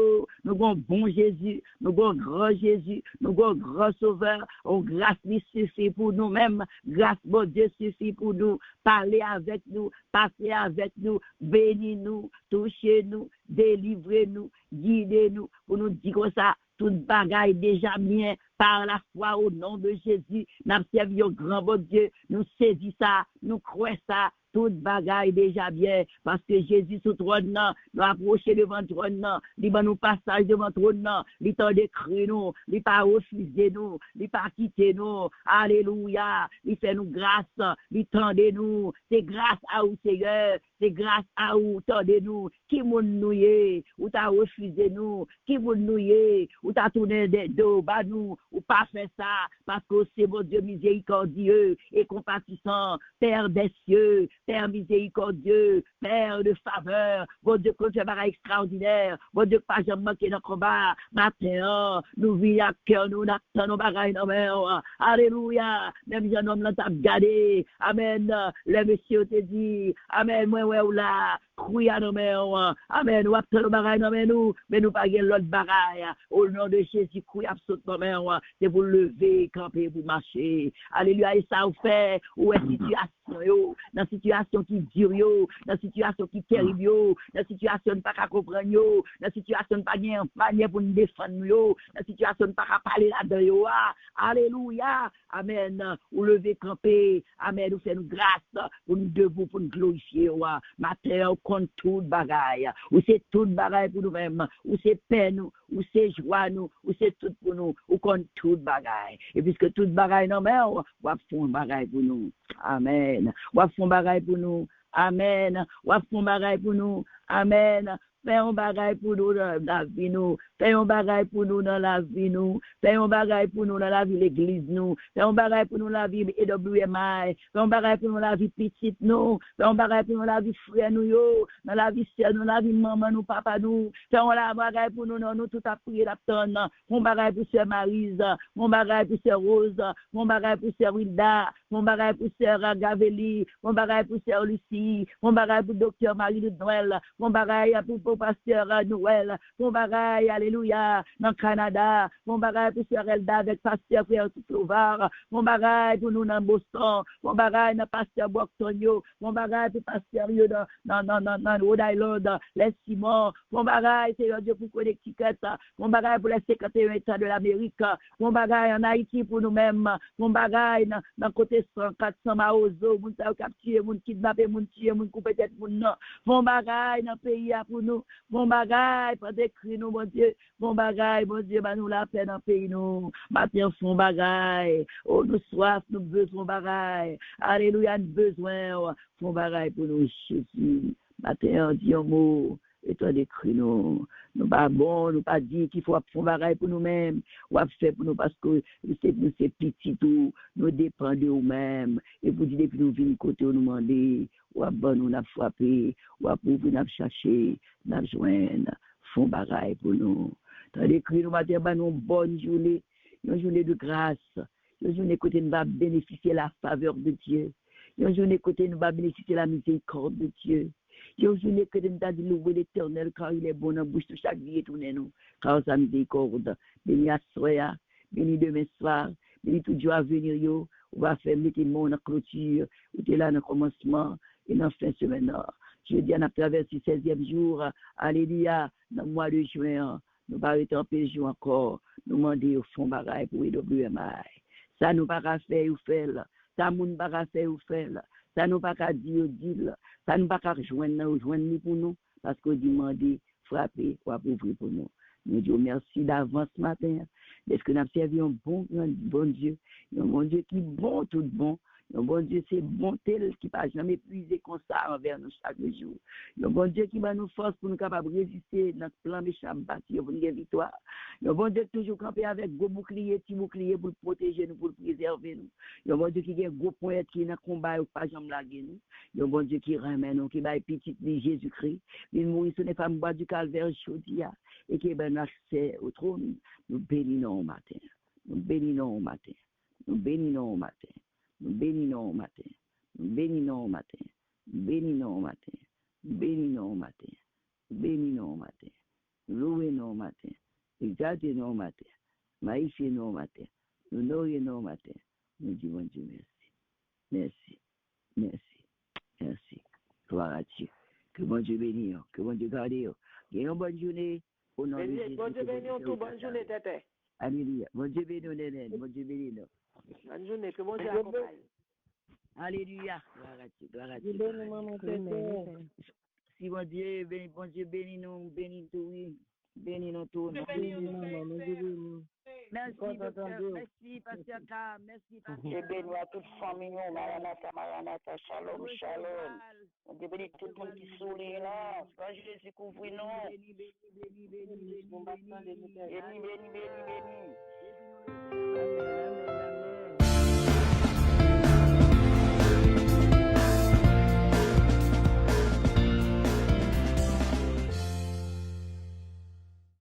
Nous avons bon Jésus. Nous avons grand Jésus. Nous avons grand Sauveur. Oh, grâce lui suffit pour nous-mêmes. Grâce, bon Dieu, suffit pour nous. Parlez avec nous. Passez avec nous. Bénis-nous. Touchez-nous. Délivrez-nous. Guidez-nous. Pour nous dire comme ça. Toute bagaille déjà bien par la foi au nom de Jésus. Nous servons au grand bon Dieu. Nous saisissons ça. Nous croyons ça. toute bagaille déjà bien, parce que Jésus sous trône, nous approcher devant le trône, il va nous passage devant le trône, il t'a décrit nous, il pas refusé nous, il pas quitté nous, alléluia, il fait nous grâce, il tendez nous, c'est grâce à vous Seigneur, c'est grâce à vous, tendez nous, qui moun nous y, ou t'a refusé nous, qui moun nous y, ou t'a tourné des dos, bah nous, ou pas fait ça, parce que c'est mon Dieu miséricordieux et compatissant, Père des cieux, Père miséricordieux, Père de faveur, mon Dieu, que tu es extraordinaire, mon Dieu, pas jamais manqué dans le combat, matin, nous vivons à cœur, nous n'attendons nos bagailles, nos mères, alléluia, même si un homme l'a gardé, amen, le monsieur te dit, amen, moi, ouais, ou là, croyez à nos mères, amen, nous attendons nos bagailles, nos mères, nous, mais nous pas l'autre bagaille, au nom de Jésus, croyez absolument, mère, c'est vous lever, camper, vous marcher, alléluia, et ça vous fait, ou est situation, yo, dans situation qui dure, yo, dans situation qui terrible, yo, dans situation pas qu'à comprendre, yo, dans situation pas bien, manière pour nous défendre, yo, dans situation pas qu'à parler là-dedans, yo, alléluia, amen, ou lever, camper, amen, ou fait nous grâce, pour nous debout, pour nous glorifier, yo, matin, contre tout bagaille, ou c'est tout bagaille pour nous-mêmes, ou c'est peine, ou c'est joie, nous, ou c'est tout pour nous, ou contre tout bagaille, et puisque tout bagaille, non, mais, ou font bagaille pour nous, amen, ou font bagaille pour nous, amen, ou font bagaille pour nous, amen. Fais un bagaille pour nous dans la vie, nous. Fais un bagaille pour nous dans la vie, nous. Fais un bagaille pour nous dans la vie l'église, nous. Fais un bagaille pour nous dans la vie EWMI. Fais un bagaille pour nous dans la vie petite, nous. Fais un bagaille pour nous dans la vie frère, nous, yo. Dans la vie sœur, nous, dans la vie maman, nous, papa, nous. Fais un bagaille pour nous, nous, tout à prier la tonne. Mon bagaille pour sœur Maryse. Mon bagaille pour sœur Rose. Mon bagaille pour sœur Wilda. Mon bagaille pour sœur Gaveli. Mon bagaille pour sœur Lucie. Mon bagaille pour docteur Marie Noël. Mon bagaille pour pasteur Noël, mon bagaille, alléluia, dans le Canada, mon bagaille pour sœur Elda avec pasteur frère Toulovar, mon bagaille pour nous dans Boston, mon bagaille dans pasteur Boctonio, mon bagaille pour pasteur dans Rhode Island, les Simons, mon bagaille, c'est Dieu pour Connecticut, mon bagaille pour les 51 États de l'Amérique, mon bagaille en Haïti pour nous-mêmes, mon bagaille dans côté 100, 400 Maozo, mon capturé, mon kidnappé, mon tué, mon coupé tête, mon bagaille dans le pays pour nous. Mon bagaille, pas d'écrit nous, mon Dieu. Mon bagaille, mon Dieu, bah nous la paix dans le pays, nous. Matin, font bagaille. Oh, nous soif, nous besoin bagaille. Alléluia, nous besoin. Font bagaille pour nous, Jésus. Matin, dis un mot. Et toi, d'écrit nous. Nous pas bon, nous pas dit qu'il faut faire bagaille pour nous-mêmes. Ou faire pour nous parce que nous, c'est petit tout. Nous dépendons de nous-mêmes. Et vous dites, depuis nous venons côté, nous demander. Ou à bon, nous avons frappé, ou à pour nous avons cherché, nous avons joindre, font bagaille pour nous. Tandis que nous avons une bonne journée, une journée de grâce, une journée côté nous va bénéficier la faveur de Dieu, une journée côté nous va bénéficier la miséricorde de Dieu, une journée côté nous va louer l'Éternel car il est bon dans la bouche de chaque vie et tourner nous, car sa miséricorde, béni à soya, béni demain soir, béni tout Dieu à venir, yo, on va faire mettre le monde en clôture, ou t'es là dans le commencement, et dans la fin de semaine, je dis, on a traversé le 16e jour, alléluia, dans le mois de juin, nous allons être en pays encore, nous demander au fond bagaille pour EWMI. Ça nous pas faire ou faire, ça nous pas faire ou faire, ça nous pas dire, ça nous pas rejoindre pour nous, parce qu'on demande frapper ou ouvrir pour nous. Nous disons merci d'avance ce matin, parce que nous avons servi un bon Dieu, un bon Dieu qui est bon, tout bon. Le bon Dieu, c'est bon tel qui ne va jamais épuiser comme ça envers nous chaque jour. Le bon Dieu qui va nous force pour nous capables de résister dans le plan méchant bâtir pour nous gagner victoire. Le bon Dieu toujours campé avec gros bouclier, petit bouclier pour protéger nous, pour préserver nous. Le bon Dieu qui a un gros point qui est dans le combat ou pas jamais laguer nous. Le bon Dieu qui ramène nous, qui va petit de Jésus-Christ. Il mourit sur les femmes bois du calvaire chaudia et qui est ben accès au trône. Nous bénissons au matin. Nous bénissons au matin. Nous bénissons au matin. Nous bénissons au matin, nous bénissons au matin, nous bénissons au matin, nous bénissons au matin, nous bénissons au matin, nous louons au matin, nous exaltons au matin, nous magnifions au matin, nous nourrissons au matin, nous disons Dieu merci, merci, merci, merci, gloire à Dieu, que bon Dieu bénisse, que bon Dieu garde, une bonne journée, au nom de Jésus. Bon Dieu bénisse, bonne journée, Tete. Alléluia, bon Dieu bénisse, bon Dieu bénisse. Bonne journée, que bon Dieu accompagne. Alléluia. Gloire à Dieu, gloire à Dieu. Bénis maman, Père. Si bon Dieu bénis nous, bénis tout, oui. Bénis nous tous. Bénis maman, nous bénis. Merci, docteur. Merci, pasteur K. Merci, pasteur. Je bénis à toute famille, Maranatha, Maranatha, Shalom, Shalom. On bénit tout le monde qui sourit là. Quand Jésus couvre nous. Béni, béni, béni, béni, béni, béni, béni, béni, Béni, béni, béni, béni.